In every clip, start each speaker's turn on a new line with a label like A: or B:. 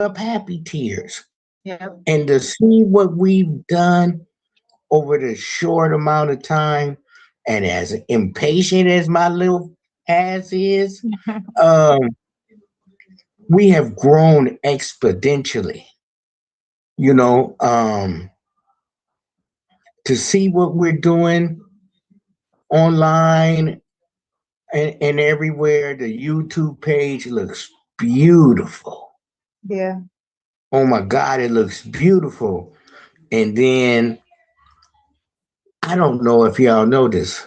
A: up happy tears.
B: Yeah.
A: And to see what we've done over the short amount of time, and as impatient as my little ass is, um, we have grown exponentially. You know, to see what we're doing online and everywhere, the YouTube page looks beautiful.
B: Yeah.
A: Oh my God, it looks beautiful. And then I don't know if y'all know this.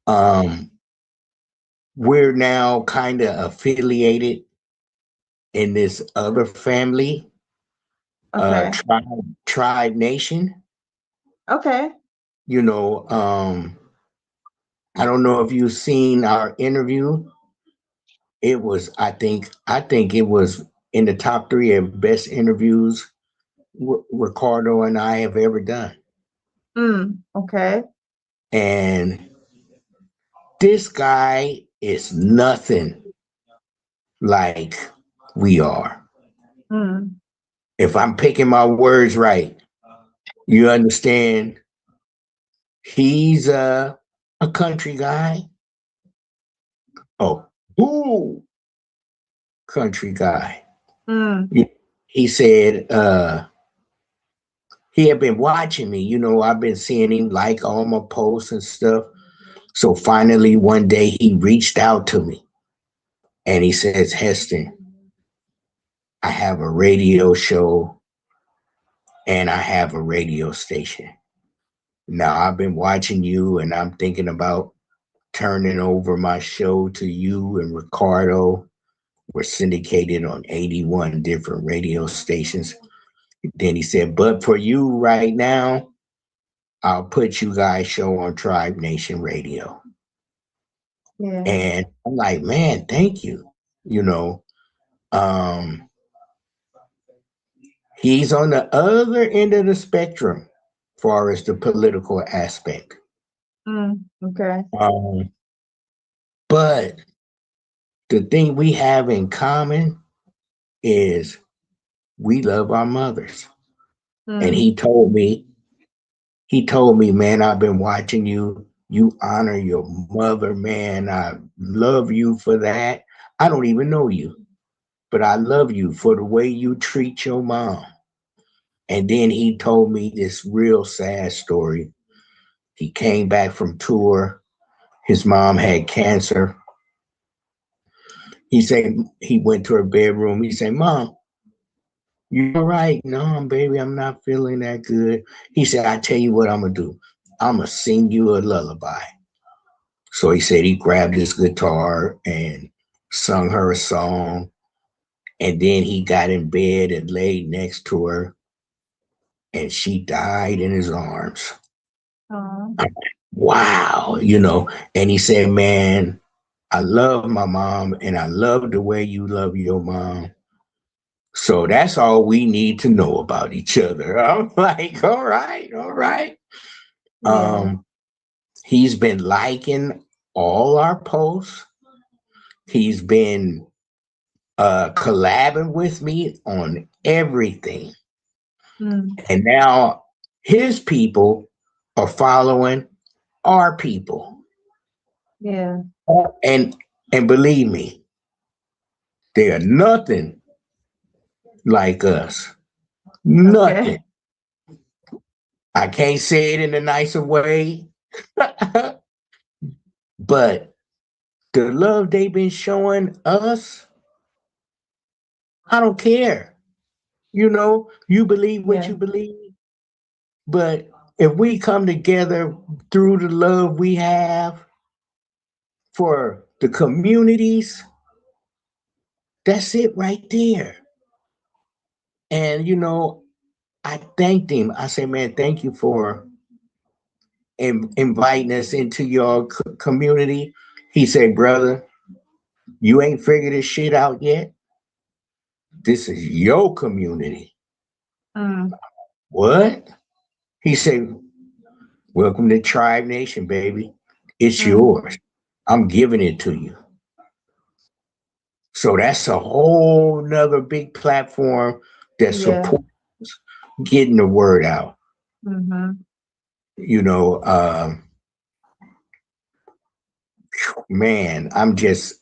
A: Um, we're now kind of affiliated in this other family,
B: Okay.
A: tribe nation.
B: Okay.
A: You know, I don't know if you've seen our interview. It was, I think it was in the top three of best interviews Ricardo and I have ever done.
B: Okay.
A: And this guy is nothing like we are.
B: Mm.
A: If I'm picking my words right, you understand. He's a country guy. Oh, ooh, country guy.
B: Mm.
A: He said he had been watching me. You know, I've been seeing him like all my posts and stuff. So finally, one day he reached out to me and he says, Heston, I have a radio show and I have a radio station. Now I've been watching you and I'm thinking about turning over my show to you and Ricardo. We're syndicated on 81 different radio stations. Then he said, but for you right now, I'll put you guys show on Tribe Nation Radio.
B: Yeah.
A: And I'm like, man, thank you. You know, um, he's on the other end of the spectrum far as the political aspect.
B: Okay.
A: Um, but the thing we have in common is we love our mothers. And
B: Mm.
A: he told me, man, I've been watching you. You honor your mother, man. I love you for that. I don't even know you, but I love you for the way you treat your mom. And then he told me this real sad story. He came back from tour. His mom had cancer. He said he went to her bedroom. He said, Mom, you all right? No, baby, I'm not feeling that good. He said, I tell you what I'm gonna do. I'm gonna sing you a lullaby. So he said he grabbed his guitar and sung her a song. And then he got in bed and laid next to her, and she died in his arms.
B: Oh.
A: Wow, you know. And he said, man, I love my mom and I love the way you love your mom. So that's all we need to know about each other. I'm like, all right, all right.
B: Yeah.
A: Um, he's been liking all our posts. He's been collabing with me on everything.
B: Mm.
A: And now his people are following our people.
B: Yeah.
A: And and believe me, they are nothing like us.
B: Okay.
A: Nothing. I can't say it in a nicer way, but the love they've been showing us, I don't care. You know, you believe what you
B: Yeah.
A: believe, but if we come together through the love we have for the communities, that's it right there. And you know, I thanked him. I said, man, thank you for inviting us into your community. He said, brother, you ain't figured this shit out yet. This is your community.
B: Mm.
A: What? He said, welcome to Tribe Nation, baby. It's
B: Mm.
A: yours. I'm giving it to you. So that's a whole nother big platform that
B: Yeah.
A: supports getting the word out.
B: Mm-hmm.
A: You know, man, I just,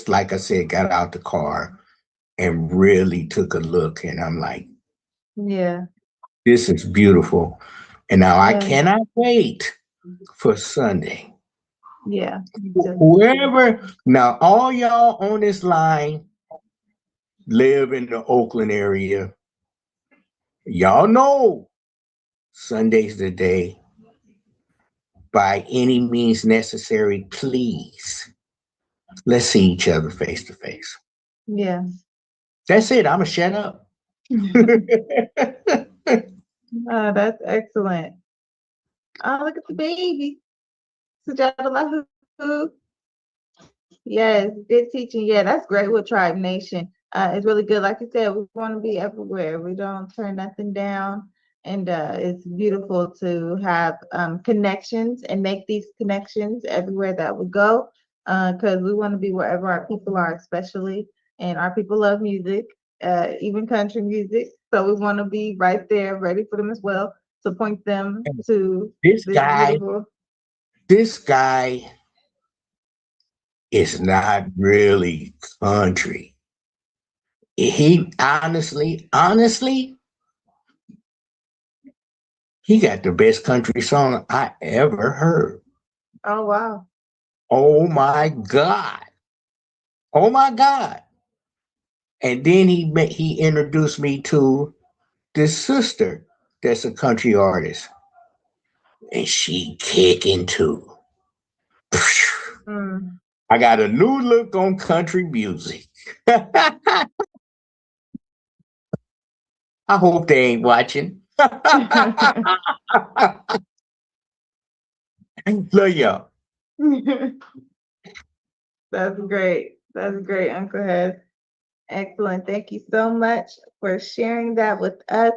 A: like I said, got out the car and really took a look, and I'm like,
B: Yeah.
A: this is beautiful. And now I
B: Yeah.
A: cannot wait for Sunday.
B: Yeah. Me too.
A: Whoever, now all y'all on this line live in the Oakland area. Y'all know Sunday's the day. By any means necessary, please, let's see each other face to face.
B: Yeah.
A: That's it. I'ma shut up.
B: Oh, that's excellent. Oh, look at the baby. Sujata. Yes, good teaching. Yeah, that's great with Tribe Nation. It's really good. Like you said, we want to be everywhere. We don't turn nothing down. And it's beautiful to have connections and make these connections everywhere that we go. Because we want to be wherever our people are, especially. And our people love music, even country music. So we want to be right there, ready for them as well, to point them to
A: this
B: this
A: guy,
B: beautiful.
A: this guy is not really country. He honestly, he got the best country song I ever heard.
B: Oh, wow.
A: Oh my God. Oh my God. And then he introduced me to this sister that's a country artist. And she kicking too.
B: Mm.
A: I got a new look on country music. I hope they ain't watching. Love y'all.
B: That's great. That's great, Uncle Head. Excellent. Thank you so much for sharing that with us.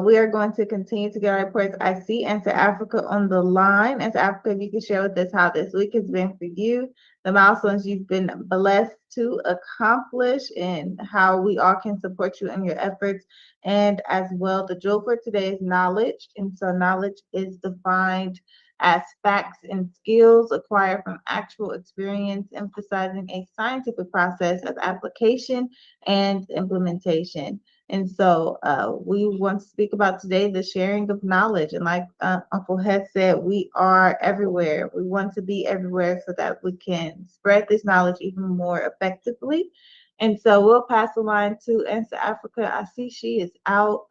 B: We are going to continue to get our reports. I see Answer Africa on the line. Answer Africa, if you can share with us how this week has been for you, the milestones you've been blessed to accomplish, and how we all can support you in your efforts. And as well, the drill for today is knowledge. And so, knowledge is defined as facts and skills acquired from actual experience, emphasizing a scientific process of application and implementation. And so we want to speak about today the sharing of knowledge. And like Uncle Head said, we are everywhere. We want to be everywhere so that we can spread this knowledge even more effectively. And so we'll pass the line to Answer Africa. I see she is out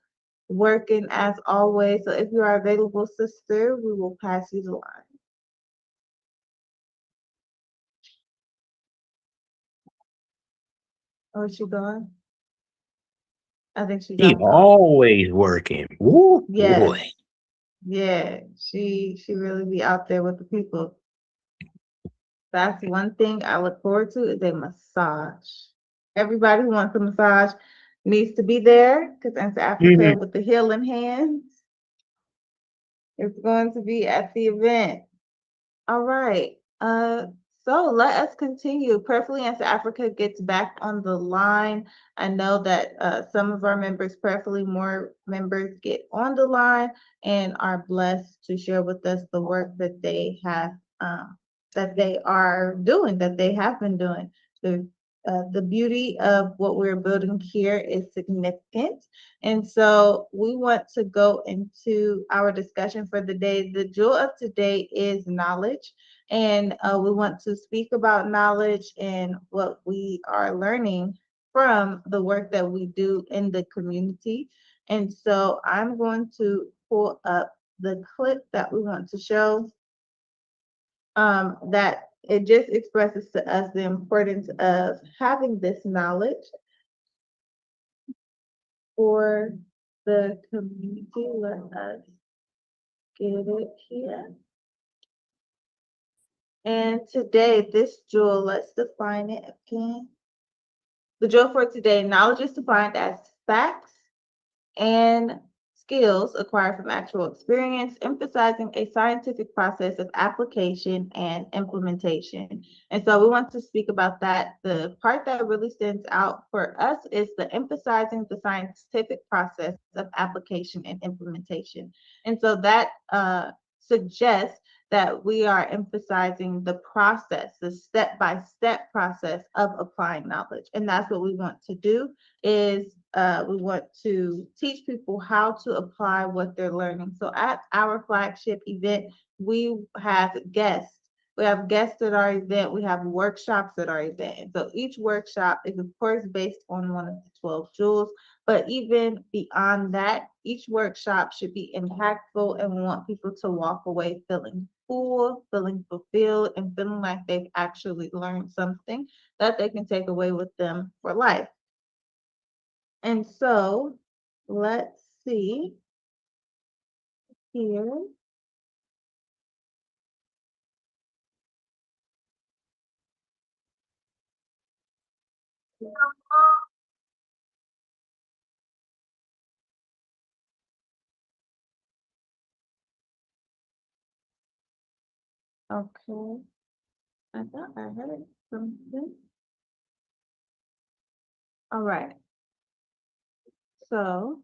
B: working as always. So if you are available, sister, we will pass you the line. Oh, is she gone? I think she's
A: He
B: on the phone.
A: always working. Woo
B: Yes,
A: boy.
B: yeah. She really be out there with the people. That's one thing I look forward to is a massage. Everybody who wants a massage needs to be there because Answer Africa
A: Mhm.
B: with the healing hands is going to be at the event. All right. So let us continue. Prayerfully Answer Africa gets back on the line. I know that some of our members, prayerfully more members, get on the line and are blessed to share with us the work that they have, that they are doing, that they have been doing. The beauty of what we're building here is significant. And so we want to go into our discussion for the day. The jewel of today is knowledge. And we want to speak about knowledge and what we are learning from the work that we do in the community. And so I'm going to pull up the clip that we want to show, that it just expresses to us the importance of having this knowledge for the community. Let us get it here. And today, this jewel, let's define it again. The jewel for today, knowledge is defined as facts and skills acquired from actual experience, emphasizing a scientific process of application and implementation. And so we want to speak about that. The part that really stands out for us is the emphasizing the scientific process of application and implementation. And so that suggests that we are emphasizing the process, the step-by-step process of applying knowledge. And that's what we want to do is we want to teach people how to apply what they're learning. So at our flagship event, we have guests. We have guests at our event. We have workshops at our event. So each workshop is, of course, based on one of the 12 jewels. But even beyond that, each workshop should be impactful, and we want people to walk away feeling full, feeling fulfilled, and feeling like they've actually learned something that they can take away with them for life. And so let's see here. Okay, I thought I heard something. All right, so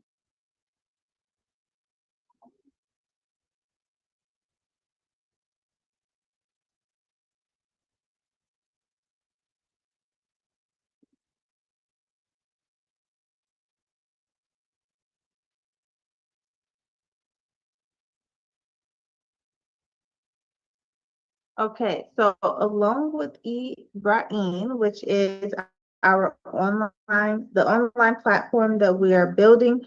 B: okay, so along with Ibrahim, which is the online platform that we are building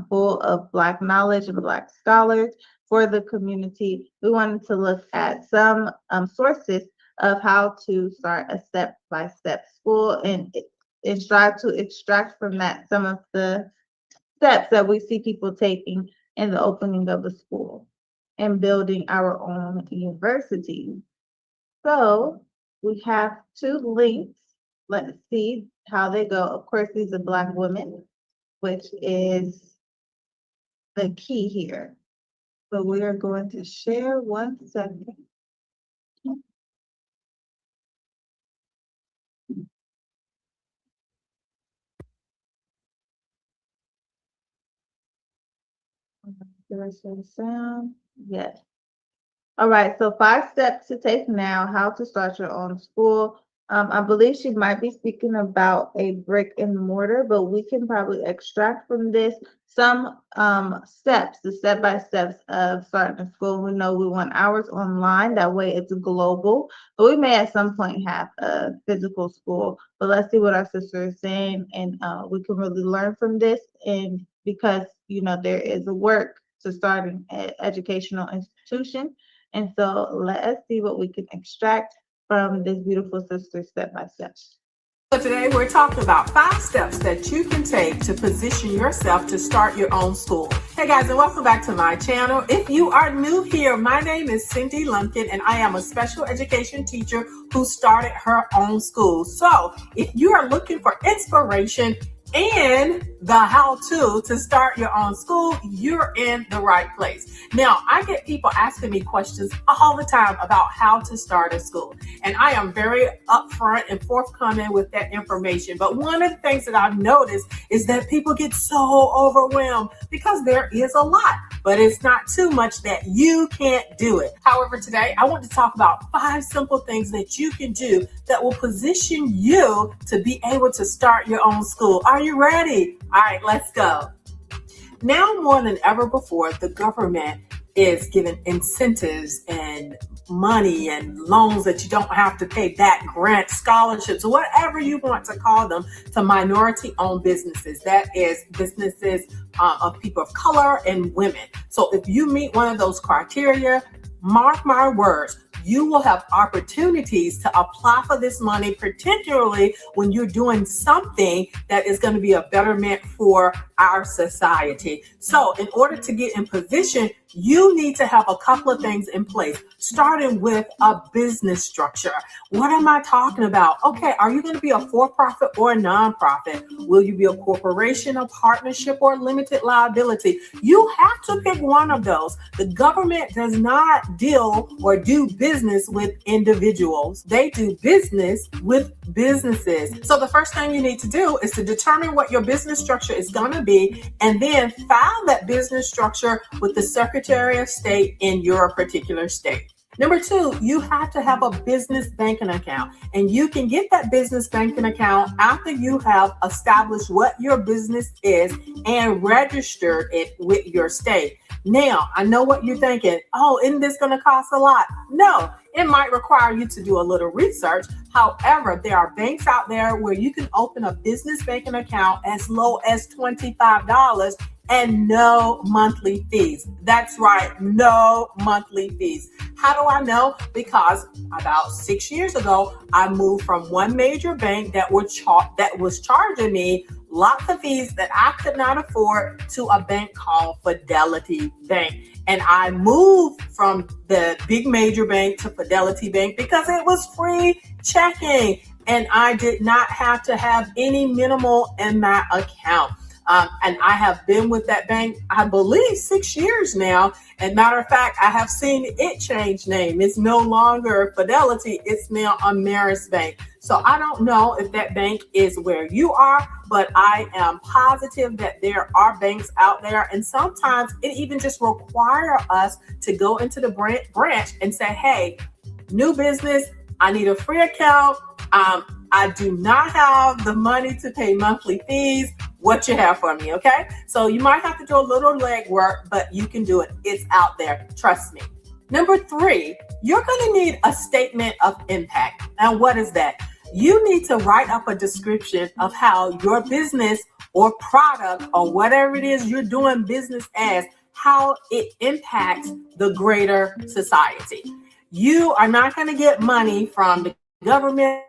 B: full of Black knowledge and Black scholars for the community. We wanted to look at some sources of how to start a step-by-step school and try to extract from that some of the steps that we see people taking in the opening of the school and building our own university. So we have two links. Let's see how they go. Of course, these are Black women, which is the key here. So we are going to share 1 second. Did I share the sound? Yes. All right, so 5 steps to take now, how to start your own school. I believe she might be speaking about a brick and mortar, but we can probably extract from this some steps, the step-by-steps of starting a school. We know we want ours online, that way it's global, but we may at some point have a physical school. But let's see what our sister is saying, and we can really learn from this. And because, there is a work to start an educational institution. And so let us see what we can extract from this beautiful sister step by step.
C: So today we're talking about 5 steps that you can take to position yourself to start your own school. Hey guys, and welcome back to my channel. If you are new here, my name is Cindy Lumpkin and I am a special education teacher who started her own school. So if you are looking for inspiration and the how-to start your own school, you're in the right place. Now, I get people asking me questions all the time about how to start a school, and I am very upfront and forthcoming with that information. But one of the things that I've noticed is that people get so overwhelmed because there is a lot, but it's not too much that you can't do it. However, today I want to talk about 5 simple things that you can do that will position you to be able to start your own school. Are you ready? All right, let's go. Now more than ever before, the government is giving incentives and money and loans that you don't have to pay back, grants, scholarships, whatever you want to call them, to minority-owned businesses. That is businesses of people of color and women. So if you meet one of those criteria, mark my words, you will have opportunities to apply for this money, particularly when you're doing something that is going to be a betterment for our society. So in order to get in position, you need to have a couple of things in place, starting with a business structure. What am I talking about? Okay, are you going to be a for-profit or a nonprofit? Will you be a corporation, a partnership, or limited liability? You have to pick one of those. The government does not deal or do business with individuals. They do business with businesses. So the first thing you need to do is to determine what your business structure is going to be, and then file that business structure with the Secretary of State in your particular state. Number two, you have to have a business banking account, and you can get that business banking account after you have established what your business is and registered it with your state. Now, I know what you're thinking. Oh, isn't this going to cost a lot? No, it might require you to do a little research. However, there are banks out there where you can open a business banking account as low as $25 and no monthly fees. That's right, no monthly fees. How do I know? Because about 6 years ago, I moved from one major bank that was charging me lots of fees that I could not afford to a bank called Fidelity Bank. And I moved from the big major bank to Fidelity Bank because it was free checking and I did not have to have any minimal in my account. And I have been with that bank, I believe, 6 years now. And matter of fact, I have seen it change name. It's no longer Fidelity. It's now Ameris Bank. So I don't know if that bank is where you are, but I am positive that there are banks out there. And sometimes it even just requires us to go into the branch and say, hey, new business, I need a free account. I do not have the money to pay monthly fees. What you have for me, okay? So you might have to do a little legwork, but you can do it. It's out there. Trust me. Number three, you're going to need a statement of impact. Now, what is that? You need to write up a description of how your business or product or whatever it is you're doing business as, how it impacts the greater society. You are not going to get money from the government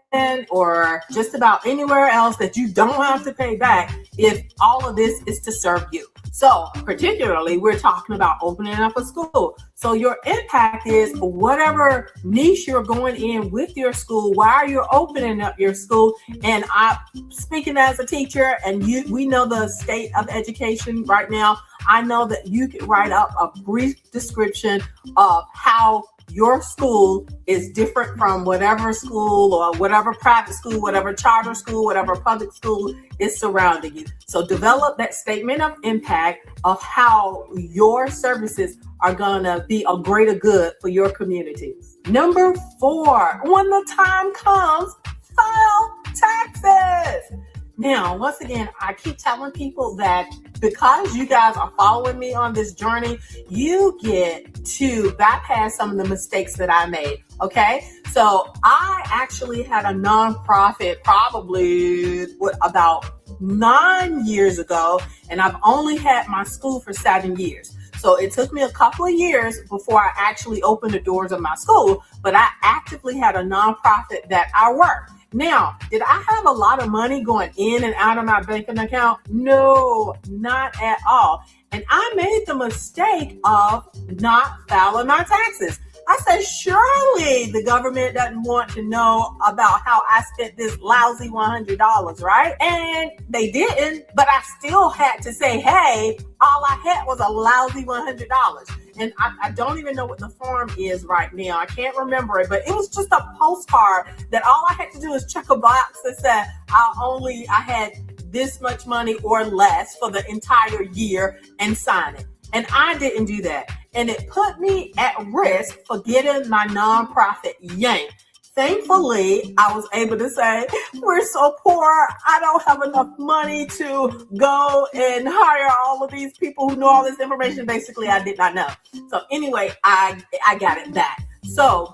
C: or just about anywhere else that you don't have to pay back if all of this is to serve you. So particularly, we're talking about opening up a school. So your impact is whatever niche you're going in with your school while you're opening up your school. And I'm speaking as a teacher, and we know the state of education right now. I know that you can write up a brief description of how your school is different from whatever school or whatever private school, whatever charter school, whatever public school is surrounding you. So develop that statement of impact of how your services are going to be a greater good for your community. Number 4, when the time comes, file taxes. Now, once again, I keep telling people that because you guys are following me on this journey, you get to bypass some of the mistakes that I made. Okay. So I actually had a nonprofit probably about 9 years ago, and I've only had my school for 7 years. So it took me a couple of years before I actually opened the doors of my school, but I actively had a nonprofit that I worked. Now, did I have a lot of money going in and out of my banking account? No, not at all. And I made the mistake of not filing my taxes. I said, surely the government doesn't want to know about how I spent this lousy $100, right? And they didn't, but I still had to say, hey, all I had was a lousy $100. And I don't even know what the form is right now. I can't remember it, but it was just a postcard that all I had to do is check a box that said I had this much money or less for the entire year and sign it. And I didn't do that. And it put me at risk for getting my nonprofit yanked. Thankfully, I was able to say, we're so poor, I don't have enough money to go and hire all of these people who know all this information. Basically, I did not know. So anyway, I got it back. So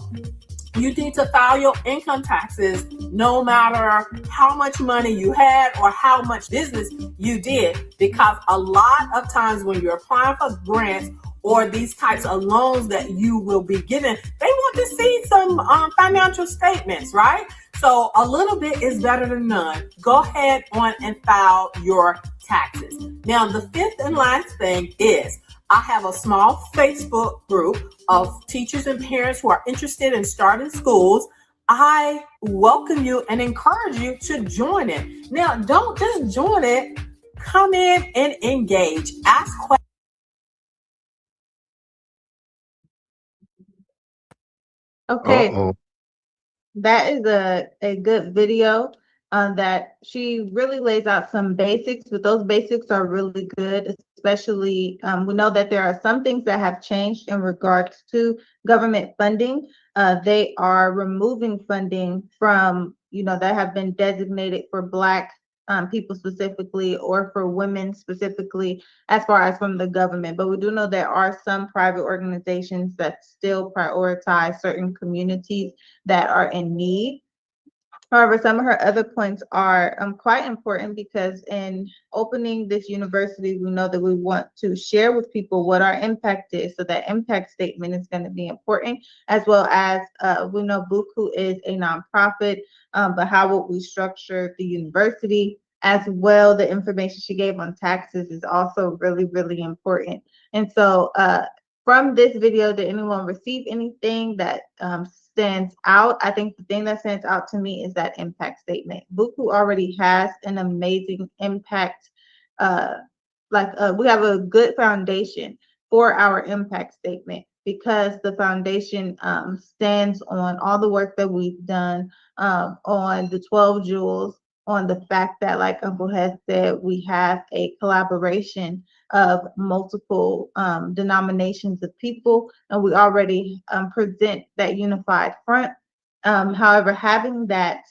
C: you need to file your income taxes no matter how much money you had or how much business you did, because a lot of times when you're applying for grants or these types of loans that you will be given, they want to see some financial statements, right? So a little bit is better than none. Go ahead on and file your taxes. Now, the fifth and last thing is I have a small Facebook group of teachers and parents who are interested in starting schools. I welcome you and encourage you to join it. Now, don't just join it, come in and engage. Ask questions.
B: Okay,
A: Uh-oh.
B: that is a good video that she really lays out some basics, but those basics are really good, especially we know that there are some things that have changed in regards to government funding. They are removing funding from, that have been designated for Black people specifically, or for women specifically, as far as from the government. But we do know there are some private organizations that still prioritize certain communities that are in need. However, some of her other points are quite important, because in opening this university, we know that we want to share with people what our impact is. So that impact statement is going to be important, as well as we know BUCU is a nonprofit, but how would we structure the university? As well, the information she gave on taxes is also really, really important. And so from this video, did anyone receive anything that stands out? I think the thing that stands out to me is that impact statement. BUCU already has an amazing impact. We have a good foundation for our impact statement, because the foundation stands on all the work that we've done, on the 12 jewels, on the fact that, like Uncle has said, we have a collaboration of multiple denominations of people, and we already present that unified front. However, having that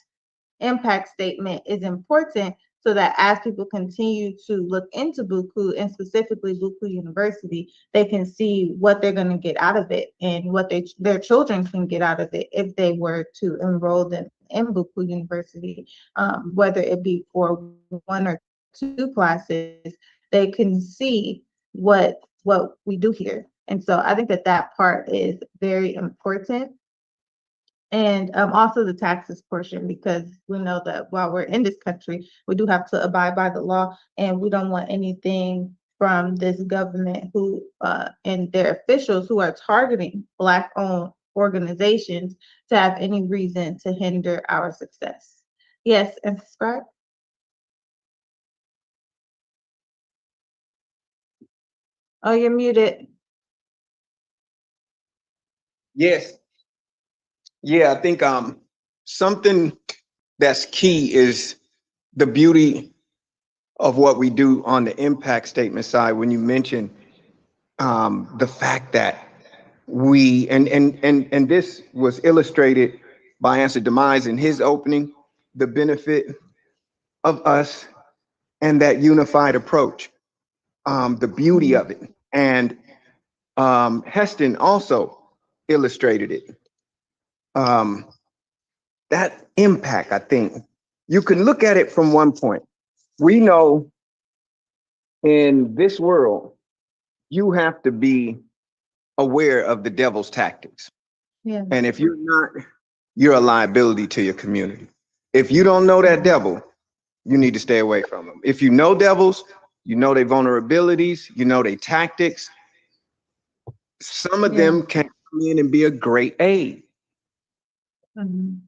B: impact statement is important, so that as people continue to look into BUCU, and specifically BUCU University, they can see what they're going to get out of it, and what their children can get out of it if they were to enroll them in BUCU University, whether it be for 1 or 2 classes. They can see what we do here. And so I think that part is very important. And also the taxes portion, because we know that while we're in this country, we do have to abide by the law, and we don't want anything from this government who and their officials who are targeting Black-owned organizations to have any reason to hinder our success. Yes, and subscribe. Oh, you're muted.
D: Yes. Yeah, I think something that's key is the beauty of what we do on the impact statement side. When you mention the fact that we and this was illustrated by Answer Demise in his opening, the benefit of us and that unified approach, the beauty of it. And Heston also illustrated it. That impact, I think, you can look at it from one point. We know in this world, you have to be aware of the devil's tactics.
B: Yeah.
D: And if you're not, you're a liability to your community. If you don't know that devil, you need to stay away from them. If you know devils, you know their vulnerabilities, you know their tactics. Some of them can come in and be a great aid. And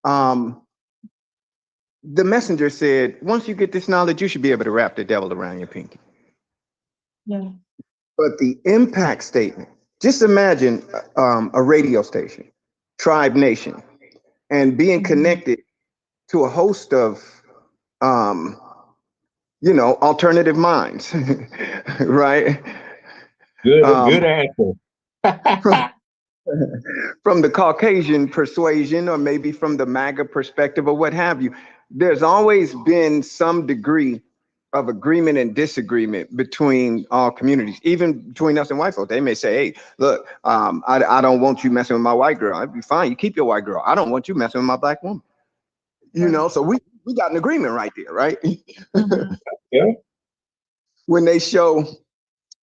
D: the messenger said, once you get this knowledge, you should be able to wrap the devil around your pinky.
B: Yeah.
D: But the impact statement, just imagine a radio station, Tribe Nation, and being connected to a host of, alternative minds, right?
A: Good answer.
D: From the Caucasian persuasion, or maybe from the MAGA perspective, or what have you, there's always been some degree of agreement and disagreement between all communities, even between us and white folks. They may say, hey, look, I don't want you messing with my white girl. I'd be fine. You keep your white girl. I don't want you messing with my Black woman. You know, so we got an agreement right there, right?
A: Yeah.
D: When they show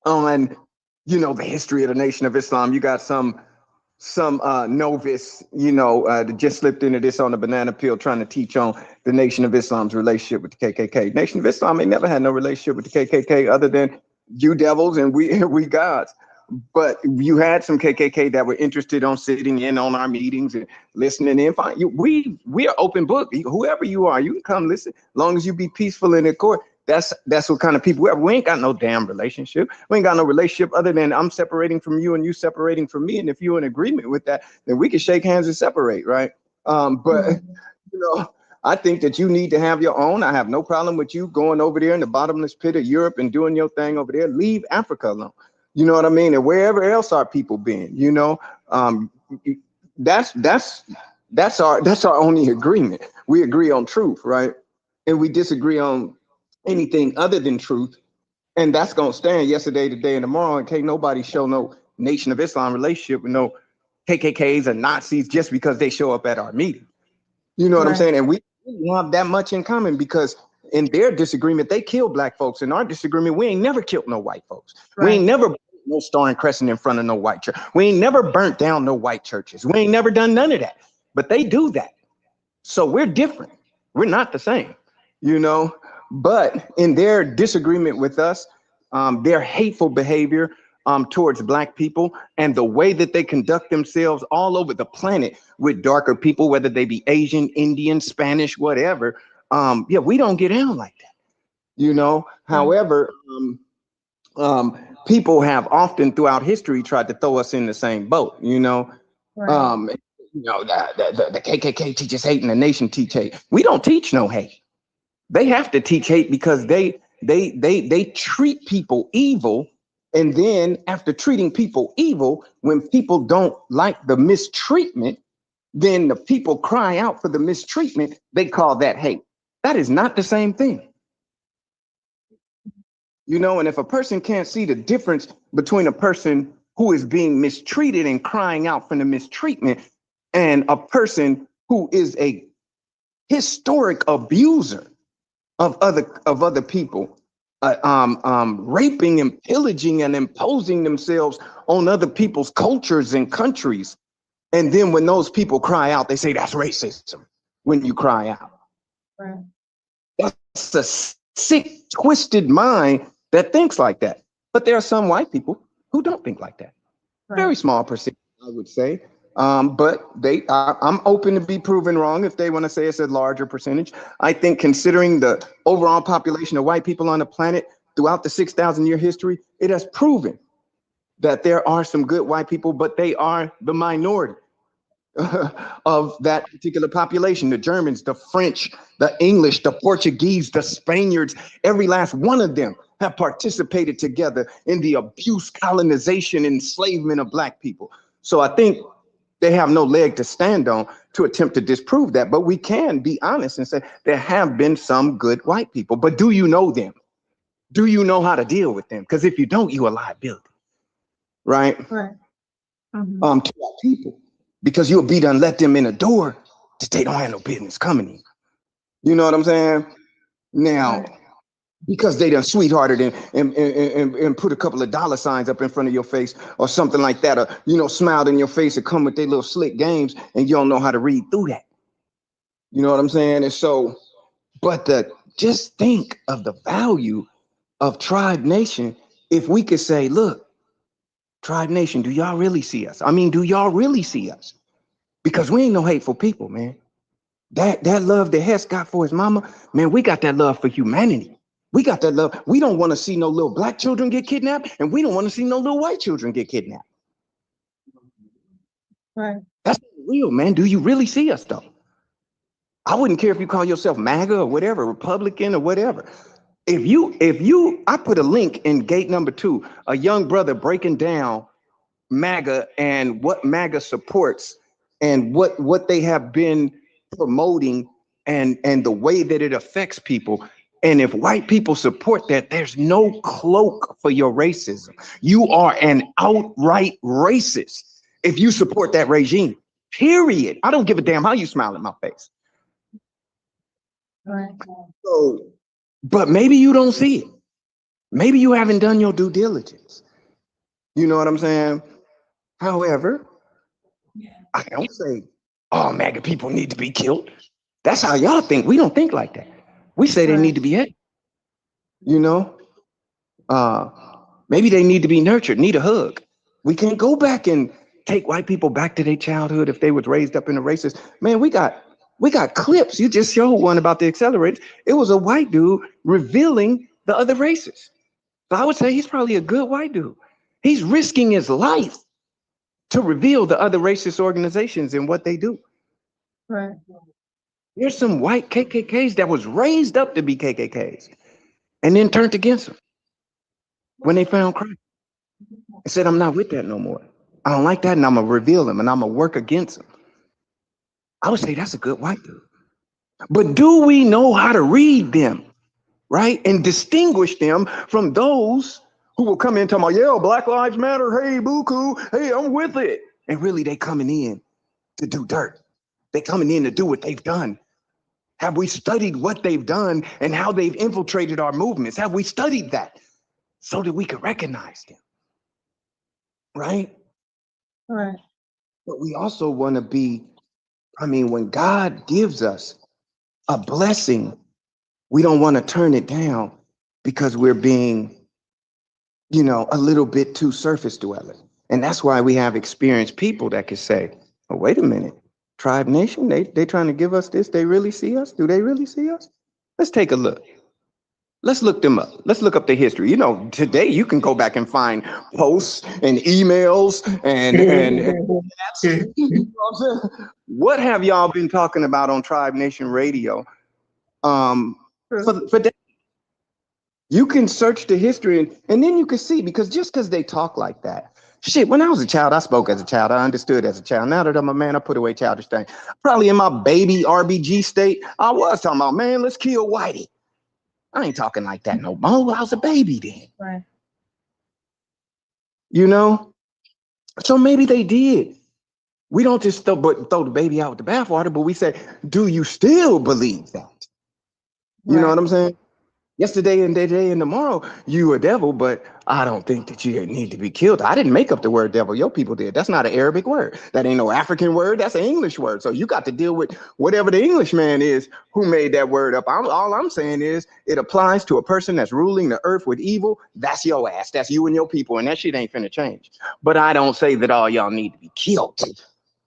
D: on, the history of the Nation of Islam, you got some novice, that just slipped into this on a banana peel trying to teach on the Nation of Islam's relationship with the KKK. Nation of Islam ain't never had no relationship with the KKK other than You devils and we gods. But you had some KKK that were interested on sitting in on our meetings and listening in. Fine, we are open book. Whoever you are, you can come listen. As long as you be peaceful in the court. That's what kind of people we are. We ain't got no damn relationship. We ain't got no relationship other than I'm separating from you and you separating from me. And if you're in agreement with that, then we can shake hands and separate, right? But you know, I think that you need to have your own. I have no problem with you going over there in the bottomless pit of Europe and doing your thing over there. Leave Africa alone. You know what I mean? And wherever else our people been, you know, that's our only agreement. We agree on truth, right? And we disagree on anything other than truth. And that's gonna stand yesterday, today, and tomorrow. And can't nobody show no Nation of Islam relationship with no KKKs and Nazis just because they show up at our meeting. You know what I'm saying? And we have that much in common because in their disagreement, they kill black folks. In our disagreement, we ain't never killed no white folks. We ain't never burnt no star and crescent in front of no white church. We ain't never burnt down no white churches. We ain't never done none of that. But they do that. So we're different. We're not the same, you know. But in their disagreement with us, their hateful behavior towards black people and the way that they conduct themselves all over the planet with darker people, whether they be Asian, Indian, Spanish, whatever. Yeah, we don't get down like that, you know. However, people have often throughout history tried to throw us in the same boat, you know. You know, the KKK teaches hate and the nation teach hate. We don't teach no hate. They have to teach hate because they treat people evil. And then after treating people evil, when people don't like the mistreatment, then the people cry out for the mistreatment. They call that hate. That is not the same thing. You know, and if a person can't see the difference between a person who is being mistreated and crying out for the mistreatment and a person who is a historic abuser of other people, raping and pillaging and imposing themselves on other people's cultures and countries. And then when those people cry out, they say that's racism when you cry out.
B: Right.
D: That's a sick, twisted mind that thinks like that. But there are some white people who don't think like that. Right. Very small percentage, I would say. But I'm open to be proven wrong if they want to say it's a larger percentage. I think considering the overall population of white people on the planet throughout the 6,000-year history, it has proven that there are some good white people, but they are the minority of that particular population. The Germans, the French, the English, the Portuguese, the Spaniards, every last one of them have participated together in the abuse, colonization, enslavement of black people. So I think they have no leg to stand on to attempt to disprove that. But we can be honest and say there have been some good white people. But do you know them? Do you know how to deal with them? Because if you don't, you're a liability, right?
B: Right.
D: To our people, because you'll be done let them in the door that they don't have no business coming in. You know what I'm saying? Now, because they done sweethearted and put a couple of dollar signs up in front of your face or something like that, or, you know, smiled in your face and come with their little slick games and you don't know how to read through that. You know what I'm saying? And so, but just think of the value of Tribe Nation if we could say, look, Tribe Nation, do y'all really see us? I mean, do y'all really see us? Because we ain't no hateful people, man. That love that Hess got for his mama, man, we got that love for humanity. We got that love. We don't want to see no little black children get kidnapped, and we don't want to see no little white children get kidnapped.
B: Right.
D: That's real, man. Do you really see us, though? I wouldn't care if you call yourself MAGA or whatever, Republican or whatever. I put a link in gate number 2, a young brother breaking down MAGA and what MAGA supports and what they have been promoting and the way that it affects people. And if white people support that, there's no cloak for your racism. You are an outright racist if you support that regime, period. I don't give a damn how you smile in my face.
B: Right.
D: So, but maybe you don't see it. Maybe you haven't done your due diligence. You know what I'm saying? However, I don't say, oh, MAGA people need to be killed. That's how y'all think. We don't think like that. We say they need to be hit. You know? Maybe they need to be nurtured, need a hug. We can't go back and take white people back to their childhood if they was raised up in the races. Man, we got clips. You just showed one about the accelerator. It was a white dude revealing the other races. So I would say he's probably a good white dude. He's risking his life to reveal the other racist organizations and what they do.
B: Right.
D: There's some white KKKs that was raised up to be KKKs and then turned against them when they found Christ and said, I'm not with that no more. I don't like that, and I'm going to reveal them, and I'm going to work against them. I would say that's a good white dude. But do we know how to read them, right? And distinguish them from those who will come in talking about, yeah, Black Lives Matter, hey, BUCU, hey, I'm with it. And really, they coming in to do dirt. They coming in to do what they've done. Have we studied what they've done and how they've infiltrated our movements? Have we studied that so that we can recognize them, right?
B: Right.
D: But we also want to be, when God gives us a blessing, we don't want to turn it down because we're being, a little bit too surface dwelling. And that's why we have experienced people that could say, oh, wait a minute, Tribe Nation, they trying to give us this. They really see us? Do they really see us? Let's take a look. Let's look them up. Let's look up the history. Today you can go back and find posts and emails what have y'all been talking about on Tribe Nation Radio? For days. You can search the history and then you can see, because just because they talk like that. Shit, when I was a child, I spoke as a child. I understood as a child. Now that I'm a man, I put away childish things. Probably in my baby RBG state, I was talking about, man, let's kill Whitey. I ain't talking like that no more. I was a baby then.
B: Right.
D: So maybe they did. We don't just throw the baby out with the bathwater, but we say, do you still believe that? You know what I'm saying? Yesterday and today and tomorrow, you a devil, but I don't think that you need to be killed. I didn't make up the word devil. Your people did. That's not an Arabic word. That ain't no African word. That's an English word. So you got to deal with whatever the Englishman is who made that word up. All I'm saying is it applies to a person that's ruling the earth with evil. That's your ass. That's you and your people. And that shit ain't finna change. But I don't say that all y'all need to be killed.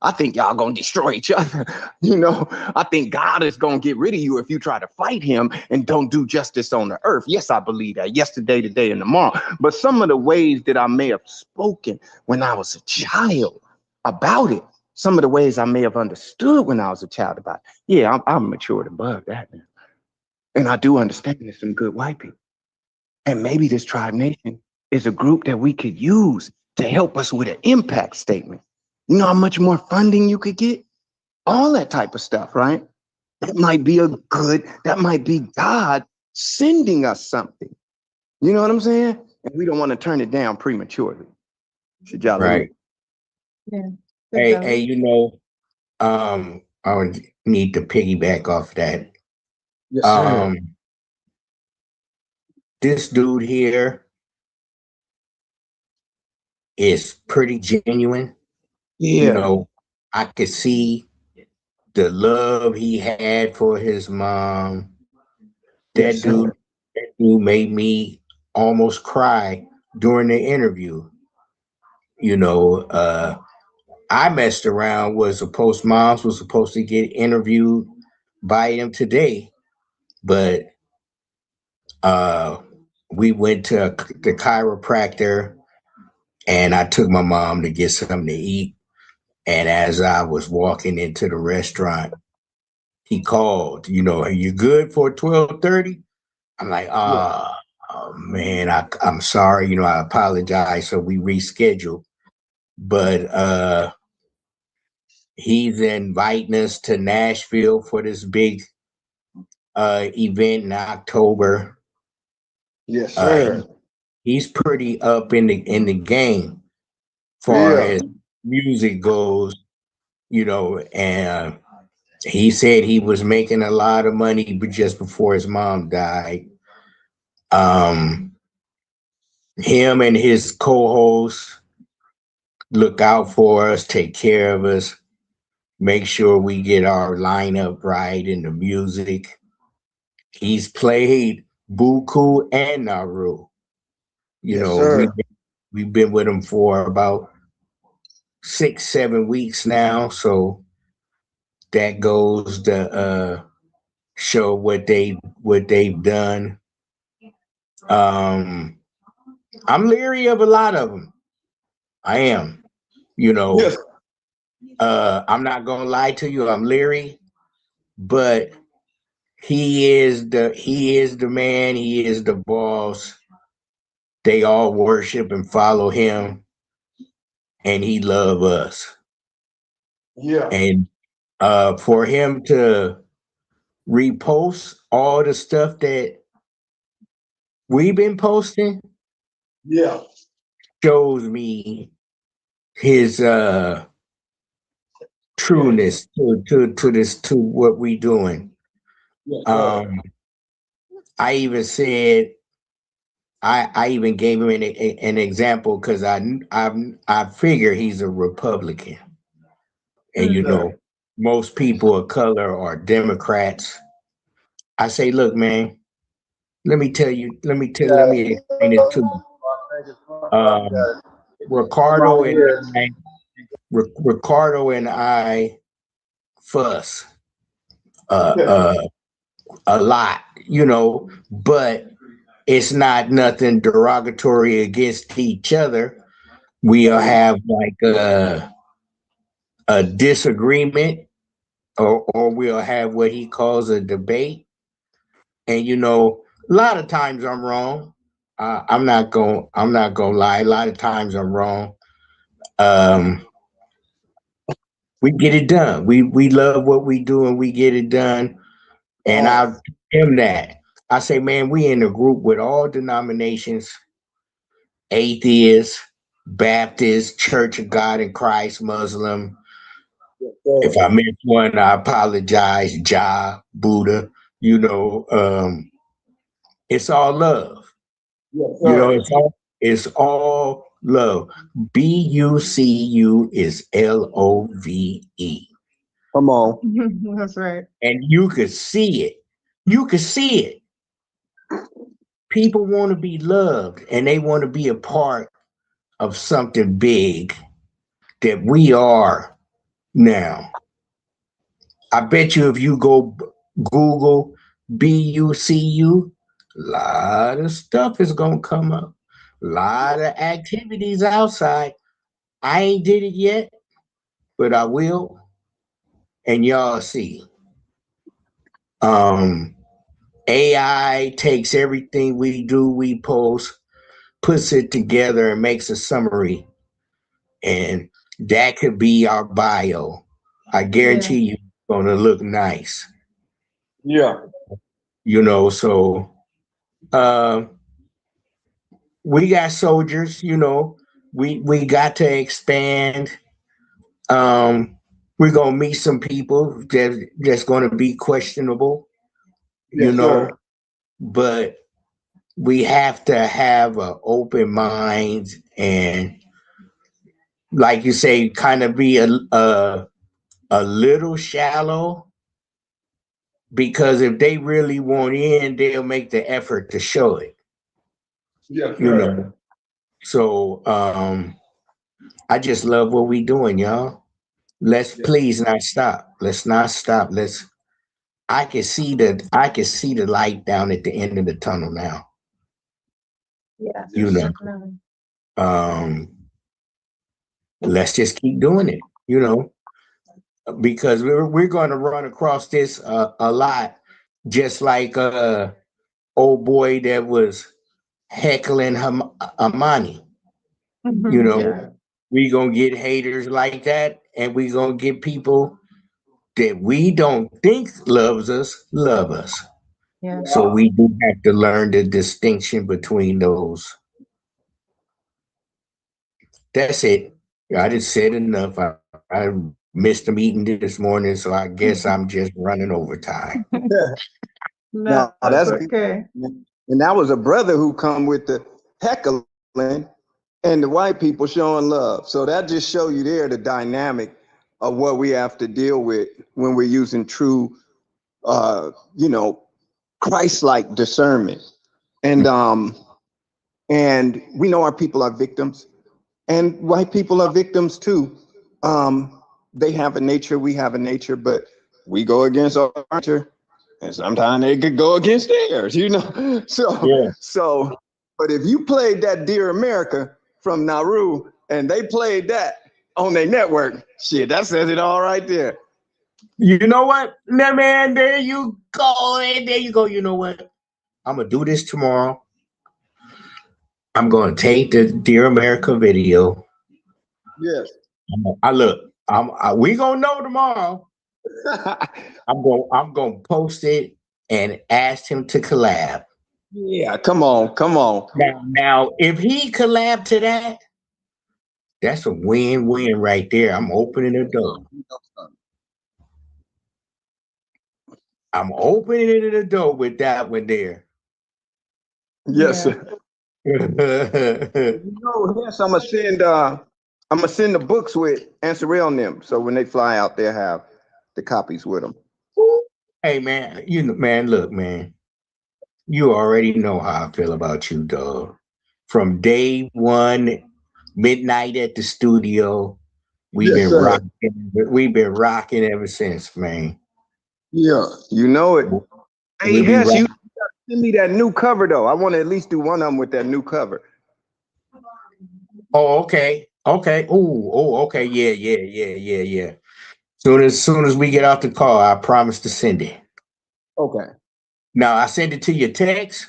D: I think y'all gonna destroy each other. I think God is gonna get rid of you if you try to fight him and don't do justice on the earth. Yes, I believe that. Yesterday, today, and tomorrow. But some of the ways that I may have spoken when I was a child about it, some of the ways I may have understood when I was a child about it. Yeah, I'm matured above that now. And I do understand there's some good white people. And maybe this Tribe Nation is a group that we could use to help us with an impact statement. You know how much more funding you could get? All that type of stuff, right? That might be God sending us something. You know what I'm saying? And we don't want to turn it down prematurely. Should y'all
A: Right.
B: Yeah.
A: Hey, I would need to piggyback off that.
D: Yes, sir.
A: This dude here is pretty genuine.
D: Yeah.
A: I could see the love he had for his mom. That dude made me almost cry during the interview. I messed around, moms was supposed to get interviewed by him today, but we went to the chiropractor and I took my mom to get something to eat. And as I was walking into the restaurant, he called, are you good for 12:30? I'm like, oh man, I'm sorry, I apologize. So we rescheduled. But he's inviting us to Nashville for this big event in October.
D: Yes, sir.
A: He's pretty up in the game far as music goes, and he said he was making a lot of money, but just before his mom died. Him and his co-hosts look out for us, take care of us, make sure we get our lineup right in the music. He's played BUCU and Nauru. You
D: Yes,
A: know,
D: sir.
A: we've been with them for about 6, 7 weeks now. So that goes to show what they've done. Um, I'm leery of a lot of them. I am. You know,
D: Yes.
A: I'm not gonna lie to you. I'm leery, but he is the man. He is the boss. They all worship and follow him, and he love us.
D: Yeah.
A: And for him to repost all the stuff that we've been posting
D: Yeah.
A: shows me his
D: Yeah.
A: trueness to what we doing.
D: Yes, sir.
A: Um, I even said I even gave him an example because I figure he's a Republican, and
B: Mm.
A: you know most people of color are Democrats. I say, look, man, let me explain this to you. Um, Ricardo and I, Ricardo and I fuss uh, uh, a lot, you know, but it's not nothing derogatory against each other. We'll have like a disagreement, or we'll have what he calls a debate. And you know, a lot of times I'm wrong. I'm not gonna lie. A lot of times I'm wrong. Um, we get it done. We love what we do and we get it done. And I tell him that. I say, man, we in a group with all denominations, atheists, Baptist, Church of God in Christ, Muslim. If I missed one, I apologize. Jah, Buddha, you know, it's all love.
D: Yes,
A: You know,
D: sir.
A: it's all love. BUCU is LOVE.
D: Come on.
B: That's right.
A: And you could see it. You could see it. People want to be loved and they want to be a part of something big that we are now. I bet you if you go Google BUCU, a lot of stuff is gonna come up. A lot of activities outside. I ain't did it yet, but I will, and y'all see. Um, AI takes everything we do, we post, puts it together, and makes a summary, and that could be our bio. I
B: Yeah.
A: guarantee you, it's gonna look nice.
D: Yeah.
A: You know, so uh, we got soldiers. You know, we got to expand. Um, we're gonna meet some people that's gonna be questionable. You
D: Yes, sir.
A: know, but we have to have an open mind and, like you say, kind of be a little shallow, because if they really want in, they'll make the effort to show it.
D: Yes,
A: You
D: sir.
A: know, so I just love what we doing, y'all. Let's please not stop. Let's not stop. Let's. I can see the light down at the end of the tunnel now.
B: Yeah.
A: You know,
B: Definitely.
A: um, let's just keep doing it. You know, because we're going to run across this a lot, just like old boy that was heckling Amani. You know,
B: Yeah.
A: we gonna get haters like that, and we gonna get people that we don't think loves us love us.
B: Yeah.
A: So we do have to learn the distinction between those. That's it. I just said enough. I missed a meeting this morning, so I guess I'm just running overtime.
B: No,
D: Now
B: that's
D: that's good.
B: okay.
D: And that was a brother who come with the heckling and the white people showing love. So that just show you there the dynamic of what we have to deal with when we're using true, you know, Christ-like discernment. And And we know our people are victims, and white people are victims too. They have a nature, we have a nature, but we go against our nature, and sometimes they could go against theirs, you know.
A: Yeah.
D: So, but if you played that Dear America from Nauru and they played that on their network, shit, that says it all right there.
A: You know what? Nah, man, there you go. There you go. You know what? I'm gonna do this tomorrow. I'm gonna take the Dear America video.
D: Yes.
A: I look. We gonna know tomorrow. I'm gonna post it and ask him to collab.
D: Yeah, come on, come on.
A: Now, if he collab to that, that's a win-win right there. I'm opening the door. I'm opening the door with that one there.
D: Yes,
B: Yeah.
D: sir. You know, yes, I'm gonna send the books with Ansel on them, so when they fly out, they'll have the copies with them.
A: Hey man, you know, man, look, man, you already know how I feel about you, dog. From day one, midnight at the studio, we've
D: Yes,
A: been
D: sir.
A: rocking. We've been rocking ever since, man.
D: Yeah, you know it. Hey,
A: We be
D: Hess, you
A: rocking.
D: send me that new cover though. I want to at least do one of them with that new cover.
A: Oh, okay, okay. Okay. Yeah. Soon as we get off the call, I promise to send it.
D: Okay.
A: Now I send it to your text.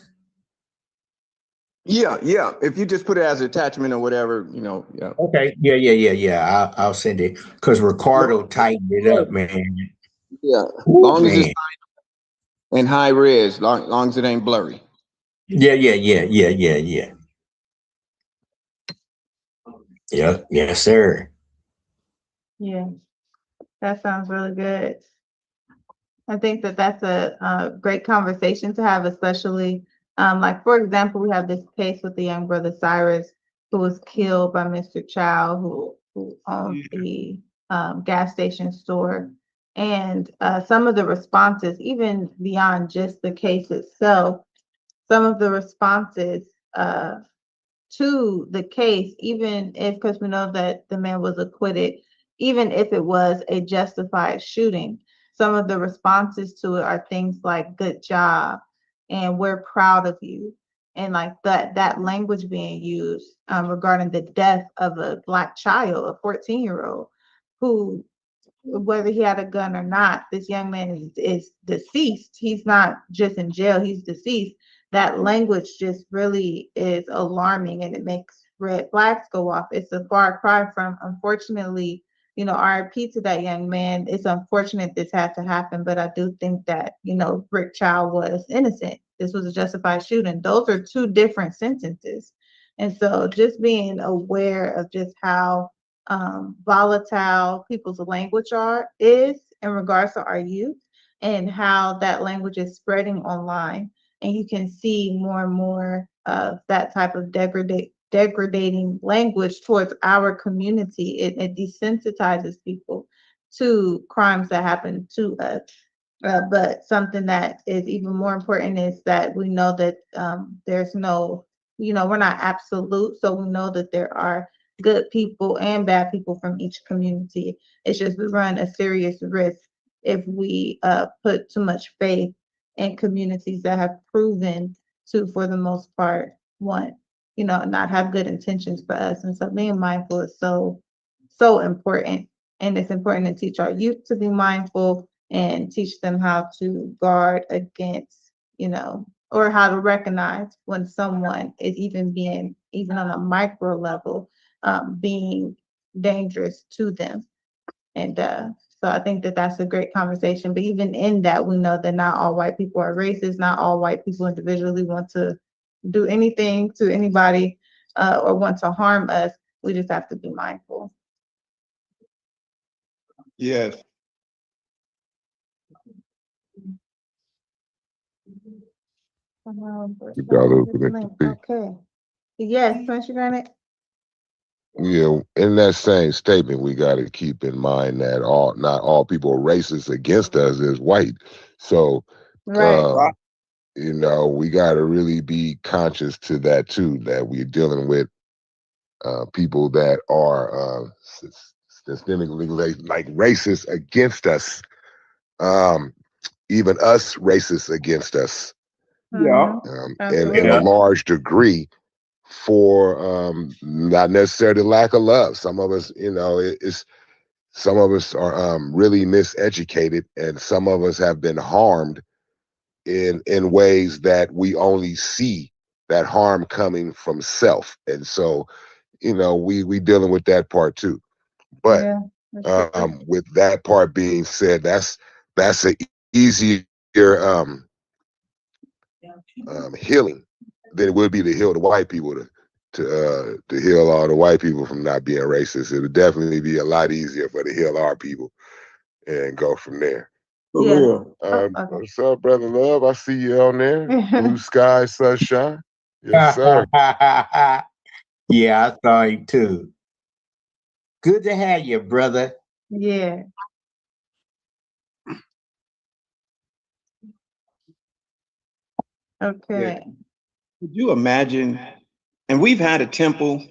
D: Yeah. If you just put it as an attachment or whatever, you know. Yeah.
A: Okay. Yeah. I'll send it because Ricardo tightened it up, man.
D: Yeah.
A: Ooh,
D: Long as it's
A: man.
D: in high res, long as it ain't blurry.
A: Yeah. Yeah. Yes, sir.
B: Yeah. That sounds really good. I think that that's a great conversation to have, especially like, for example, we have this case with the young brother Cyrus who was killed by Mr. Chow, who owned the gas station store. And some of the responses, even beyond just the case itself, some of the responses to the case, even if, because we know that the man was acquitted, even if it was a justified shooting, some of the responses to it are things like "good job" and "we're proud of you," and like that language being used regarding the death of a Black child, a 14-year-old, who, whether he had a gun or not, this young man is deceased. He's not just in jail, he's deceased. That language just really is alarming, and it makes red flags go off. It's a far cry from, unfortunately, RIP to that young man. It's unfortunate this had to happen, but I do think that, Rick Child was innocent. This was a justified shooting. Those are two different sentences. And so just being aware of just how volatile people's language is in regards to our youth, and how that language is spreading online, and you can see more and more of that type of degrading language towards our community. It desensitizes people to crimes that happen to us. But something that is even more important is that we know that there's no, we're not absolute. So we know that there are good people and bad people from each community. It's just we run a serious risk if we put too much faith in communities that have proven to, for the most part, not have good intentions for us. And so being mindful is so important. And it's important to teach our youth to be mindful and teach them how to guard against, or how to recognize when someone is even on a micro level, being dangerous to them. And so I think that that's a great conversation. But even in that, we know that not all white people are racist. Not all white people individually want to do anything to anybody or want to harm us. We just have to be mindful.
D: Yes.
E: You gotta open it to be.
B: Okay. Yes, Mr. Granite.
E: Yeah, in that same statement, we got to keep in mind that not all people are racist against us is white. So
B: Right.
E: you know, we got to really be conscious to that too, that we're dealing with people that are systemically like racist against us, even us racist against us,
D: Yeah.
E: in a
B: Absolutely.
E: large degree for not necessarily lack of love. Some of us, you know, it's some of us are really miseducated, and some of us have been harmed in ways that we only see that harm coming from self. And so, you know, we dealing with that part too. But
B: Yeah. For sure.
E: with that part being said, that's a easier healing than it would be to heal the white people to heal all the white people from not being racist. It would definitely be a lot easier for to heal our people and go from there.
D: For
B: Yeah.
D: real.
B: Oh, okay.
E: What's up, brother Love? I see you on there. Blue sky, sunshine. Yes, sir.
A: Yeah, I saw you too. Good to have you, brother.
B: Yeah.
D: Yeah.
B: Okay.
D: Could you imagine? And we've had a temple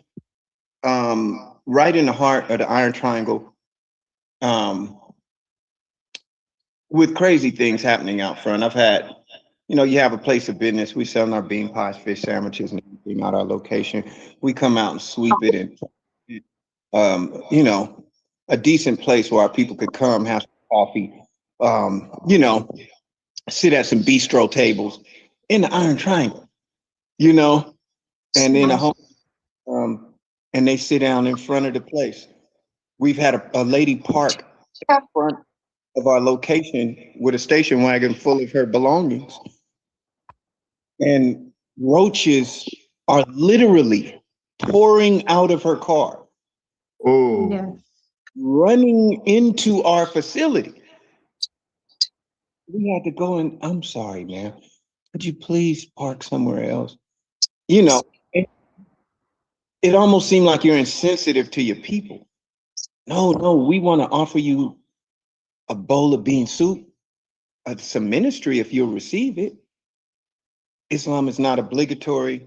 D: right in the heart of the Iron Triangle, um, with crazy things happening out front. I've had, you know, you have a place of business. We selling our bean pies, fish sandwiches, and everything out our location. We come out and sweep it, and you know, a decent place where our people could come, have some coffee, you know, sit at some bistro tables in the Iron Triangle, you know, and in a home, and they sit down in front of the place. We've had a lady park in front of our location with a station wagon full of her belongings, and roaches are literally pouring out of her car,
A: Oh,
B: Yes.
D: running into our facility. We had to go and, I'm sorry, man. Could you please park somewhere else? You know, it almost seemed like you're insensitive to your people. No, no, we want to offer you a bowl of bean soup, some ministry if you'll receive it. Islam is not obligatory.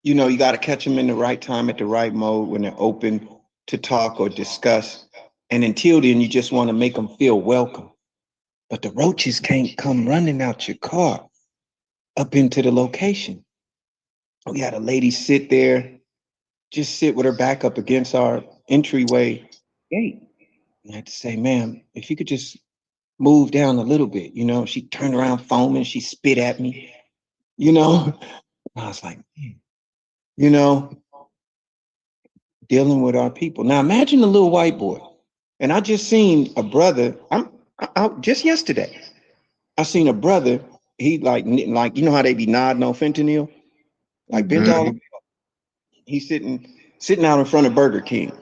D: You know, you got to catch them in the right time at the right mode when they're open to talk or discuss. And until then, you just want to make them feel welcome. But the roaches can't come running out your car up into the location. We had a lady sit there, just sit with her back up against our entryway gate. And I had to say, ma'am, if you could just move down a little bit, you know, she turned around foaming, she spit at me, you know. I was like, "Man," you know, dealing with our people. Now imagine a little white boy. And I just seen a brother, just yesterday, I seen a brother, he like you know how they be nodding on fentanyl, like bent all.
A: mhm.
D: He's sitting out in front of Burger King.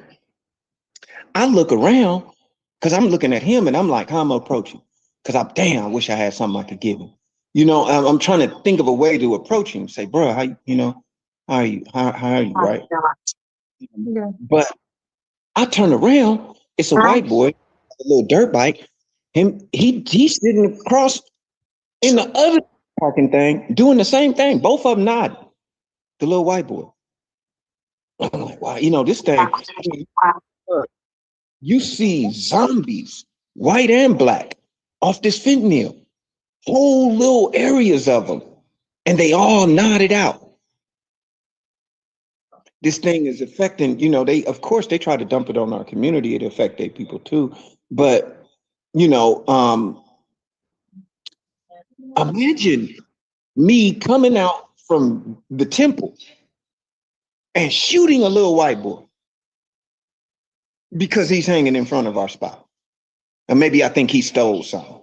D: I look around because I'm looking at him and I'm like, how am I approaching? Because I wish I had something I could give him. You know, I'm trying to think of a way to approach him. Say, bro, you know, how are you? How are you? Right.
B: Yeah.
D: But I turn around, it's a white boy, a little dirt bike. He's sitting across in the other parking thing, doing the same thing. Both of them nod. The little white boy. I'm like, wow, you know, this thing. You see zombies, white and black, off this fentanyl. Whole little areas of them, and they all nodded out. This thing is affecting, you know, they of course they try to dump it on our community, it affect their people too. But you know, imagine me coming out from the temple and shooting a little white boy because he's hanging in front of our spot. And maybe I think he stole something.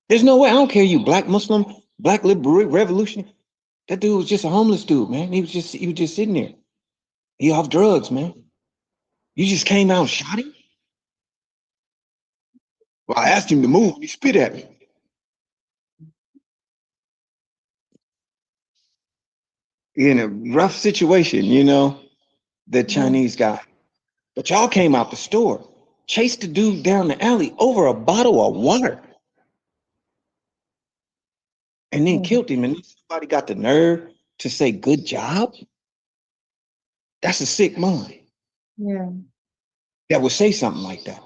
D: There's no way. I don't care you black Muslim, black liberal revolution. That dude was just a homeless dude, man. He was just sitting there. He off drugs, man. You just came out and shot him? Well, I asked him to move. He spit at me. In a rough situation, you know, the Chinese guy. But y'all came out the store, chased the dude down the alley over a bottle of water. and then
B: Yeah.
D: killed him. And somebody got the nerve to say, good job? That's a sick mind
B: Yeah.
D: that would say something like that,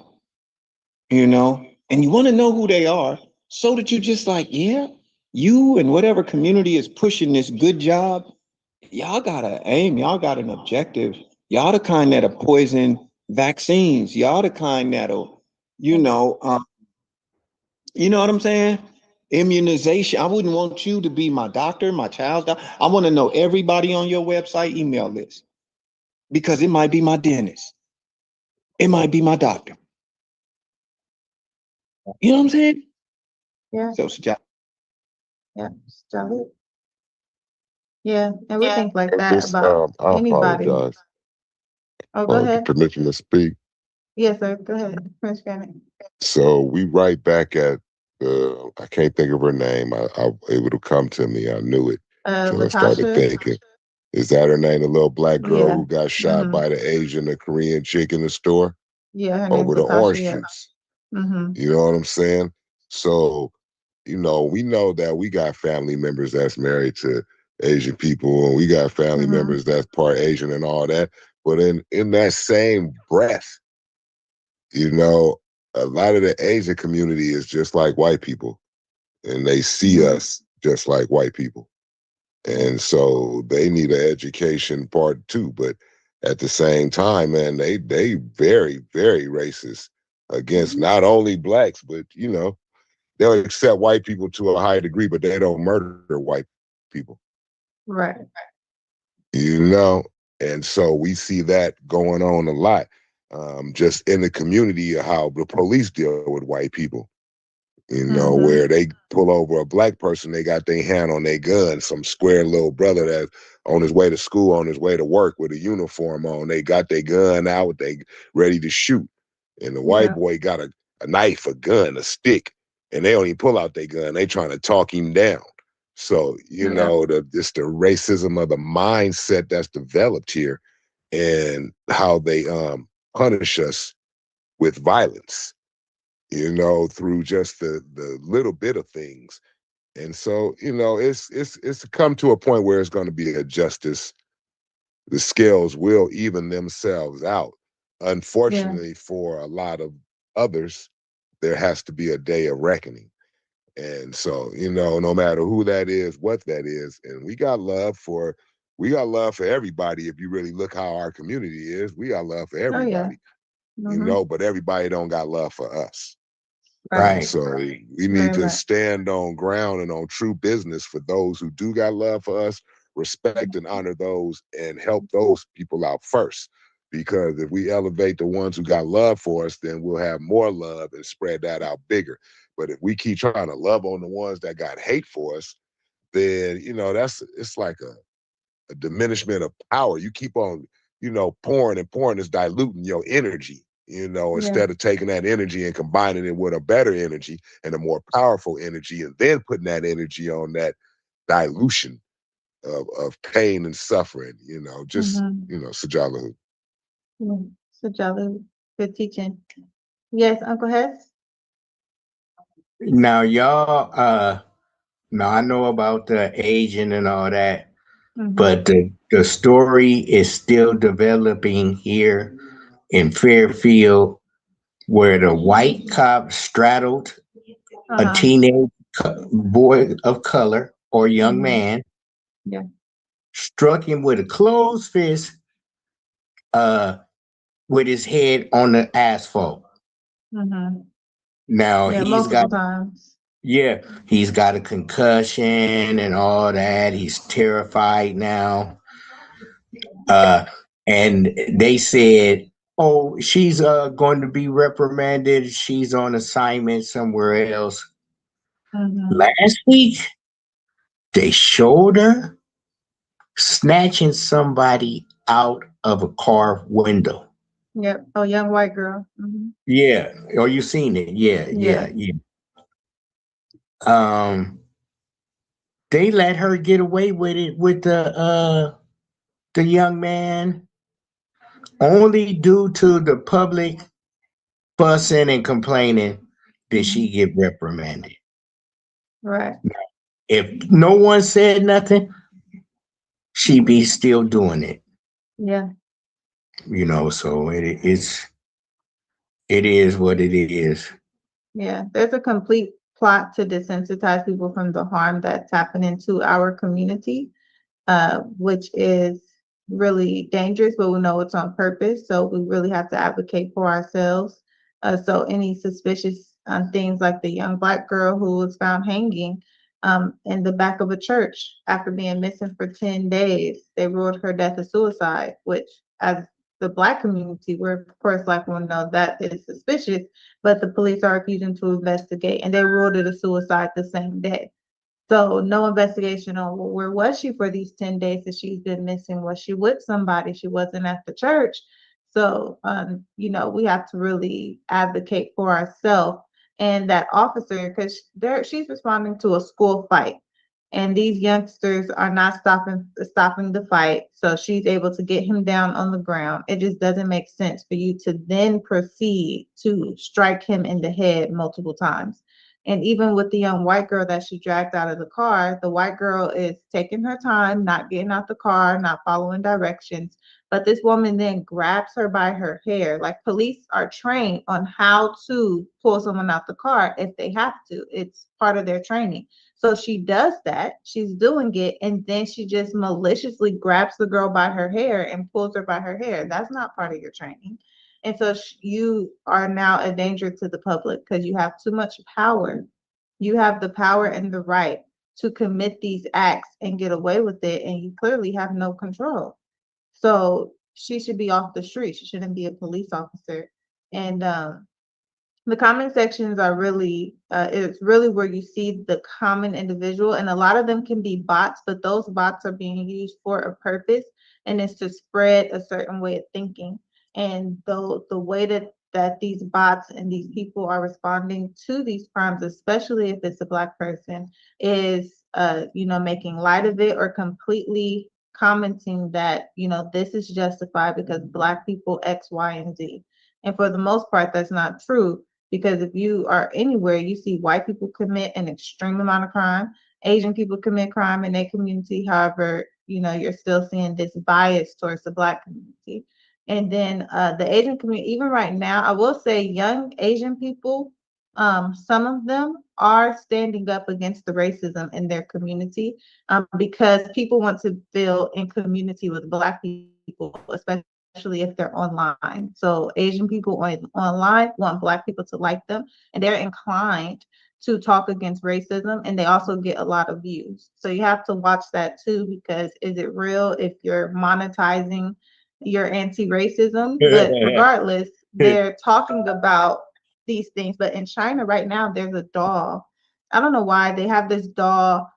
D: you know? And you want to know who they are so that you just like, yeah, you and whatever community is pushing this good job, y'all got to aim, y'all got an objective. Y'all the kind that'll poison vaccines. Y'all the kind that'll, you know what I'm saying? Immunization. I wouldn't want you to be my doctor, my child's doctor. I want to know everybody on your website email list because it might be my dentist. It might be my doctor. You know what I'm saying?
B: Yeah.
D: So, Sajah,
B: Yeah. Jolly. Yeah. And we think like that
E: This,
B: about
E: I
B: anybody.
E: apologize.
B: Oh, go
E: The
B: ahead.
E: permission to speak.
B: Yes, sir. Go ahead. Prince Granite.
E: So we right back at I can't think of her name. It would have come to me. I knew it. So I started
B: Latasha.
E: thinking, is that her name? The little black girl
B: Yeah.
E: who got shot by the Asian, the Korean chick in the store
B: Yeah. Her name's
E: over the
B: Latasha.
E: orange
B: Yeah.
E: juice.
B: Mm-hmm.
E: You know what I'm saying? So, we know that we got family members that's married to Asian people, and we got family members that's part Asian and all that. But in that same breath, a lot of the Asian community is just like white people, and they see us just like white people. And so they need an education part too. But at the same time, man, they very, very racist against not only blacks, but they'll accept white people to a high degree, but they don't murder white people.
B: Right.
E: And so we see that going on a lot, just in the community of how the police deal with white people. Where they pull over a black person, they got their hand on their gun, some square little brother that's on his way to school, on his way to work with a uniform on. They got their gun out, they ready to shoot. And the white boy got a knife, a gun, a stick, and they don't even pull out their gun. They trying to talk him down. So, it's the racism of the mindset that's developed here and how they punish us with violence, through just the little bit of things. And so, it's come to a point where it's going to be a justice. The scales will even themselves out. Unfortunately, for a lot of others, there has to be a day of reckoning. And so, no matter who that is, what that is, and we got love for everybody. If you really look how our community is, we got love for everybody, but everybody don't got love for us.
B: Right.
E: So we need to stand on ground and on true business for those who do got love for us, respect and honor those and help those people out first. Because if we elevate the ones who got love for us, then we'll have more love and spread that out bigger. But if we keep trying to love on the ones that got hate for us, then, it's like a diminishment of power. You keep on, pouring and pouring, is diluting your energy, instead of taking that energy and combining it with a better energy and a more powerful energy, and then putting that energy on that dilution of pain and suffering, Sajala.
B: So Jolly. Good teaching. Yes, Uncle Hess.
A: Now y'all, now I know about the Asian and all that, but the story is still developing here in Fairfield, where the white cop straddled a teenage boy of color or young man, struck him with a closed fist, with his head on the asphalt. Now he's got,
B: times.
A: he's got a concussion and all that. He's terrified now. And they said, "Oh, she's going to be reprimanded. She's on assignment somewhere else." Last week, they showed her snatching somebody out of a car window.
B: Yep. Oh, young white girl.
A: Yeah. Oh, you seen it? Yeah. They let her get away with it with the young man only due to the public fussing and complaining. Did she get reprimanded?
B: Right.
A: If no one said nothing, she be still doing it.
B: Yeah.
A: So it is what it is.
B: Yeah. There's a complete plot to desensitize people from the harm that's happening to our community, which is really dangerous, but we know it's on purpose. So we really have to advocate for ourselves. So any suspicious things like the young Black girl who was found hanging in the back of a church after being missing for 10 days, they ruled her death a suicide, which as the Black community, we're of course like, well, no, that is suspicious, but the police are refusing to investigate and they ruled it a suicide the same day. So no investigation on, well, where was she for these 10 days that she's been missing? Was she with somebody? She wasn't at the church. So, we have to really advocate for ourselves and that officer, because she's responding to a school fight. And these youngsters are not stopping the fight. So she's able to get him down on the ground. It just doesn't make sense for you to then proceed to strike him in the head multiple times. And even with the young white girl that she dragged out of the car, the white girl is taking her time, not getting out the car, not following directions. But this woman then grabs her by her hair. Like, police are trained on how to pull someone out the car if they have to. It's part of their training. So she does that. She's doing it. And then she just maliciously grabs the girl by her hair and pulls her by her hair. That's not part of your training. And so you are now a danger to the public because you have too much power. You have the power and the right to commit these acts and get away with it, and you clearly have no control. So she should be off the street. She shouldn't be a police officer. And the comment sections are really, it's really where you see the common individual, and a lot of them can be bots, but those bots are being used for a purpose, and it's to spread a certain way of thinking. And the way that these bots and these people are responding to these crimes, especially if it's a Black person, is making light of it or completely commenting that this is justified because Black people X, Y, and Z. And for the most part, that's not true. Because if you are anywhere, you see white people commit an extreme amount of crime, Asian people commit crime in their community. However, you're still seeing this bias towards the Black community. And then the Asian community, even right now, I will say young Asian people, some of them are standing up against the racism in their community because people want to feel in community with Black people, especially if they're online. So Asian people online want Black people to like them, and they're inclined to talk against racism, and they also get a lot of views. So you have to watch that too, because is it real if you're monetizing your anti-racism? But regardless, they're talking about these things. But in China right now, there's a doll. I don't know why they have this doll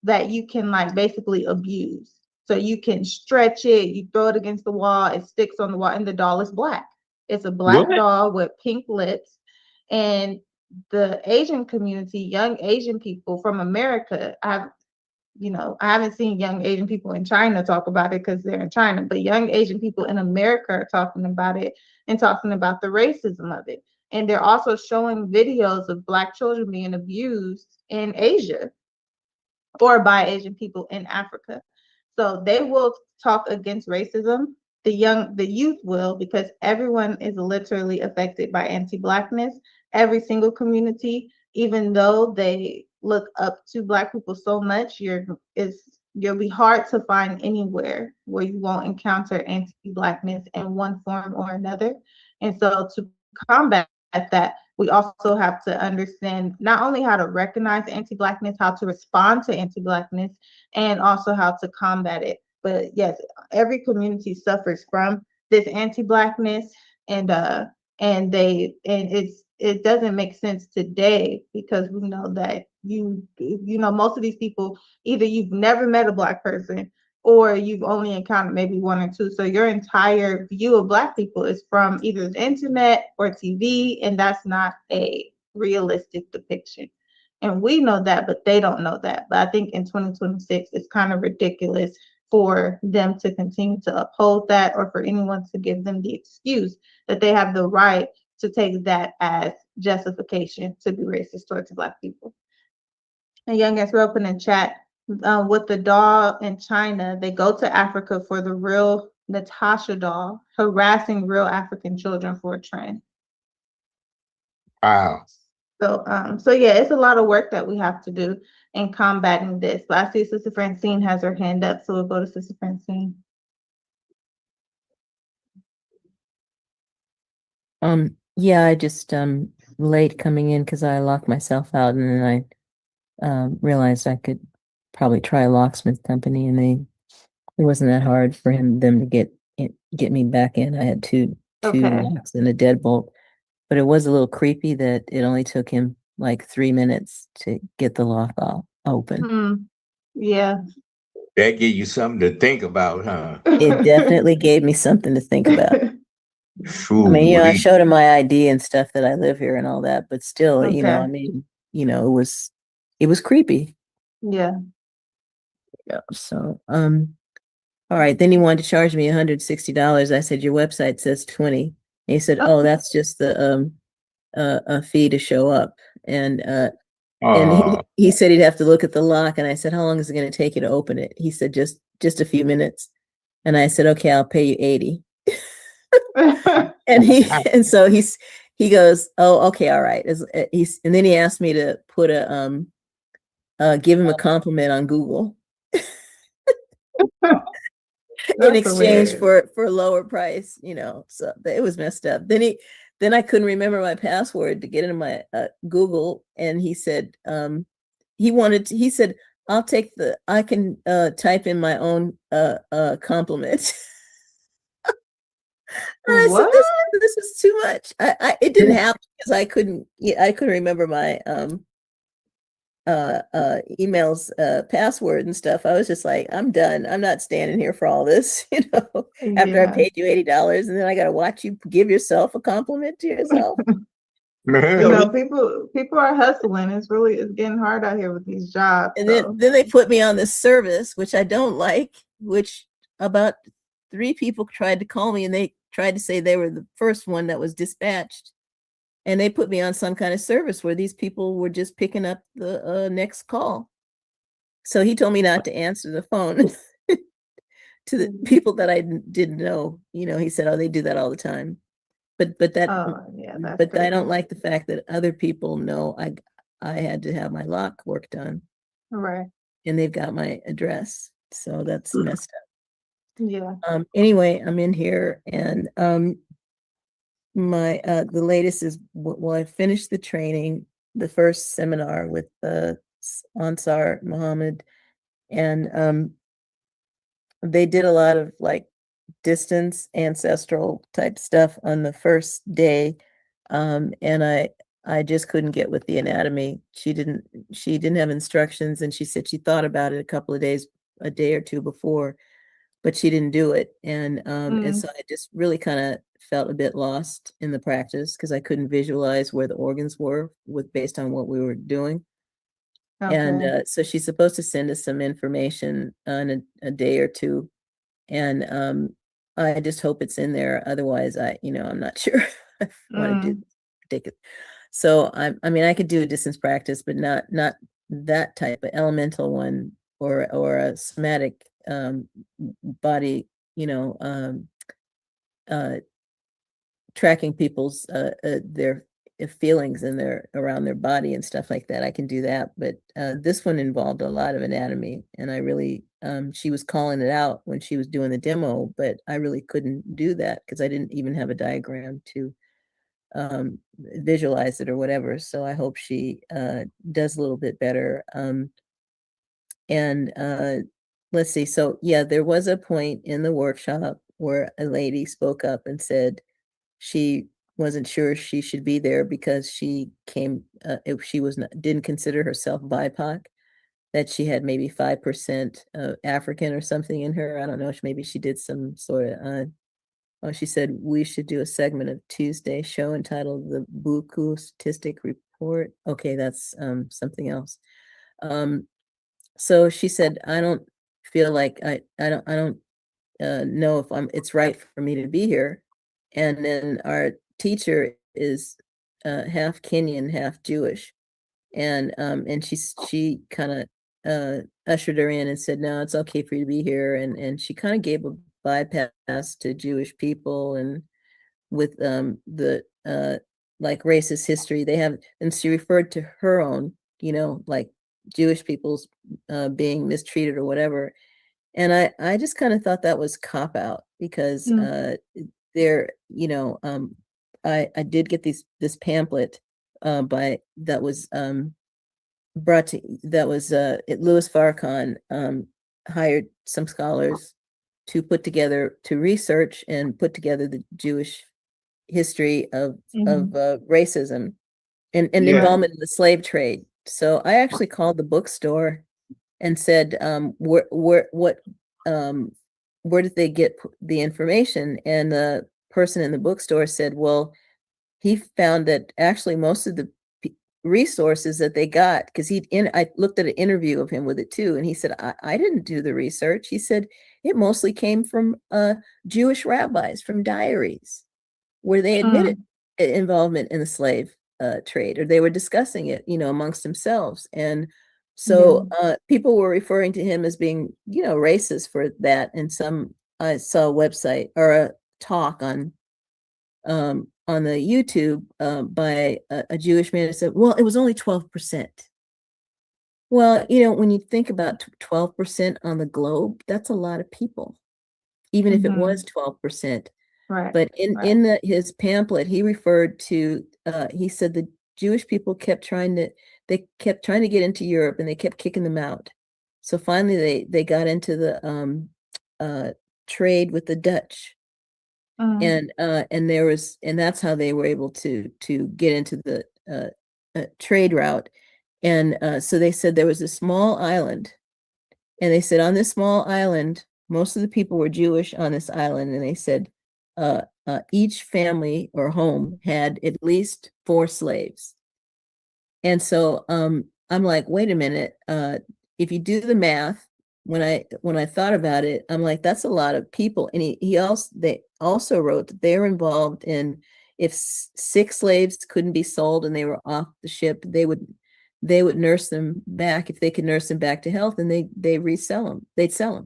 B: that you can like basically abuse. So you can stretch it, you throw it against the wall, it sticks on the wall, and the doll is Black. It's a Black doll with pink lips. And the Asian community, young Asian people from America, I haven't seen young Asian people in China talk about it because they're in China, but young Asian people in America are talking about it and talking about the racism of it. And they're also showing videos of Black children being abused in Asia or by Asian people in Africa. So they will talk against racism. The youth will, because everyone is literally affected by anti-Blackness. Every single community, even though they look up to Black people so much, you'll be hard to find anywhere where you won't encounter anti-Blackness in one form or another. And so to combat that, we also have to understand not only how to recognize anti-Blackness, how to respond to anti-Blackness, and also how to combat it. But yes, every community suffers from this anti-Blackness, and it doesn't make sense today because we know that most of these people, either you've never met a Black person or you've only encountered maybe one or two. So your entire view of Black people is from either the internet or TV, and that's not a realistic depiction. And we know that, but they don't know that. But I think in 2026, it's kind of ridiculous for them to continue to uphold that, or for anyone to give them the excuse that they have the right to take that as justification to be racist towards Black people. And Young Israel put in chat, with the doll in China, they go to Africa for the real Natasha doll, harassing real African children for a trend.
A: Wow.
B: So yeah, it's a lot of work that we have to do in combating this. But I see Sister Francine has her hand up, so we'll go to Sister Francine.
F: Yeah, I just late coming in because I locked myself out, and then I realized I could probably try a locksmith company, and it wasn't that hard for them to get me back in. I had two
B: Okay.
F: locks and a deadbolt, but it was a little creepy that it only took him like 3 minutes to get the lock open.
B: Yeah.
A: That give you something to think about, huh?
F: It definitely gave me something to think about. I mean, I
A: Shoo-wee.
F: showed him my ID and stuff that I live here and all that, but still, I
B: Okay.
F: mean, it was creepy.
B: Yeah.
F: Yeah. So, all right. Then he wanted to charge me $160. I said, your website says 20. And he said, oh, that's just the a fee to show up. And he said he'd have to look at the lock. And I said, how long is it going to take you to open it? He said, just a few minutes. And I said, okay, I'll pay you 80. And so he goes, oh, okay, all right. And then he asked me to put give him a compliment on Google in exchange for a lower price, so it was messed up. Then I couldn't remember my password to get into my Google, and he said he said I can type in my own compliment. And I said,
B: What?
F: this is too much. It didn't happen because I couldn't remember my emails password and stuff. I was just like, I'm done. I'm not standing here for all this, after I paid you $80, and then I got to watch you give yourself a compliment to yourself.
B: People are hustling. It's getting hard out here with these jobs.
F: And then they put me on this service, which I don't like, which about 3 people tried to call me, and they tried to say they were the first one that was dispatched. And they put me on some kind of service where these people were just picking up the next call. So he told me not to answer the phone to the people that I didn't know. He said, oh, they do that all the time. But I don't like the fact that other people know I had to have my lock work done.
B: Right.
F: And they've got my address. So that's messed up.
B: Yeah.
F: Anyway, I'm in here, and my the latest is, well, I finished the training, the first seminar with Ansar Muhammad, and they did a lot of like distance ancestral type stuff on the first day, and I just couldn't get with the anatomy. She didn't have instructions, and she said she thought about it a day or two before, but she didn't do it. And so I just really kind of felt a bit lost in the practice because I couldn't visualize where the organs were based on what we were doing.
B: Okay.
F: And so she's supposed to send us some information on a day or two. And I just hope it's in there. Otherwise, I'm not sure I want to take it. So I mean, I could do a distance practice, but not that type of elemental one or a somatic body, tracking people's their feelings and their around their body and stuff like that. I can do that, but this one involved a lot of anatomy, and I really she was calling it out when she was doing the demo, but I really couldn't do that because I didn't even have a diagram to visualize it or whatever. So I hope she does a little bit better. And let's see. So yeah, there was a point in the workshop where a lady spoke up and said she wasn't sure she should be there because she came, if she didn't consider herself BIPOC, that she had maybe 5% African or something in her. I don't know. Maybe she did some sort of, she said we should do a segment of Tuesday show entitled the BUCU Statistic Report. Okay, that's something else. So she said, I don't feel like I don't know if it's right for me to be here. And then our teacher is half Kenyan, half Jewish. And she kind of ushered her in and said, no, it's okay for you to be here. And she kind of gave a bypass to Jewish people, and with the like racist history they have, and she referred to her own, like Jewish people's being mistreated or whatever. And I just kind of thought that was cop out, because there, I did get this pamphlet by that was brought to that was Louis Farrakhan hired some scholars to put together, to research and put together the Jewish history of racism and
D: Yeah.
F: involvement in the slave trade. So I actually called the bookstore and said, where did they get the information? And the person in the bookstore said, well, he found that actually most of the resources that they got, because I looked at an interview of him with it too, and he said, I didn't do the research. He said it mostly came from Jewish rabbis, from diaries, where they admitted involvement in the slave trade, or they were discussing it, amongst themselves. And so people were referring to him as being, racist for that. And I saw a website or a talk on the YouTube by a Jewish man who said, well, it was only 12%. Well, when you think about 12% on the globe, that's a lot of people, even if it was 12%.
B: Right.
F: But in his pamphlet, he referred to, he said the Jewish people kept trying to get into Europe, and they kept kicking them out. So finally they got into the trade with the Dutch. And that's how they were able to get into the trade route. And so they said there was a small island, and they said on this small island, most of the people were Jewish on this island, and they said each family or home had at least 4 slaves. And so I'm like, wait a minute, if you do the math, when I thought about it, I'm like, that's a lot of people. And they also wrote that they were involved in, if 6 slaves couldn't be sold and they were off the ship, they would nurse them back. If they could nurse them back to health, and they resell them, they'd sell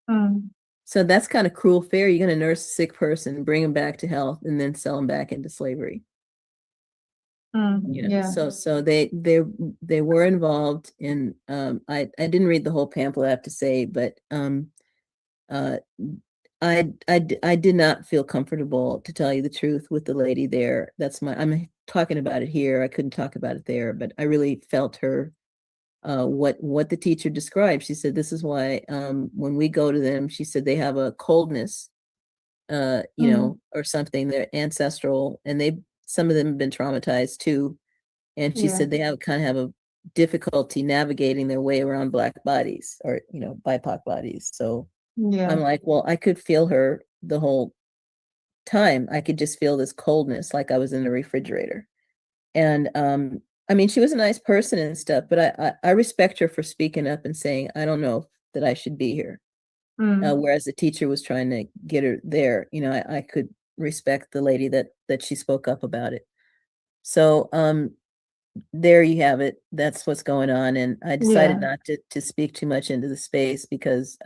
F: them. So that's kind of cruel fare. You're going to nurse a sick person, bring them back to health, and then sell them back into slavery. So they were involved in, I didn't read the whole pamphlet, I have to say, but I did not feel comfortable, to tell you the truth, with the lady there. I'm talking about it here. I couldn't talk about it there, but I really felt her, what the teacher described. She said, this is why when we go to them, she said they have a coldness, or something. They're ancestral, and some of them have been traumatized too. And she said they have a difficulty navigating their way around Black bodies, or BIPOC bodies. So I'm like, well, I could feel her the whole time. I could just feel this coldness, like I was in the refrigerator. And I mean, she was a nice person and stuff, but I respect her for speaking up and saying, I don't know that I should be here. Whereas the teacher was trying to get her there. I could respect the lady that she spoke up about it. So there you have it. That's what's going on. And I decided not to speak too much into the space, because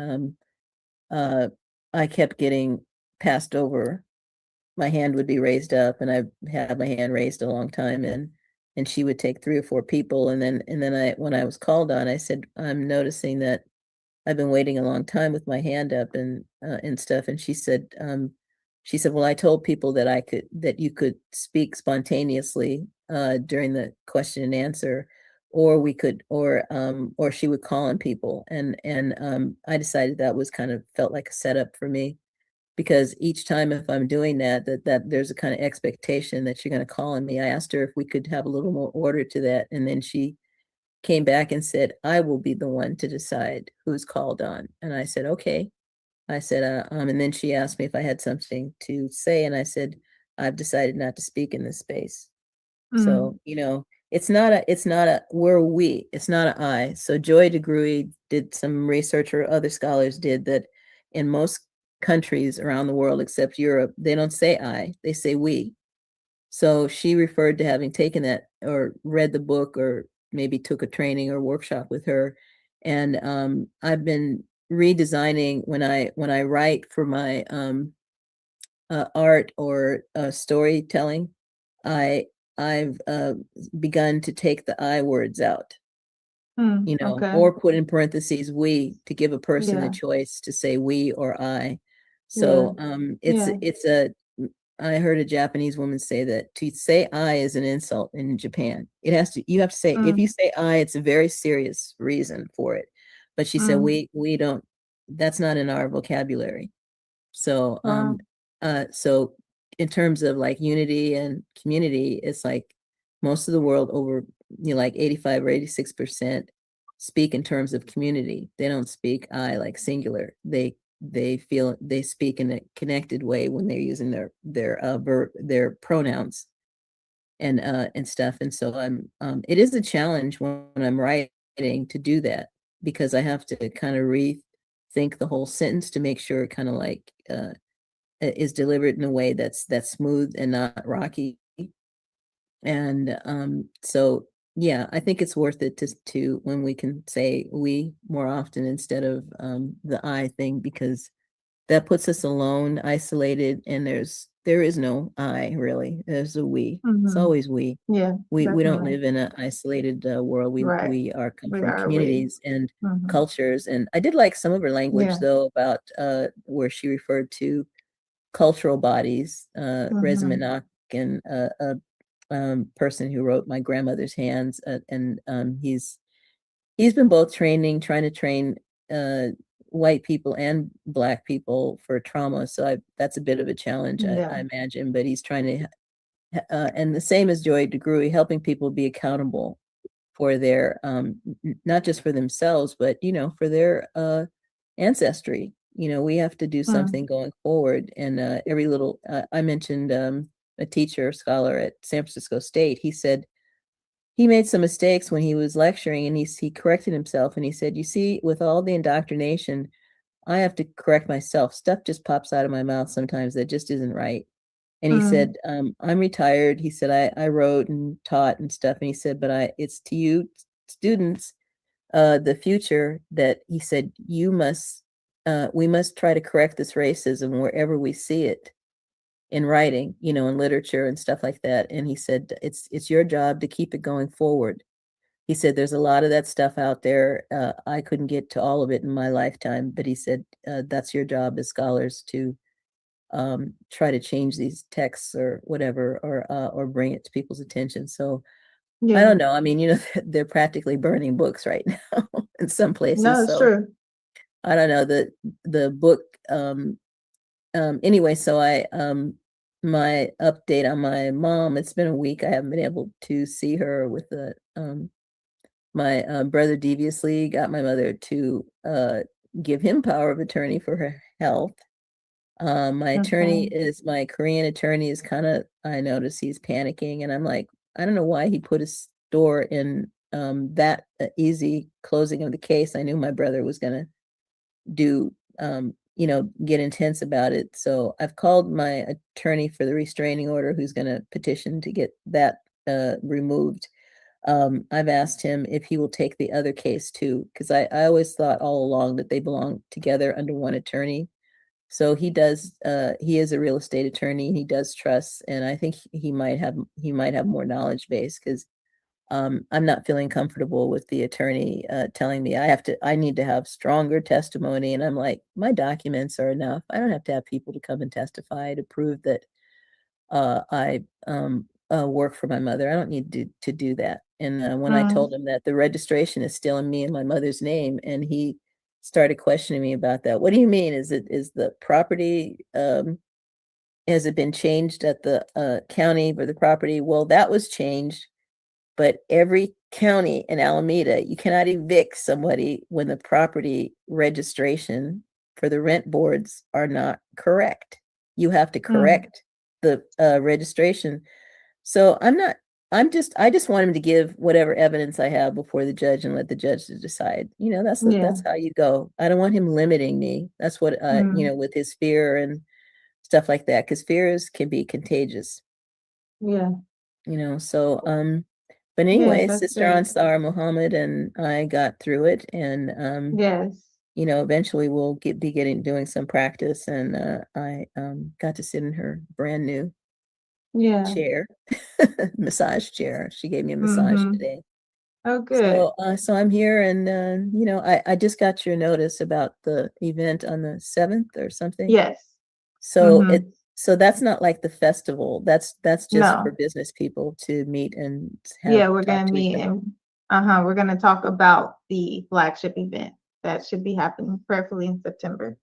F: I kept getting passed over. My hand would be raised up, and I had my hand raised a long time, and she would take 3 or 4 people. And then when I was called on, I said, I'm noticing that I've been waiting a long time with my hand up and stuff. And she said, well, I told people that you could speak spontaneously during the question and answer, or she would call on people. And I decided that was felt like a setup for me, because each time, if I'm doing that there's a kind of expectation that you're going to call on me. I asked her if we could have a little more order to that. And then she came back and said, I will be the one to decide who's called on. And I said, okay. I said, and then she asked me if I had something to say. And I said, I've decided not to speak in this space. So, it's not a we, it's not an I. So Joy DeGruy did some research, or other scholars did, that in most countries around the world, except Europe, they don't say I, they say we. So she referred to having taken that, or read the book, or maybe took a training or workshop with her. And I've been redesigning when I write for my art or storytelling. I've begun to take the I words out,
B: Okay.
F: or put in parentheses we, to give a person
B: Yeah.
F: the choice to say we or I. So
B: Yeah.
F: I heard a Japanese woman say that to say I is an insult in Japan. You have to say, if you say I, it's a very serious reason for it. But she said we don't, that's not in our vocabulary. So
B: Wow.
F: so in terms of like unity and community, it's like most of the world, over like 85 or 86%, speak in terms of community. They don't speak I like singular. They feel they speak in a connected way when they're using their pronouns and stuff. And so it is a challenge when I'm writing to do that, because I have to kind of rethink the whole sentence to make sure it kind of like is delivered in a way that's smooth and not rocky. And so yeah, I think it's worth it to when we can say we more often instead of the I thing, because that puts us alone, isolated, and there is no I really. There's a we. It's always we.
B: Yeah.
F: We don't
B: Definitely.
F: live in an isolated world.
B: Right.
F: We are come
B: We
F: from
B: are we.
F: communities and
B: Mhm.
F: cultures. And I did like some of her language
B: Yeah.
F: though, about where she referred to cultural bodies, Reza
B: Mhm.
F: Manak, and a person who wrote My Grandmother's Hands, and he's been both trying to train white people and Black people for trauma. So that's a bit of a challenge, I
B: Yeah.
F: imagine. But he's trying to, and the same as Joy DeGruy, helping people be accountable for their not just for themselves, but for their ancestry. We have to do something going forward. And every little I mentioned a teacher, scholar at San Francisco State. He said he made some mistakes when he was lecturing, and he corrected himself, and he said, you see, with all the indoctrination, I have to correct myself. Stuff just pops out of my mouth sometimes that just isn't right. And he said, I'm retired. He said, I wrote and taught and stuff. And he said, but it's to you students, the future, that he said, we must try to correct this racism wherever we see it in writing, in literature and stuff like that. And he said, it's your job to keep it going forward. He said, there's a lot of that stuff out there. I couldn't get to all of it in my lifetime, but he said, that's your job as scholars to try to change these texts or whatever, or bring it to people's attention. So I don't know. I mean, they're practically burning books right now in some places.
B: No, it's
F: so
B: true.
F: I don't know, the book. Anyway, so my update on my mom. It's been a week. I haven't been able to see her with my brother deviously got my mother to give him power of attorney for her health. My attorney is my Korean attorney is kind of, I notice he's panicking, and I'm like, I don't know why he put a store in that easy closing of the case. I knew my brother was gonna do get intense about it. So I've called my attorney for the restraining order, who's gonna petition to get that removed. I've asked him if he will take the other case too, because I always thought all along that they belong together under one attorney. So he does. He is a real estate attorney. He does trusts, and I think he might have more knowledge base, because I'm not feeling comfortable with the attorney telling me I need to have stronger testimony, and I'm like, my documents are enough. I don't have to have people to come and testify to prove that I work for my mother. I don't need to do that. And when I told him that the registration is still in me and my mother's name, and he started questioning me about that. What do you mean? Is the property, has it been changed at the county for the property? Well, that was changed, but every county in Alameda, you cannot evict somebody when the property registration for the rent boards are not correct. You have to correct the registration. So I just want him to give whatever evidence I have before the judge and let the judge decide. That's how you go. I don't want him limiting me. That's what with his fear and stuff like that, because fears can be contagious.
B: Yeah.
F: So But
B: Yeah,
F: anyway,
B: that's
F: Sister
B: great.
F: Ansar Muhammad and I got through it, and
B: Yes.
F: you know, eventually we'll doing some practice, and I got to sit in her brand new
B: Yeah.
F: chair, massage chair. She gave me a massage
B: Mm-hmm.
F: today.
B: Oh, good.
F: So I'm here, and you know, I just got your notice about the event on the 7th or something.
B: Yes.
F: So
B: Mm-hmm.
F: so that's not like the festival. That's just for
B: No.
F: business people to meet and
B: Yeah, we're
F: talk
B: gonna
F: to each
B: meet
F: other.
B: and we're gonna talk about the flagship event that should be happening prayerfully in September.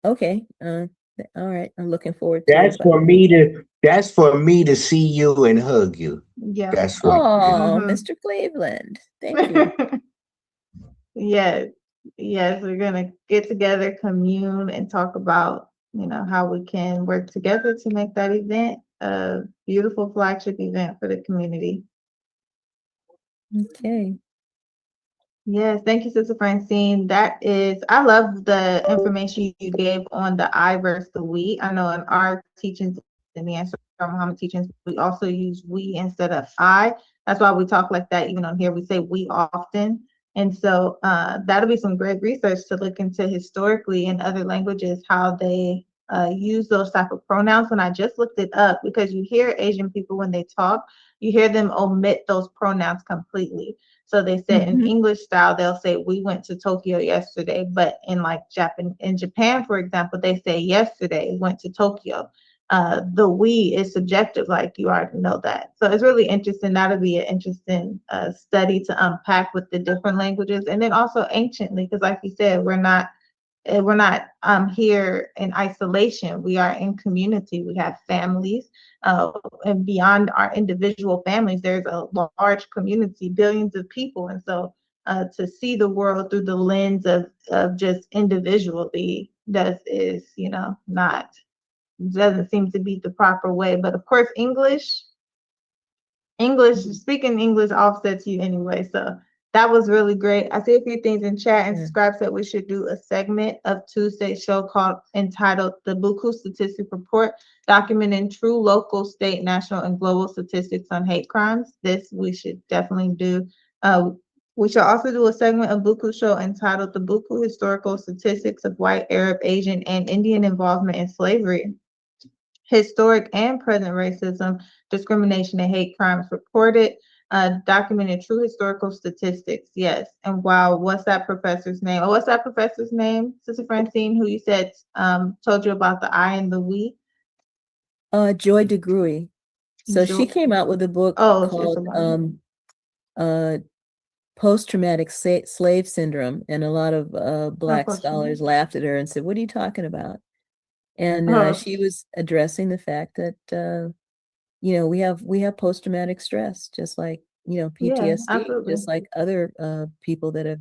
F: Okay. All right. I'm looking forward to it.
A: That's for me to that's for me to see you and hug you.
B: Yeah.
A: That's what it is.
F: Oh,
B: Mm-hmm.
F: Mr. Cleveland. Thank you.
B: Yes. Yes, we're gonna get together, commune, and talk about, how we can work together to make that event a beautiful flagship event for the community.
F: Okay.
B: Yes, thank you, Sister Francine. I love the information you gave on the I versus the we. I know in our teachings, in the Answer Muhammad teachings, we also use we instead of I. That's why we talk like that. Even on here, we say we often. And so that'll be some great research to look into historically in other languages, how they use those type of pronouns. And I just looked it up because you hear Asian people when they talk, you hear them omit those pronouns completely. So they said in
F: Mhm.
B: English style, they'll say we went to Tokyo yesterday, but in like Japan, for example, they say yesterday went to Tokyo. The we is subjective, like you already know that. So it's really interesting. That'll be an interesting study to unpack with the different languages, and then also anciently, because like you said, we're not here in isolation. We are in community. We have families, and beyond our individual families, there's a large community, billions of people. And so to see the world through the lens of just individually not doesn't seem to be the proper way. But of course, speaking English offsets you anyway. So that was really great. I see a few things in chat, and
F: Yeah.
B: Subscribe said we should do a segment of Tuesday's show entitled The BUCU Statistic Report, documenting true local, state, national, and global statistics on hate crimes. This we should definitely do. We should also do a segment of BUCU show entitled The BUCU Historical Statistics of White, Arab, Asian, and Indian Involvement in Slavery. Historic and present racism, discrimination, and hate crimes reported, documented true historical statistics. Yes. And wow, what's that professor's name? Oh, what's that professor's name, Sister Francine, who you said told you about the I and the we?
F: Joy DeGruy. So she came out with a book
B: Oh, it's
F: called
B: a one.
F: Post-Traumatic Slave Syndrome, and a lot of Black
B: Post-traumatic.
F: scholars laughed at her and said, "What are you talking about?" And
B: Oh.
F: she was addressing the fact that you know, we have post-traumatic stress, just like, you know,
B: Yeah,
F: PTSD,
B: absolutely.
F: just like other people that have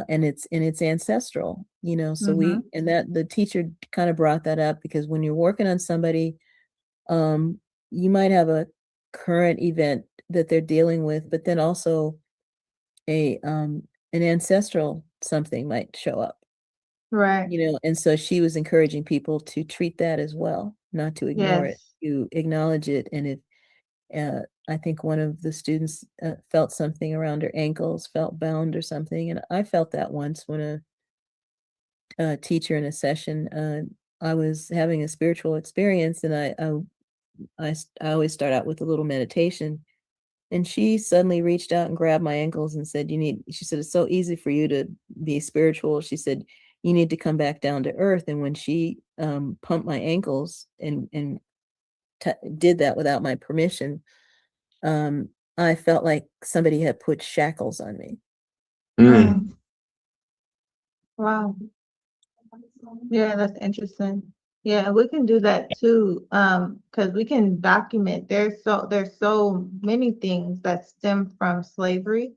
F: and it's ancestral, you know. So
B: Mm-hmm.
F: and that the teacher kind of brought that up because when you're working on somebody, you might have a current event that they're dealing with, but then also an ancestral something might show up,
B: Right.
F: you know. And so she was encouraging people to treat that as well, not to ignore it,
B: Yes.
F: to acknowledge it. And if I think one of the students felt something around her ankles, felt bound or something, and I felt that once when a teacher in a session, I was having a spiritual experience, and I always start out with a little meditation. And she suddenly reached out and grabbed my ankles and said, she said, "It's so easy for you to be spiritual." She said, "You need to come back down to earth." And when she pumped my ankles and did that without my permission, I felt like somebody had put shackles on me.
A: Mm.
B: Wow. Yeah, that's interesting. Yeah, we can do that too, because we can document. There's so many things that stem from slavery,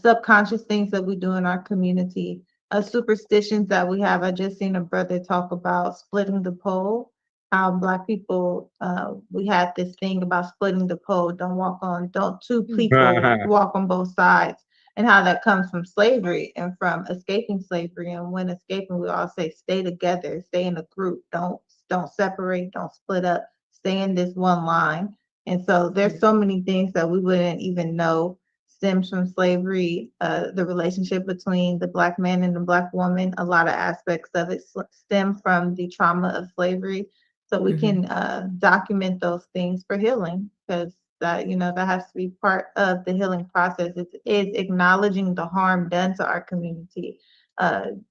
B: subconscious things that we do in our community, superstitions that we have. I just seen a brother talk about splitting the pole. How Black people, we had this thing about splitting the pole. Don't two people walk on both sides, and how that comes from slavery and from escaping slavery. And when escaping, we all say, stay together, stay in a group, don't separate, don't split up, stay in this one line. And so there's so many things that we wouldn't even know stems from slavery, the relationship between the Black man and the Black woman. A lot of aspects of it stem from the trauma of slavery. So we can document those things for healing, because that, that has to be part of the healing process. Is acknowledging the harm done to our community.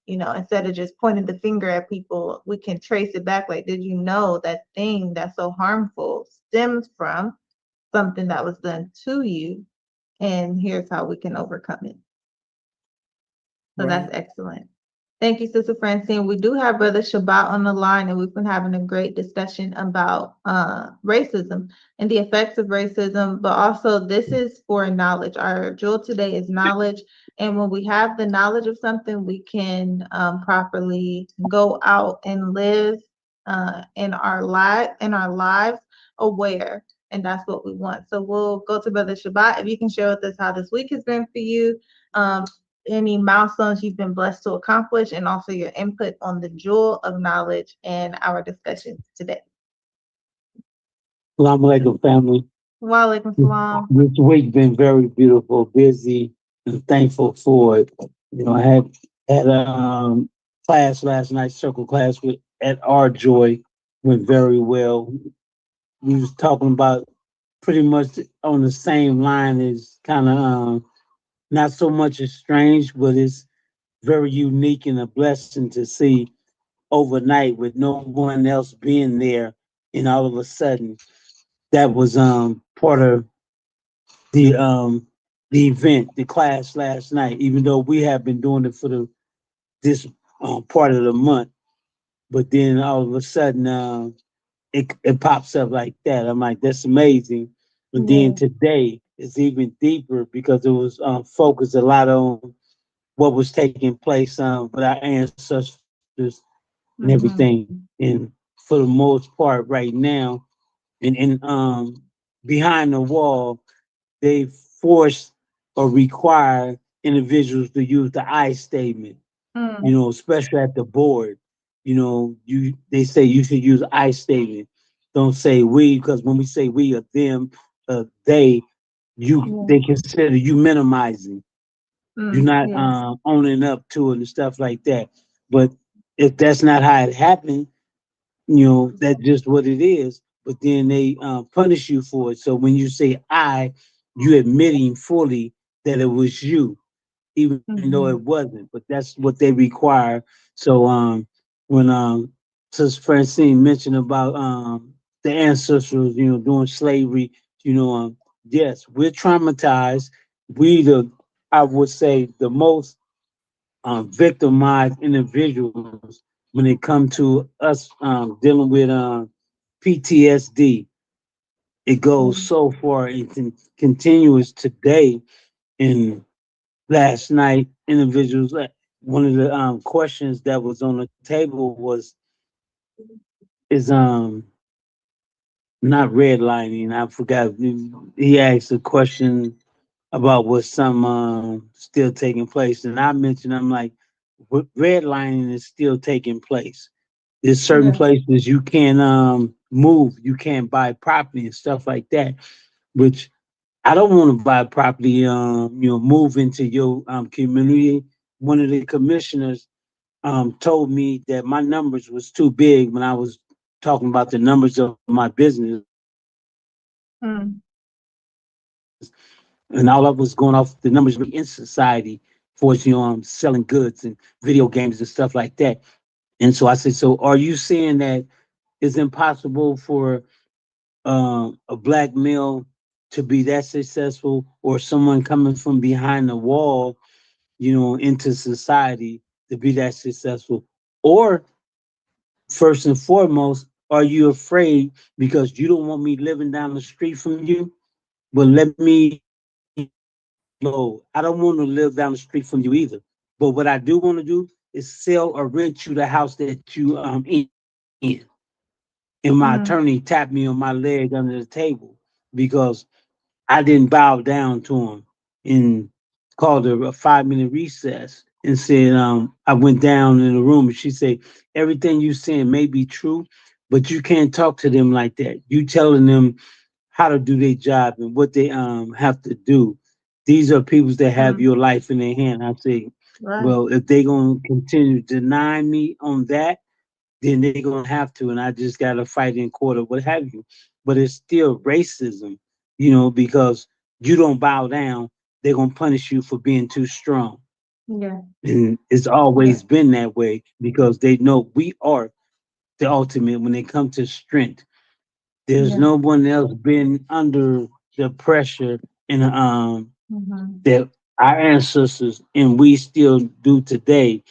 B: Instead of just pointing the finger at people, we can trace it back. Like, did you know that thing that's so harmful stems from something that was done to you? And here's how we can overcome it. So that's excellent. Thank you, Sister Francine. We do have Brother Shabbat on the line, and we've been having a great discussion about racism and the effects of racism, but also this is for knowledge. Our jewel today is knowledge. And when we have the knowledge of something, we can properly go out and live in our lives aware. And that's what we want. So we'll go to Brother Shabbat. If you can share with us how this week has been for you, any milestones you've been blessed to accomplish, and also your input on the jewel of knowledge and our discussions today.
G: Assalamu alaikum, family.
B: Wa alaikum salam.
G: This week been very beautiful, busy, and thankful for it. I had a class last night, circle class at our Joy, went very well. We was talking about pretty much on the same line. As kind of not so much as strange, but it's very unique and a blessing to see overnight with no one else being there, and all of a sudden that was part of the event, the class last night, even though we have been doing it for this part of the month. But then all of a sudden it pops up like that. I'm like, that's amazing. But then today it's even deeper because it was focused a lot on what was taking place with our ancestors and everything. And for the most part right now, and behind the wall, they force or require individuals to use the I statement, especially at the board. They say you should use I statement. Don't say we, because when we say we or them, they consider you minimizing. You're not owning up to it and stuff like that. But if that's not how it happened, that's just what it is. But then they punish you for it. So when you say I, you admitting fully that it was you, even though it wasn't. But that's what they require. So when Sister Francine mentioned about the ancestors, doing slavery, yes, we're traumatized. I would say, the most victimized individuals when it comes to us dealing with PTSD. It goes so far and continues today. And last night, individuals, one of the questions that was on the table is not redlining. I forgot. He asked a question about was some still taking place, and I mentioned, I'm like, redlining is still taking place. There's certain places you can't move, you can't buy property and stuff like that, which I don't want to buy property, move into your community. One of the commissioners told me that my numbers was too big when I was talking about the numbers of my business. And all of was going off the numbers in society for selling goods and video games and stuff like that. And so I said, so are you saying that it's impossible for a Black male to be that successful, or someone coming from behind the wall, into society to be that successful? Or first and foremost, are you afraid because you don't want me living down the street from you? But let me know, I don't want to live down the street from you either. But what I do want to do is sell or rent you the house that you in. And my attorney tapped me on my leg under the table because I didn't bow down to him, and called her a 5-minute recess and said, I went down in the room and she said, everything you saying may be true, but you can't talk to them like that. You telling them how to do their job and what they have to do. These are people that have
B: Mhm.
G: your life in their hand. I say,
B: Right.
G: well, if they gonna continue to deny me on that, then they're gonna have to, and I just gotta fight in court or what have you. But it's still racism, because you don't bow down, they're gonna punish you for being too strong.
B: Yeah.
G: And it's always been that way because they know we are the ultimate when it comes to strength. There's
B: Yeah.
G: no one else been under the pressure and
B: Mhm.
G: that our ancestors and we still do today.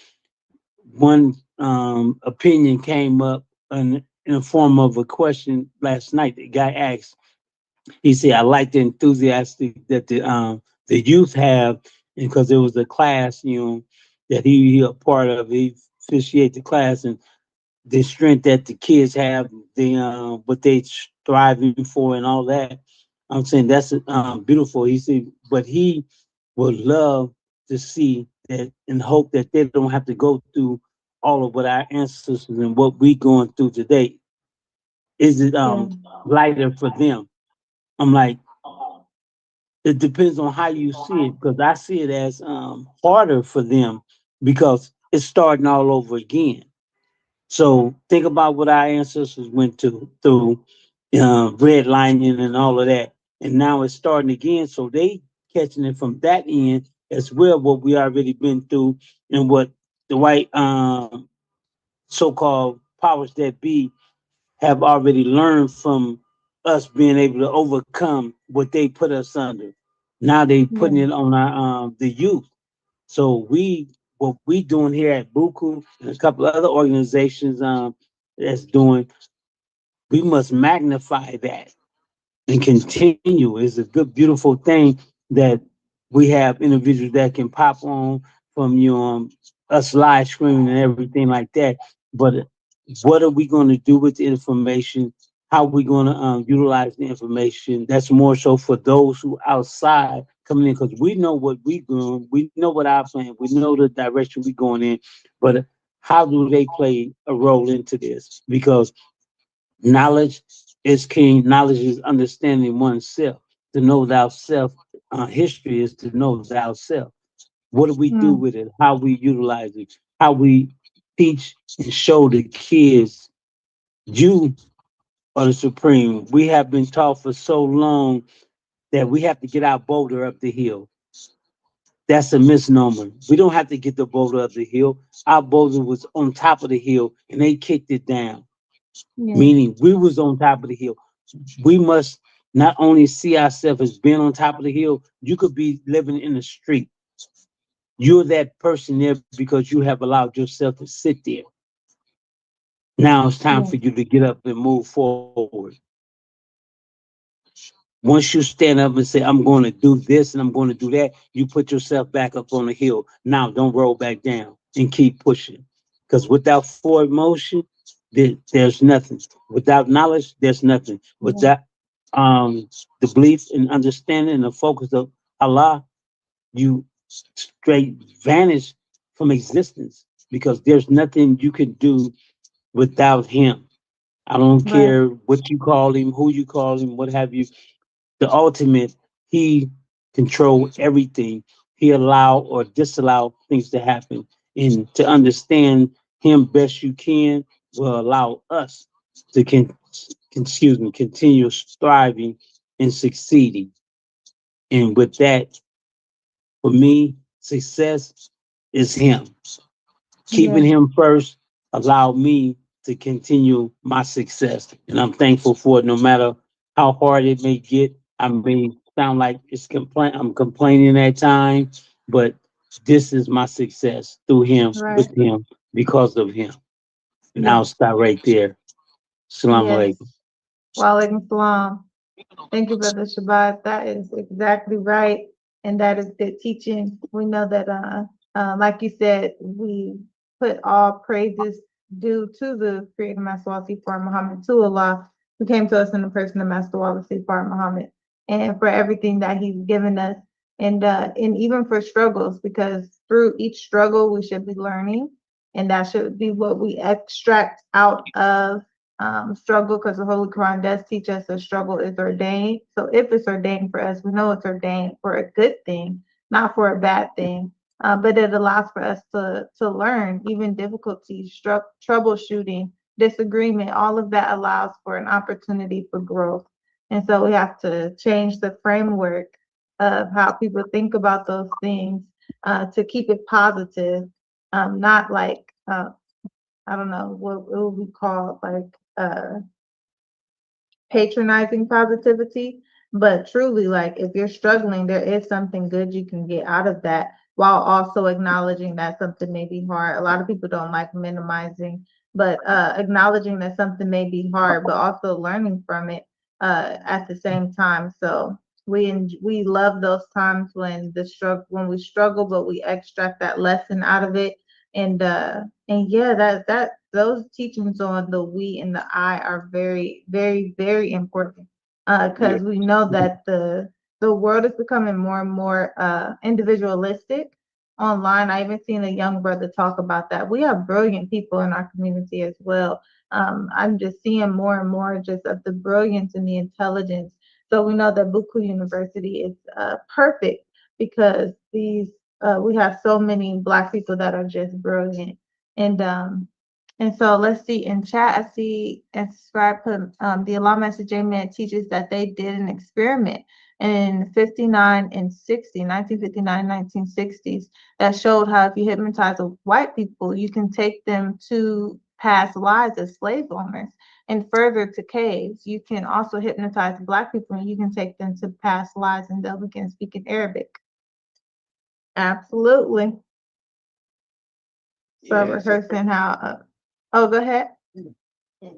G: One opinion came up in the form of a question last night. The guy asked, he said, I like the enthusiastic that the youth have, and because it was a class, that he a part of, he officiated the class, and the strength that the kids have, the what they striving for and all that. I'm saying that's beautiful. He said, but he would love to see that and hope that they don't have to go through all of what our ancestors and what we going through today. Is it
B: Yeah.
G: lighter for them? I'm like, it depends on how you see it, because I see it as harder for them because it's starting all over again. So think about what our ancestors went through redlining and all of that, and now it's starting again. So they catching it from that end as well. What we already been through and what the white so-called powers that be have already learned from us being able to overcome what they put us under. Now they putting
B: Yeah.
G: it on our the youth. So what we doing here at BUCU and a couple of other organizations that's doing, we must magnify that and continue. It's a good, beautiful thing that we have individuals that can pop on from us live streaming and everything like that. But what are we going to do with the information? How are we going to utilize the information? That's more so for those who outside coming in, because we know what we doing, we know what our plan, we know the direction we going in. But how do they play a role into this? Because knowledge is king. Knowledge is understanding oneself. To know thyself, history is to know thyself. What do we do
B: Mm.
G: with it? How we utilize it? How we teach and show the kids you are the supreme. We have been taught for so long that we have to get our boulder up the hill. That's a misnomer. We don't have to get the boulder up the hill. Our boulder was on top of the hill and they kicked it down,
B: Yeah.
G: meaning we was on top of the hill. We must not only see ourselves as being on top of the hill, you could be living in the street. You're that person there because you have allowed yourself to sit there. Now it's time
B: Yeah.
G: for you to get up and move forward. Once you stand up and say, I'm going to do this and I'm going to do that, you put yourself back up on the hill. Now don't roll back down and keep pushing. Because without forward motion, there's nothing. Without knowledge, there's nothing.
B: Yeah.
G: Without the belief and understanding and the focus of Allah, you straight vanish from existence because there's nothing you can do without him. I don't
B: Right.
G: care what you call him, who you call him, what have you. The ultimate, he control everything. He allow or disallow things to happen. And to understand him best you can will allow us to continue striving and succeeding. And with that, for me, success is him.
B: Yeah.
G: Keeping him first allowed me to continue my success. And I'm thankful for it no matter how hard it may get. I may sound like I'm complaining at times, but this is my success through him,
B: Right.
G: with him, because of him. And
B: Yeah.
G: I'll stop right there. Salam
B: Yes.
G: alaikum.
B: Walaikum salam. Thank you, Brother Shabazz. That is exactly right. And that is good teaching. We know that, like you said, we put all praises due to the Creator Master Sifar Muhammad, to Allah, who came to us in the person of Master Sifar Muhammad, and for everything that He's given us, and even for struggles, because through each struggle we should be learning, and that should be what we extract out of struggle, because the Holy Quran does teach us that struggle is ordained. So if it's ordained for us, we know it's ordained for a good thing, not for a bad thing. But it allows for us to learn, even difficulties, troubleshooting, disagreement, all of that allows for an opportunity for growth. And so we have to change the framework of how people think about those things to keep it positive, not like, I don't know, what would we call like patronizing positivity, but truly, like, if you're struggling, there is something good you can get out of that, while also acknowledging that something may be hard. A lot of people don't like minimizing, but acknowledging that something may be hard, but also learning from it at the same time. So we love those times when we struggle, but we extract that lesson out of it. And yeah, that those teachings on the we and the I are very, very, very important, because we know that the world is becoming more and more individualistic online. I even seen a young brother talk about that. We have brilliant people in our community as well. I'm just seeing more and more just of the brilliance and the intelligence. So we know that BUCU University is perfect, because we have so many Black people that are just brilliant. And so let's see, in chat, I see and subscribe to the Allow Message Amen teaches that they did an experiment in 59 and 60, 1959, 1960s, that showed how if you hypnotize white people, you can take them to past lives as slave owners and further to caves. You can also hypnotize Black people and you can take them to past lives and they'll begin speaking Arabic. Absolutely. So rehearsing how, oh, go ahead.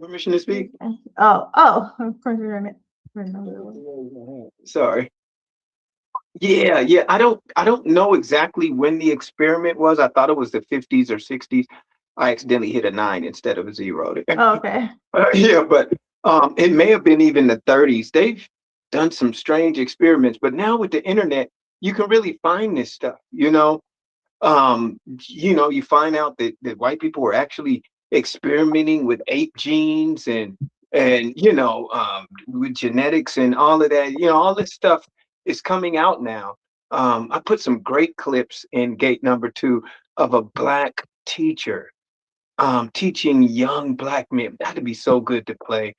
D: Permission to speak?
B: Oh, of course you're in it.
D: Sorry. Yeah. I don't know exactly when the experiment was. I thought it was the 50s or 60s. I accidentally hit a 9 instead of a 0.
B: Oh, okay.
D: Yeah, but it may have been even the 30s. They've done some strange experiments, but now with the internet, you can really find this stuff. You find out that white people were actually experimenting with ape genes and with genetics and all of that. All this stuff is coming out now. I put some great clips in gate number 2 of a Black teacher teaching young Black men. That'd be so good to play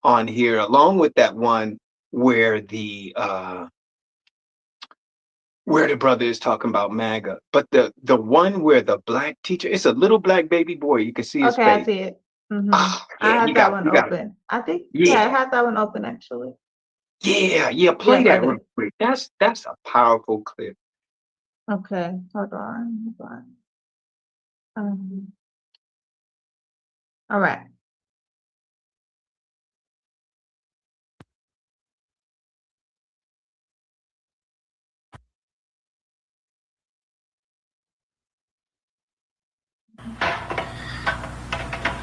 D: on here, along with that one where the brother is talking about MAGA, but the one where the Black teacher, it's a little Black baby boy. You can see his face.
B: I see it. Mm-hmm. I had that one open. I think, I had that one open actually.
D: Yeah. Play that real quick. That's a powerful clip.
B: Okay, hold on. All right.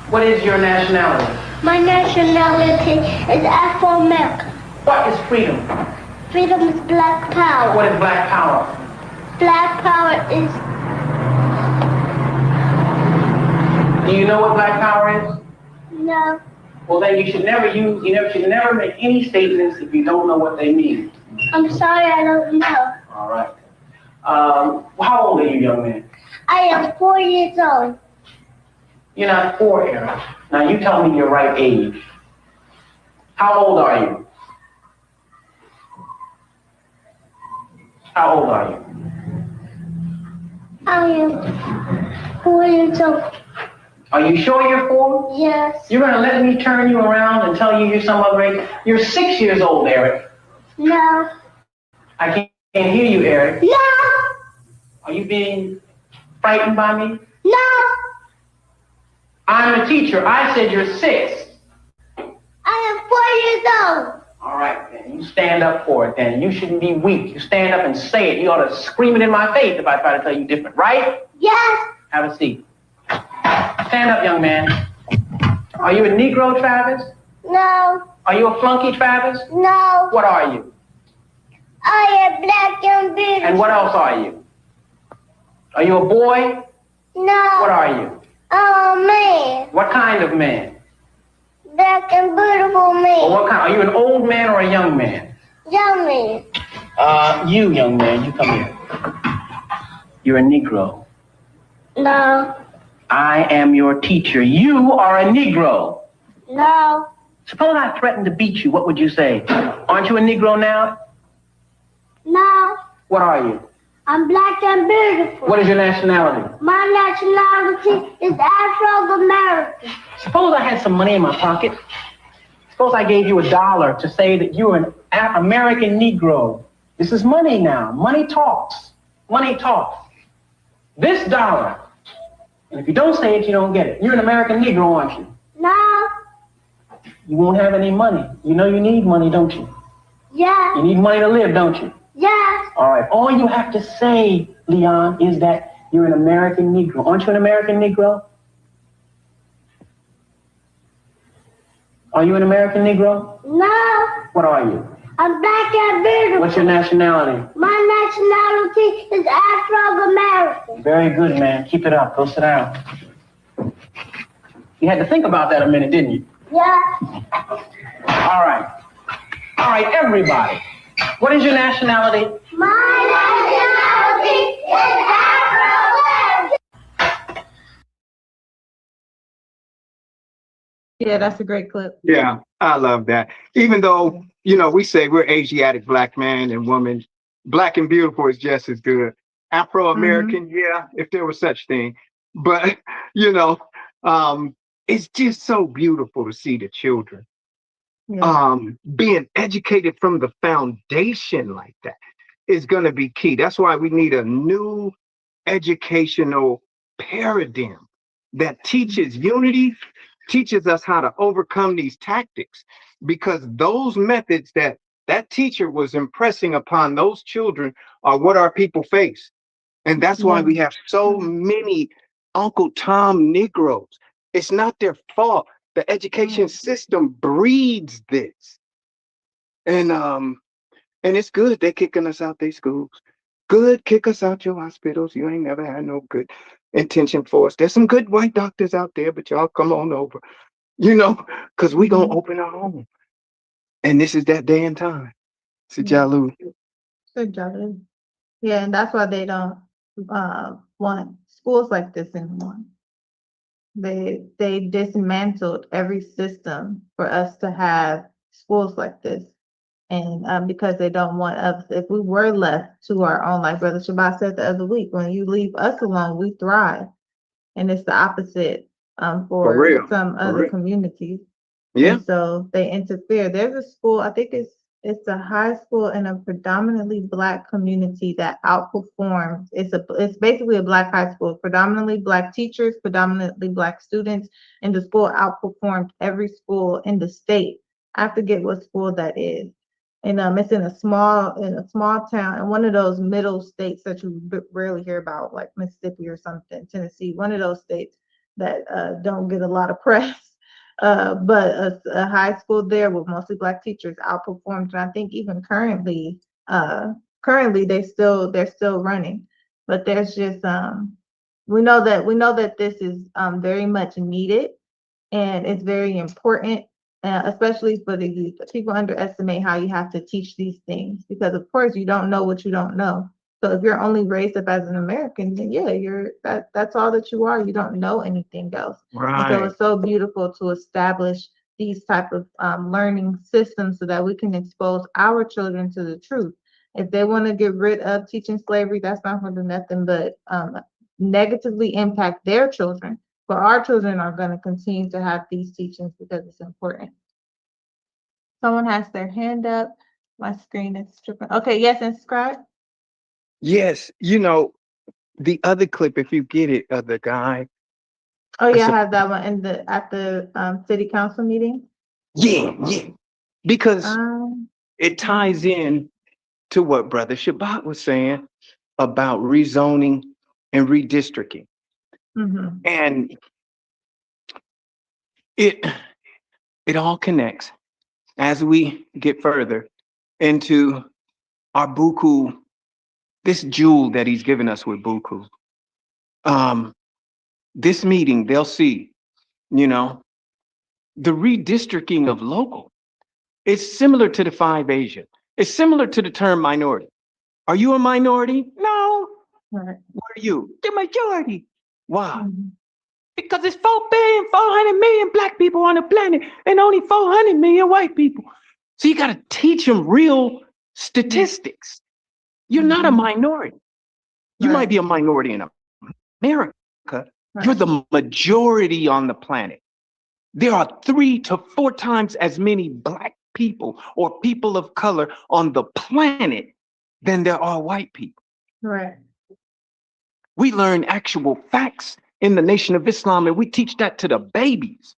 H: What is your nationality?
I: My nationality is Afro-American.
H: What is freedom?
I: Freedom is Black power.
H: What is Black power?
I: Black power is...
H: Do you know what Black power is?
I: No.
H: Well, then you should never make any statements if you don't know what they mean.
I: I'm sorry, I don't know.
H: All right. How old are you, young man?
I: I am 4 years old.
H: You're not 4, Aaron. Now you tell me your right age. How old are you? How old are you?
I: I am 4 years old.
H: Are you sure you're 4?
I: Yes.
H: You're gonna let me turn you around and tell you you're some other age? You're 6 years old, Eric.
I: No.
H: I can't hear you, Eric.
I: No.
H: Are you being frightened by me?
I: No.
H: I'm a teacher. I said you're 6.
I: I am 4 years old.
H: All right, then. You stand up for it, then. You shouldn't be weak. You stand up and say it. You ought to scream it in my face if I try to tell you different, right?
I: Yes.
H: Have a seat. Stand up, young man. Are you a Negro, Travis?
I: No.
H: Are you a flunky, Travis?
I: No.
H: What are you?
I: I am Black and beautiful.
H: And what else are you? Are you a boy?
I: No.
H: What are you?
I: I'm a man.
H: What kind of man?
I: black and beautiful
H: Well,
I: man.
H: what kind? Are you an old man or a young man?
I: Young man.
H: You young man, you come here. You're a Negro.
I: No.
H: I am your teacher. You are a Negro.
I: No.
H: Suppose I threatened to beat you. What would you say? Aren't you a Negro now?
I: No.
H: What are you?
I: I'm black and beautiful.
H: What is your nationality?
I: My nationality is Afro-American.
H: Suppose I had some money in my pocket. Suppose I gave you $1 to say that you're an American Negro. This is money now. Money talks. Money talks. This dollar. And if you don't say it, you don't get it. You're an American Negro, aren't you?
I: No.
H: You won't have any money. You know you need money, don't you?
I: Yeah.
H: You need money to live, don't you?
I: Yeah.
H: All right. All you have to say, Leon, is that you're an American Negro. Aren't you an American Negro? Are you an American Negro?
I: No.
H: What are you?
I: I'm black and beautiful.
H: What's your nationality?
I: My nationality is Afro-American.
H: Very good, man. Keep it up. Go sit down. You had to think about that a minute, didn't you?
I: Yeah.
H: All right. All right, everybody. What is your nationality?
I: My nationality is Afro-American.
B: Yeah, that's a great clip.
D: Yeah, I love that. Even though, we say we're Asiatic black man and woman, black and beautiful is just as good. Afro-American, yeah, if there was such thing. But, it's just so beautiful to see the children being educated from the foundation like that is going to be key. That's why we need a new educational paradigm that teaches unity, teaches us how to overcome these tactics, because those methods that teacher was impressing upon those children are what our people face. And that's why we have so many Uncle Tom Negroes. It's not their fault. The education system breeds this. And it's good. They're kicking us out their schools. Good, kick us out your hospitals. You ain't never had no good intention for us. There's some good white doctors out there, but y'all come on over, because we gonna open our home. And this is that day and time. So Jalu.
B: Good job. Yeah, and that's why they don't want schools like this anymore. They dismantled every system for us to have schools like this. And because they don't want us, if we were left to our own, like Brother Shabbat said the other week, when you leave us alone, we thrive. And it's the opposite for some other communities.
D: Yeah.
B: And so they interfere. There's a school, I think it's a high school in a predominantly Black community that outperforms. It's basically a Black high school, predominantly Black teachers, predominantly Black students, and the school outperformed every school in the state. I forget what school that is. And it's in a small town, in one of those middle states that you rarely hear about, like Mississippi or something, Tennessee, one of those states that don't get a lot of press. But a high school there with mostly Black teachers outperformed, and I think even currently they're still running. But there's just we know that this is very much needed, and it's very important, especially for the youth. People underestimate how you have to teach these things, because of course you don't know what you don't know. So if you're only raised up as an American, then yeah, that's all that you are. You don't know anything else.
D: Right.
B: And so it's so beautiful to establish these type of learning systems so that we can expose our children to the truth. If they want to get rid of teaching slavery, that's not going to do nothing but negatively impact their children. But our children are going to continue to have these teachings because it's important. Someone has their hand up. My screen is tripping. Okay, yes, and subscribe.
D: Yes, the other clip, if you get it, of the guy.
B: Oh yeah, I have that one at the city council meeting.
D: Yeah. Because it
B: Um,
D: ties in to what Brother Shabbat was saying about rezoning and redistricting.
B: mhm.
D: And it all connects as we get further into our BUCU, this jewel that he's given us with BUCU. This meeting, they'll see, the redistricting of local is similar to the 5 Asia. It's similar to the term minority. Are you a minority? No.
B: Right.
D: What are you? The majority. Why?
B: Mhm.
D: Because it's 4,400,000,000 black people on the planet and only 400 million white people. So you got to teach them real statistics. You're not a minority. You might be a minority in America. You're the majority on the planet. There are 3 to 4 times as many black people or people of color on the planet than there are white people.
B: Right.
D: We learn actual facts in the Nation of Islam, and we teach that to the babies.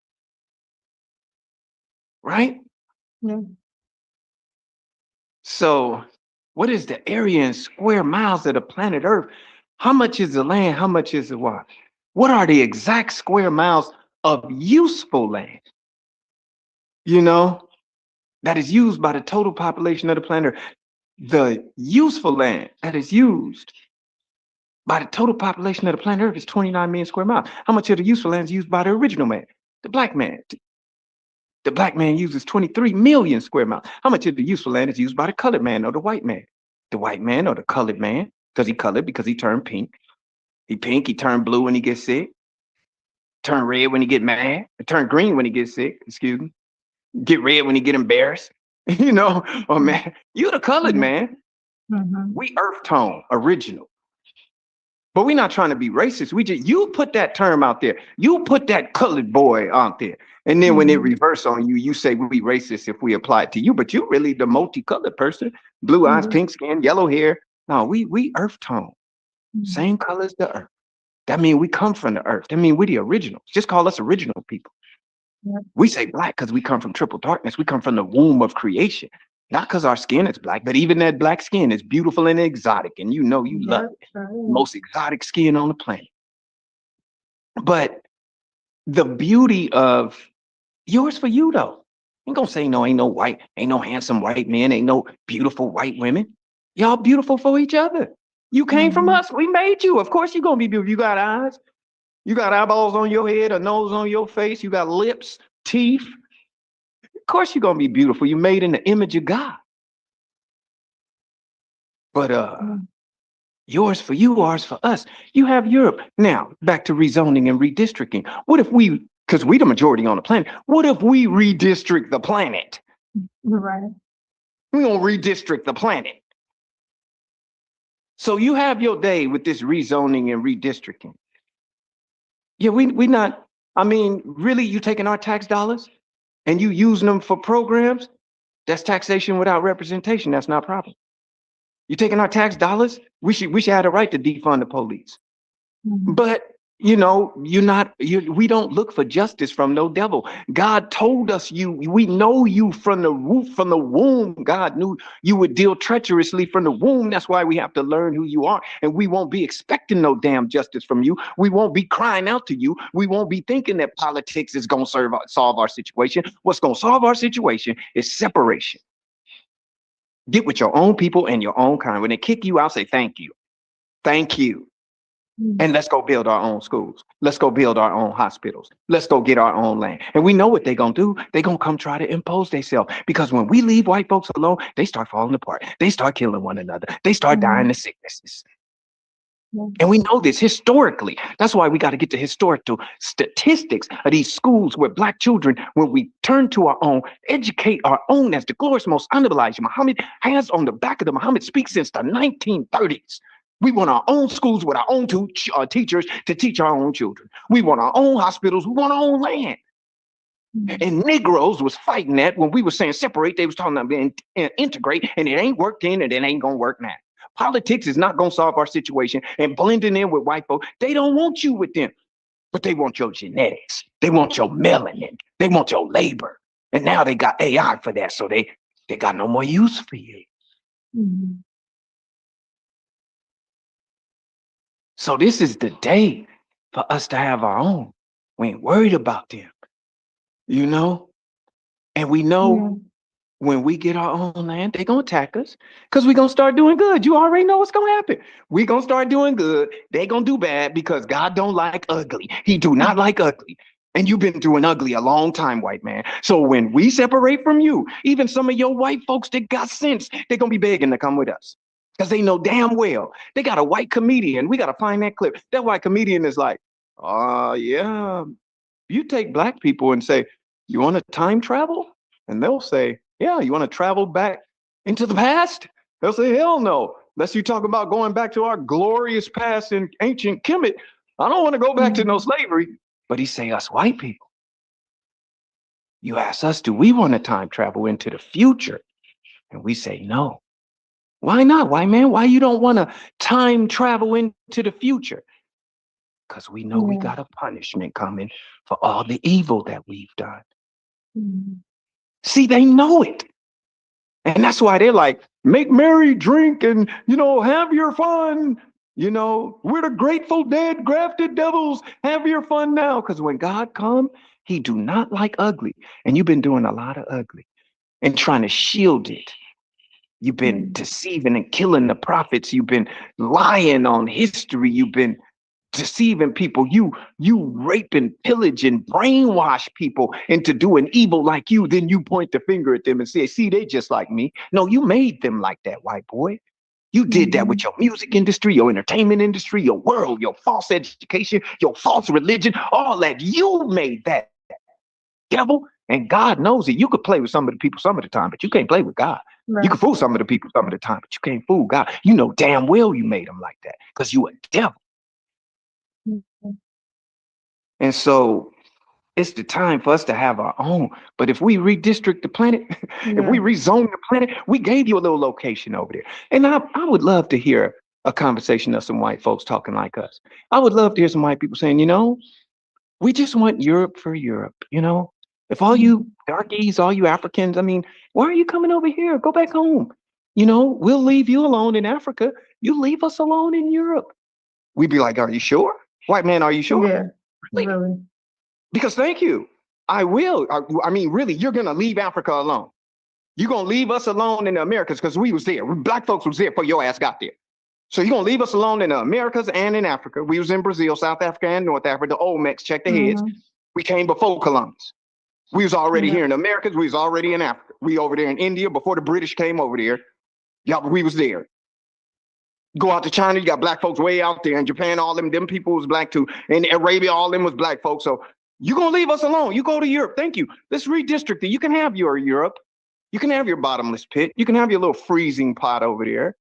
D: Right?
B: Yeah.
D: So, what is the area in square miles of the planet Earth? How much is the land? How much is the water? What are the exact square miles of useful land? You know, that is used by the total population of the planet. The useful land that is used by the total population of the planet Earth is 29 million square miles. How much of the useful land is used by the original man, the black man? The black man uses 23 million square miles. How much of the useful land is used by the colored man or the white man? The white man or the colored man, because he colored, because he turned pink. He pink, he turned blue when he gets sick. Turn red when he get mad. Turn green when he gets sick, excuse me. Get red when he get embarrassed. You know, oh man, you the colored man. We earth tone, original. But we're not trying to be racist. You put that term out there. You put that colored boy out there. And then when it reverse on you, you say we racist if we apply it to you. But you really the multicolored person. Blue eyes, pink skin, yellow hair. No, we earth tone. Same color as the earth. That means we come from the earth. That means we're the originals. Just call us original people. We say black because we come from triple darkness. We come from the womb of creation. Not because our skin is black, but even that black skin is beautiful and exotic. And you know you love it. Most exotic skin on the planet. But the beauty of yours for you, though. Ain't gonna say no, ain't no handsome white men, ain't no beautiful white women. Y'all beautiful for each other. You came from us. We made you. Of course you're gonna be beautiful. You got eyes. You got eyeballs on your head, a nose on your face. You got lips, teeth. Of course you're gonna be beautiful. You're made in the image of God. But yours for you, ours for us. You have Europe. Now, back to rezoning and redistricting. What if we, because we the majority on the planet, what if we redistrict the planet?
B: Right.
D: We're gonna redistrict the planet. So you have your day with this rezoning and redistricting. Yeah, we not, I mean, really, you taking our tax dollars and you using them for programs? That's taxation without representation. That's not proper. You taking our tax dollars? We should have the right to defund the police. But you know, we don't look for justice from no devil. God told us we know you from the roof, from the womb. God knew you would deal treacherously from the womb. That's why we have to learn who you are. And we won't be expecting no damn justice from you. We won't be crying out to you. We won't be thinking that politics is going to solve our situation. What's going to solve our situation is separation. Get with your own people and your own kind. When they kick you out, say thank you. Thank you. And let's go build our own schools. Let's go build our own hospitals. Let's go get our own land. And we know what they're going to do. They're going to come try to impose themselves. Because when we leave white folks alone, they start falling apart. They start killing one another. They start dying of sicknesses. And we know this historically. That's why we got to get the historical statistics of these schools where black children, when we turn to our own, educate our own, as the glorious most honorable Elijah Muhammad has on the back of the Muhammad speaks since the 1930s. We want our own schools with our own teachers to teach our own children. We want our own hospitals. We want our own land. And Negroes was fighting that when we were saying separate. They was talking about integrate, and it ain't worked then, and it ain't gonna work now. Politics is not gonna solve our situation. And blending in with white folk, they don't want you with them, but they want your genetics. They want your melanin. They want your labor. And now they got AI for that, so they got no more use for you. So this is the day for us to have our own. We ain't worried about them, you know? And we know when we get our own land, they're going to attack us because we're going to start doing good. You already know what's going to happen. We're going to start doing good. They're going to do bad because God don't like ugly. He do not like ugly. And you've been doing ugly a long time, white man. So when we separate from you, even some of your white folks that got sense, they're going to be begging to come with us. Because they know damn well they got a white comedian. We got to find that clip. That white comedian is like, yeah, you take black people and say, you want to time travel? And they'll say, yeah, you want to travel back into the past? They'll say, hell no. Unless you talk about going back to our glorious past in ancient Kemet. I don't want to go back to no slavery. But he say us white people. You ask us, do we want to time travel into the future? And we say no. Why not, white man? Why you don't want to time travel into the future? Because we know we got a punishment coming for all the evil that we've done. See, they know it. And that's why they're like, make merry, drink, and, have your fun. We're the Grateful Dead, grafted devils. Have your fun now. Because when God comes, he do not like ugly. And you've been doing a lot of ugly and trying to shield it. You've been deceiving and killing the prophets. You've been lying on history. You've been deceiving people. You rape and pillage and brainwash people into doing evil like you. Then you point the finger at them and say, see, they just like me. No, you made them like that, white boy. You did that with your music industry, your entertainment industry, your world, your false education, your false religion, all that. You made that, devil. And God knows it. You could play with some of the people some of the time, but you can't play with God. Right. You can fool some of the people some of the time, but you can't fool God. You know damn well you made them like that because you a devil. And so it's the time for us to have our own. But if we redistrict the planet, if we rezone the planet, we gave you a little location over there. And I would love to hear a conversation of some white folks talking like us. I would love to hear some white people saying, we just want Europe for Europe. If all you darkies, all you Africans, why are you coming over here? Go back home. We'll leave you alone in Africa. You leave us alone in Europe. We'd be like, are you sure? White man, are you sure?
B: Yeah, really.
D: Because thank you. I will. Really, you're going to leave Africa alone. You're going to leave us alone in the Americas because we was there. Black folks was there before your ass got there. So you're going to leave us alone in the Americas and in Africa. We was in Brazil, South Africa, and North Africa. The Olmecs checked the heads. We came before Columbus. We was already here in the Americas. We was already in Africa. We over there in India before the British came over there. Y'all, we was there. Go out to China, you got black folks way out there. In Japan, all them people was black too. In Arabia, all them was black folks. So you're going to leave us alone. You go to Europe. Thank you. Let's redistrict it. You can have your Europe. You can have your bottomless pit. You can have your little freezing pot over there.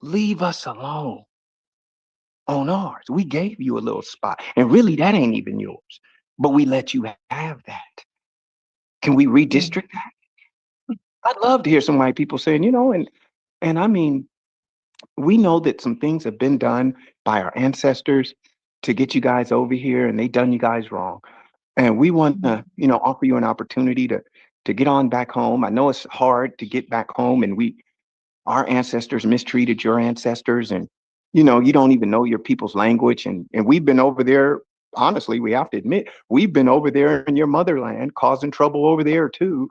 D: Leave us alone on ours. We gave you a little spot. And really, that ain't even yours. But we let you have that. Can we redistrict that? I'd love to hear some white people saying, and we know that some things have been done by our ancestors to get you guys over here, and they done you guys wrong. And we want to, offer you an opportunity to get on back home. I know it's hard to get back home, and our ancestors mistreated your ancestors, and you don't even know your people's language. And we've been over there. Honestly, we have to admit, we've been over there in your motherland, causing trouble over there too.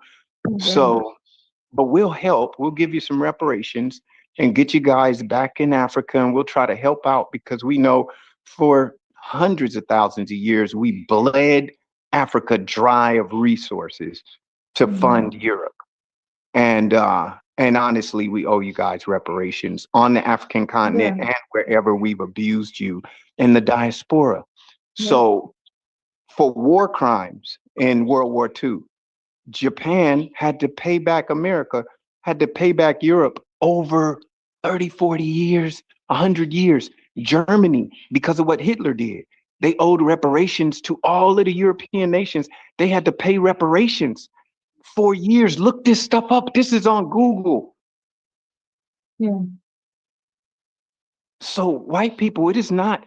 D: So, but we'll help. We'll give you some reparations and get you guys back in Africa, and we'll try to help out because we know for hundreds of thousands of years we bled Africa dry of resources to fund Europe. And honestly, we owe you guys reparations on the African continent and wherever we've abused you in the diaspora. So for war crimes in World War II, Japan had to pay back America, had to pay back Europe over 30, 40 years, 100 years. Germany, because of what Hitler did, they owed reparations to all of the European nations. They had to pay reparations for years. Look this stuff up. This is on Google.
B: Yeah.
D: So white people, it is not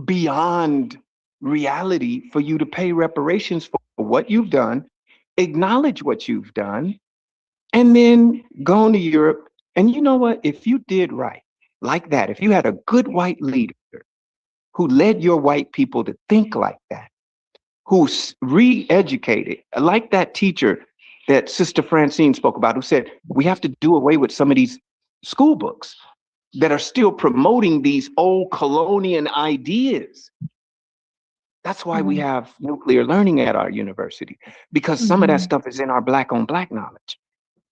D: beyond reality for you to pay reparations for what you've done, acknowledge what you've done, and then go on to Europe. And you know what? If you did right like that, if you had a good white leader who led your white people to think like that, who's re-educated, like that teacher that Sister Francine spoke about, who said, we have to do away with some of these school books that are still promoting these old colonial ideas. That's why we have nuclear learning at our university, because some of that stuff is in our black on black knowledge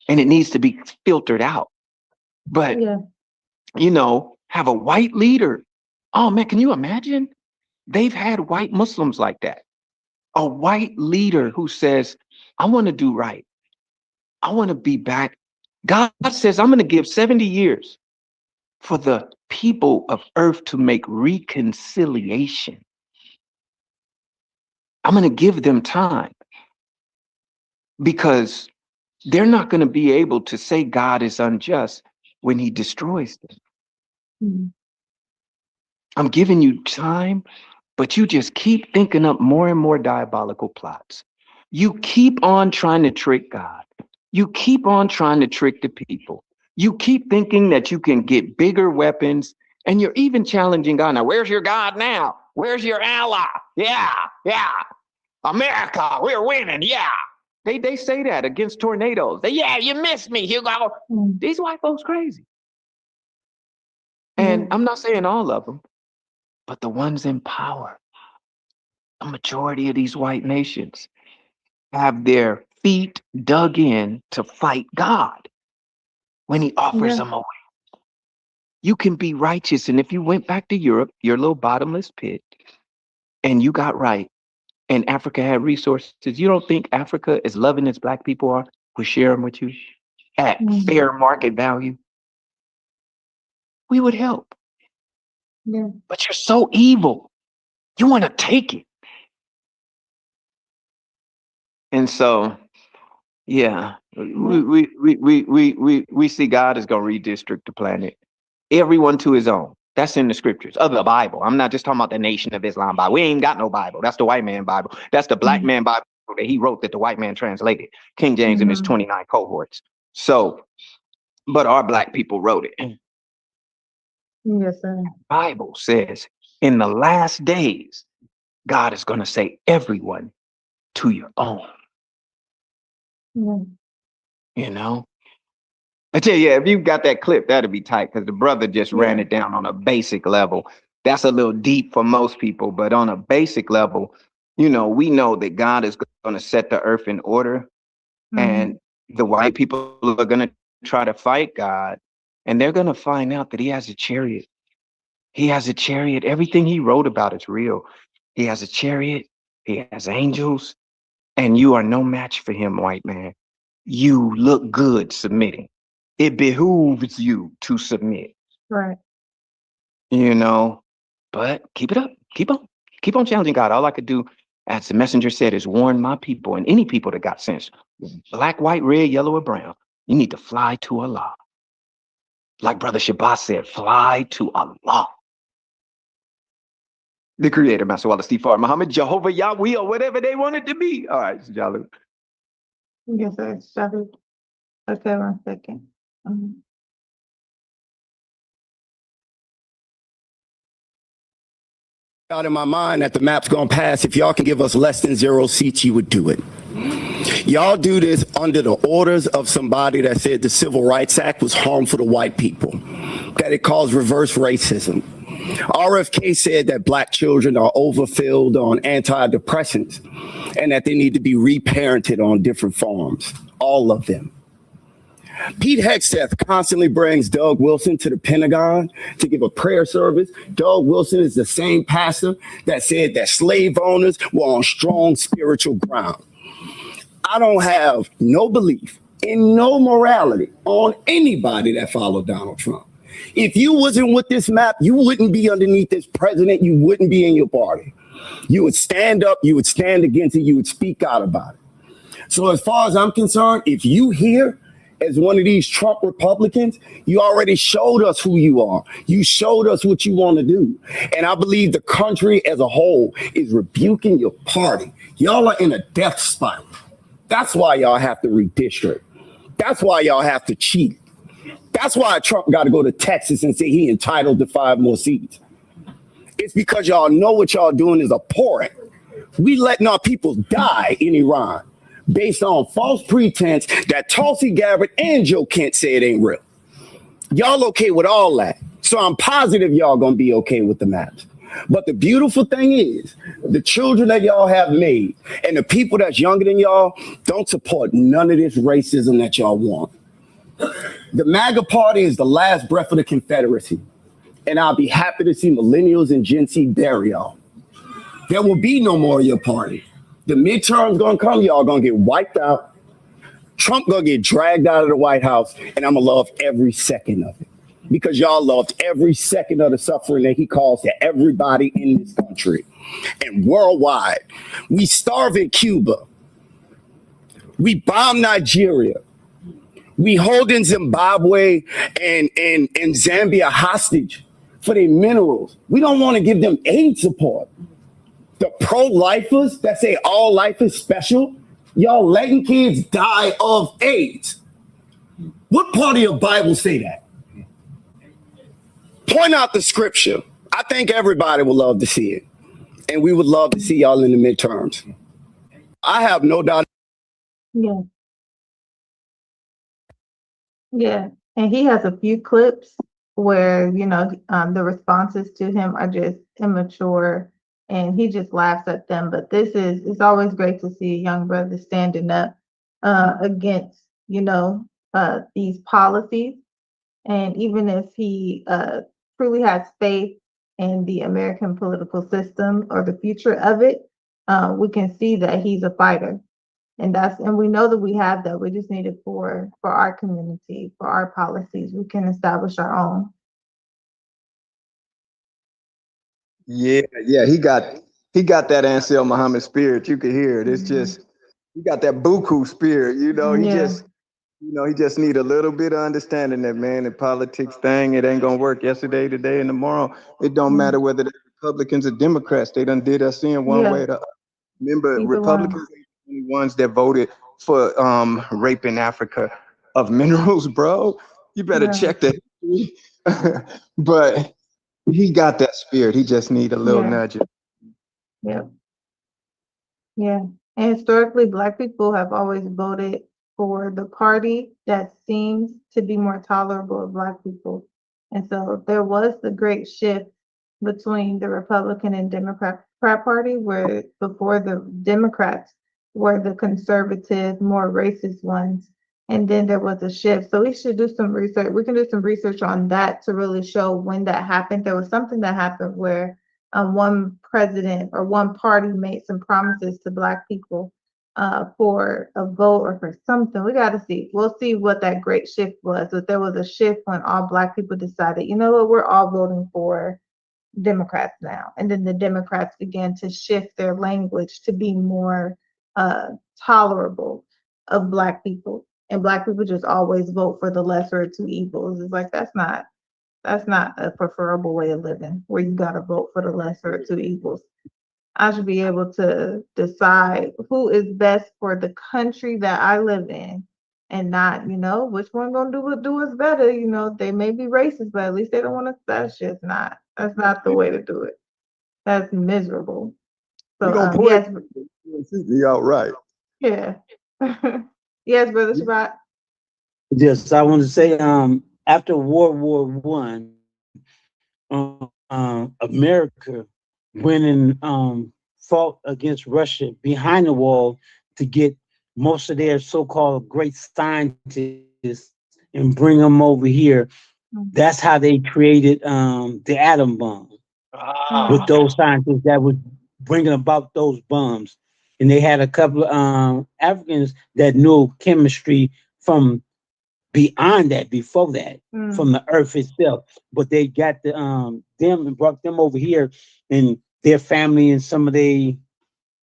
D: and it needs to be filtered out. But, you know, have a white leader. Oh man, can you imagine? They've had white Muslims like that. A white leader who says, I want to do right. I want to be back. God says, I'm going to give 70 years for the people of earth to make reconciliation. I'm going to give them time because they're not going to be able to say God is unjust when he destroys them. I'm giving you time, but you just keep thinking up more and more diabolical plots. You keep on trying to trick God. You keep on trying to trick the people. You keep thinking that you can get bigger weapons, and you're even challenging God. Now, where's your God now? Where's your ally? Yeah. America, we're winning. Yeah. They say that against tornadoes. Yeah, you missed me, Hugo. These white folks crazy. And I'm not saying all of them, but the ones in power, a majority of these white nations have their feet dug in to fight God when he offers them away. You can be righteous. And if you went back to Europe, your little bottomless pit, and you got right, and Africa had resources, you don't think Africa, as loving as black people are, would share them with you at fair market value? We would help. But you're so evil. You want to take it. And so, yeah, we see God is going to redistrict the planet. Everyone to his own. That's in the scriptures of the Bible. I'm not just talking about the Nation of Islam Bible. We ain't got no Bible. That's the white man Bible. That's the black man Bible that he wrote that the white man translated. King James and his 29 cohorts. So, but our black people wrote it.
B: Yes, sir.
D: The Bible says in the last days, God is going to say everyone to your own. You know? I tell you, if you got that clip, that'd be tight because the brother just ran it down on a basic level. That's a little deep for most people, but on a basic level, you know, we know that God is going to set the earth in order, and the white people are going to try to fight God, and they're going to find out that he has a chariot. He has a chariot. Everything he wrote about is real. He has a chariot. He has angels, and you are no match for him, white man. You look good submitting. It behooves you to submit.
B: Right.
D: You know, but keep it up. Keep on challenging God. All I could do, as the messenger said, is warn my people and any people that got sense, black, white, red, yellow, or brown. You need to fly to Allah. Like Brother Shabazz said, fly to Allah. The creator, Master Wallace Steve Farr, Muhammad, Jehovah, Yahweh, or whatever they want it to be. All right, Jalu.
B: Yes, sir. Jalu. Okay, 1 second.
J: Out in my mind that the map's gonna pass. If y'all can give us less than 0 seats, you would do it. Y'all do this under the orders of somebody that said the Civil Rights Act was harmful to white people, that it caused reverse racism. RFK said that black children are overfilled on antidepressants and that they need to be reparented on different forms, all of them. Pete Hegseth constantly brings Doug Wilson to the Pentagon to give a prayer service. Doug Wilson is the same pastor that said that slave owners were on strong spiritual ground. I don't have no belief in no morality on anybody that followed Donald Trump. If you wasn't with this map, you wouldn't be underneath this president. You wouldn't be in your party. You would stand up, you would stand against it, you would speak out about it. So as far as I'm concerned, if you here as one of these Trump Republicans, you already showed us who you are. You showed us what you want to do. And I believe the country as a whole is rebuking your party. Y'all are in a death spiral. That's why y'all have to redistrict. That's why y'all have to cheat. That's why Trump got to go to Texas and say he entitled to 5 more seats. It's because y'all know what y'all doing is abhorrent. We letting our people die in Iran based on false pretense that Tulsi Gabbard and Joe Kent say it ain't real. Y'all okay with all that. So I'm positive y'all gonna be okay with the maps. But the beautiful thing is, the children that y'all have made and the people that's younger than y'all don't support none of this racism that y'all want. The MAGA party is the last breath of the Confederacy, and I'll be happy to see millennials and Gen Z bury y'all. There will be no more of your party. The midterms gonna come, y'all gonna get wiped out. Trump gonna get dragged out of the White House, and I'm gonna love every second of it. Because y'all loved every second of the suffering that he caused to everybody in this country and worldwide. We starve in Cuba. We bomb Nigeria. We holding Zimbabwe and Zambia hostage for their minerals. We don't want to give them aid support. The pro-lifers that say all life is special, y'all letting kids die of AIDS. What part of your Bible say that? Point out the scripture. I think everybody would love to see it. And we would love to see y'all in the midterms. I have no doubt.
B: Yeah. Yeah. And he has a few clips where, the responses to him are just immature and he just laughs at them. But it's always great to see a young brother standing up against, these policies. And even if he truly has faith in the American political system or the future of it, we can see that he's a fighter. And we know that we have that. We just need it for our community, for our policies. We can establish our own.
D: Yeah, he got that Ansel Muhammad spirit. You could hear it. It's just he got that BUCU spirit. He just need a little bit of understanding that, man, the politics thing, it ain't gonna work yesterday, today, and tomorrow. It don't matter whether they're Republicans or Democrats. They done did us in one way or the other. Remember, Republicans are the only ones that voted for raping Africa of minerals, bro. You better check that. But he got that spirit. He just need a little nudge.
B: Yeah. Yeah. And historically, Black people have always voted for the party that seems to be more tolerable of Black people. And so there was the great shift between the Republican and Democrat Party, where before the Democrats were the conservative, more racist ones. And then there was a shift. So we should do some research. We can do some research on that to really show when that happened. There was something that happened where one president or one party made some promises to Black people for a vote or for something. We got to see. We'll see what that great shift was. But there was a shift when all Black people decided, you know what, we're all voting for Democrats now. And then the Democrats began to shift their language to be more tolerable of Black people. And Black people just always vote for the lesser of two evils. It's like, that's not a preferable way of living, where you got to vote for the lesser of two evils. I should be able to decide who is best for the country that I live in, and not, which one gonna do us better. They may be racist, but at least they don't want us. That's not the way to do it. That's miserable. So yes,
D: you all right.
B: Yeah. Yes, Brother Shabbat.
G: Yes, I want to say, after World War I, America went and fought against Russia behind the wall to get most of their so-called great scientists and bring them over here. That's how they created the atom bomb with those scientists that was bringing about those bombs. And they had a couple of Africans that knew chemistry from beyond that, before that, from the earth itself. But they got them and brought them over here, and their family and some of they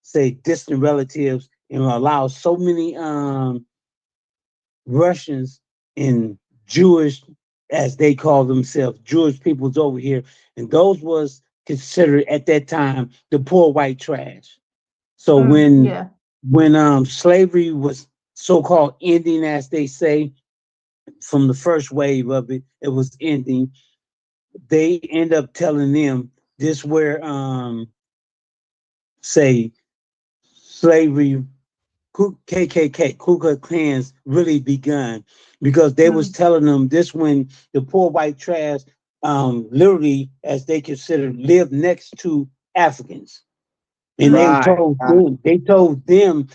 G: say distant relatives, and allowed so many Russians and Jewish, as they call themselves, Jewish peoples over here. And those was considered at that time the poor white trash. So when slavery was so-called ending, as they say, from the first wave of it, it was ending. They end up telling them this where say slavery, KKK, Ku Klux Klans really begun, because they was telling them this when the poor white trash literally, as they consider, live next to Africans. And
D: Right.
G: they told them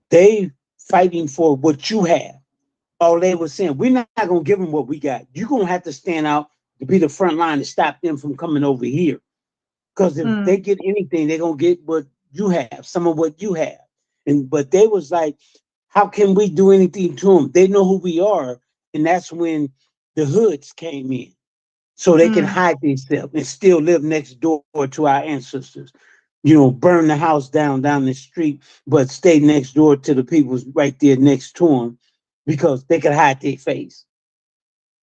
G: they fighting for what you have. All they were saying, we're not gonna give them what we got. You're gonna have to stand out to be the front line to stop them from coming over here. Because if they get anything, they're gonna get what you have, some of what you have. And but they was like, how can we do anything to them? They know who we are, and that's when the hoods came in, so they can hide themselves and still live next door to our ancestors. You know, burn the house down the street, but stay next door to the people right there next to them because they could hide their face.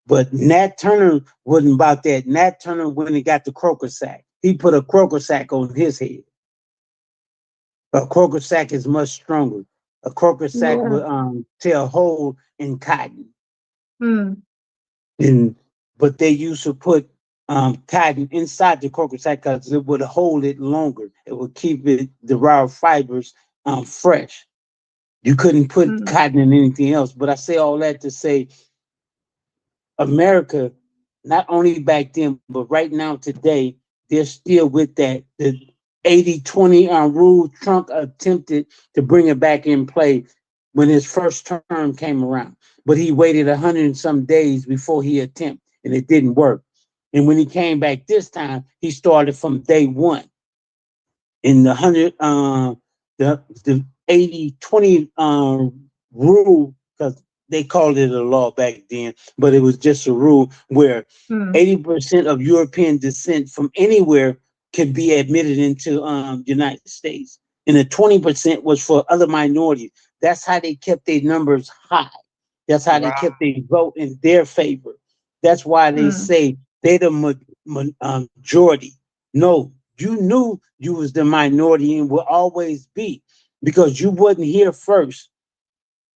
G: But Nat Turner wasn't about that. Nat Turner, when he got the croaker sack, he put a croaker sack on his head. A croaker sack is much stronger. A croaker sack will tear a hole in cotton. And but they used to put cotton inside the croaker sack because it would hold it longer. It would keep the raw fibers fresh. You couldn't put cotton in anything else. But I say all that to say America, not only back then, but right now today, they're still with that. The 80-20 rule, Trump attempted to bring it back in play when his first term came around. But he waited 100 and some days before he attempted, and it didn't work. And when he came back this time, he started from day one. In the 80-20 rule, because they called it a law back then, but it was just a rule where 80% of European descent from anywhere could be admitted into the United States. And the 20% was for other minorities. That's how they kept their numbers high. That's how they kept their vote in their favor. That's why they say they're the majority. No, you knew you was the minority and will always be because you wasn't here first.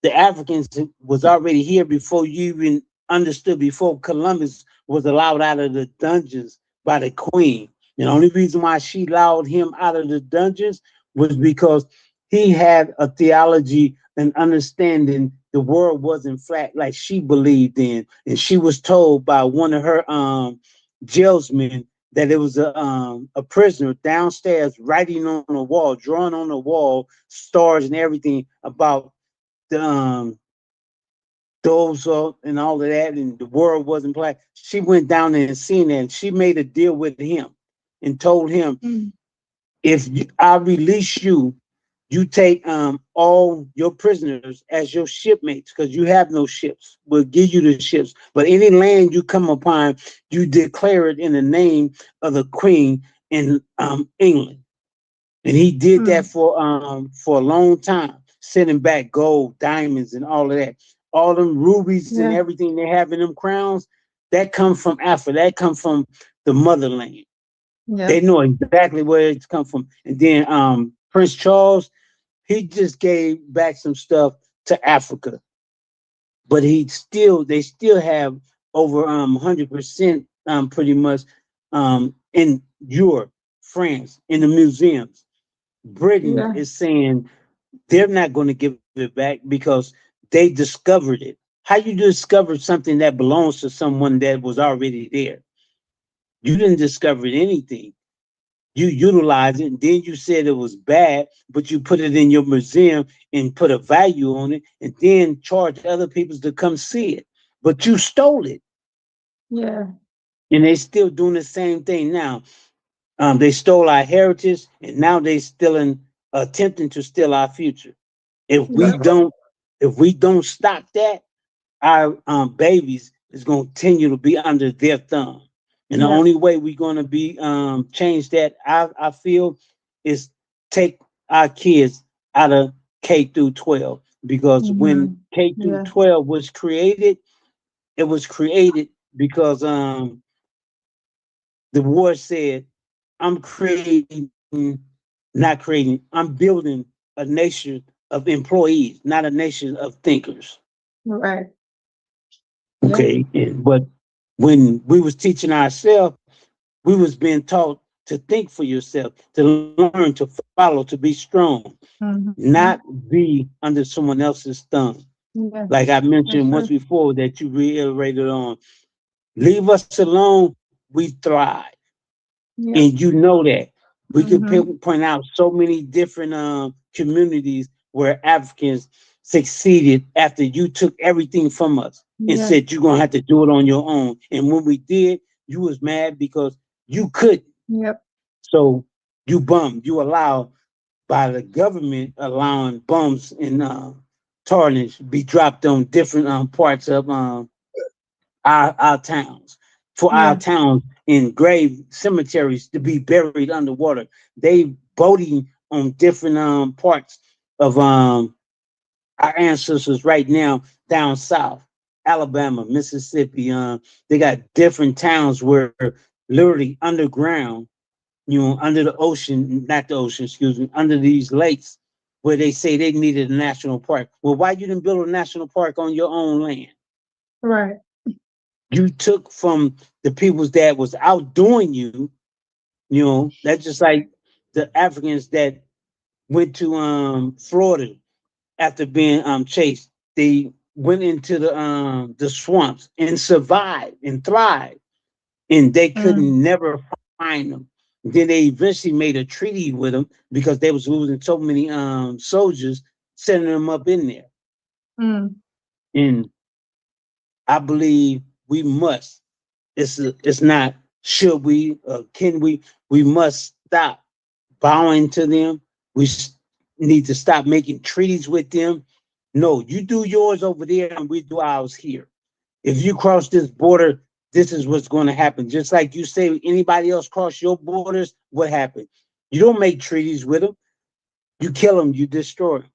G: The Africans was already here before you even understood, before Columbus was allowed out of the dungeons by the queen. And the only reason why she allowed him out of the dungeons was because he had a theology and understanding the world wasn't flat like she believed in. And she was told by one of her jailsmen that it was a prisoner downstairs writing on the wall, drawing on the wall, stars and everything about the those and all of that, and the world wasn't black. She went down there and seen that, and she made a deal with him and told him, if I release you, you take all your prisoners as your shipmates because you have no ships. We'll give you the ships, but any land you come upon, you declare it in the name of the queen in England. And he did that for a long time, sending back gold, diamonds, and all of that. All them rubies and everything they have in them crowns, that come from Africa. That come from the motherland. They know exactly where it's come from. And then Prince Charles, he just gave back some stuff to Africa. But they still have over 100% pretty much in Europe, France, in the museums. Britain is saying they're not going to give it back because they discovered it. How you discover something that belongs to someone that was already there? You didn't discover anything. You utilized it, and then you said it was bad, but you put it in your museum and put a value on it, and then charge other people to come see it. But you stole it.
B: Yeah.
G: And they still doing the same thing now. They stole our heritage, and now they still attempting to steal our future. If we don't stop that, our babies is going to continue to be under their thumb. And the only way we're going to be change that, I feel, is take our kids out of K through 12. Because when K through 12 was created, it was created because the war said, I'm building a nation of employees, not a nation of thinkers.
B: Right.
G: Okay. But when we was teaching ourselves, we was being taught to think for yourself, to learn, to follow, to be strong, not be under someone else's thumb. Like I mentioned once before that you reiterated on, leave us alone, we thrive.
B: Yep.
G: And you know that. We can
B: Mhm.
G: point out so many different communities where Africans succeeded after you took everything from us and
B: Yeah.
G: said you're gonna have to do it on your own. And when we did, you was mad because you couldn't.
B: Yep.
G: So you bummed. You allow by the government allowing bums and tarnish be dropped on different parts of our towns, for our
B: Yeah.
G: towns in grave cemeteries to be buried underwater. They boating on different parts of our ancestors right now down south, Alabama, Mississippi. They got different towns where literally underground, under the ocean, not the ocean, excuse me, under these lakes, where they say they needed a national park. Well, why you didn't build a national park on your own land?
B: Right.
G: You took from the peoples that was outdoing you. That's just like the Africans that went to Florida after being chased. They went into the swamps and survived and thrived, and they couldn't never find them. Then they eventually made a treaty with them because they was losing so many soldiers, sending them up in there.
B: Mm.
G: And I believe we must. It's not should we, can we must stop bowing to them. We need to stop making treaties with them. No, you do yours over there and we do ours here. If you cross this border, this is what's going to happen. Just like you say, anybody else cross your borders, what happened? You don't make treaties with them. You kill them, you destroy them.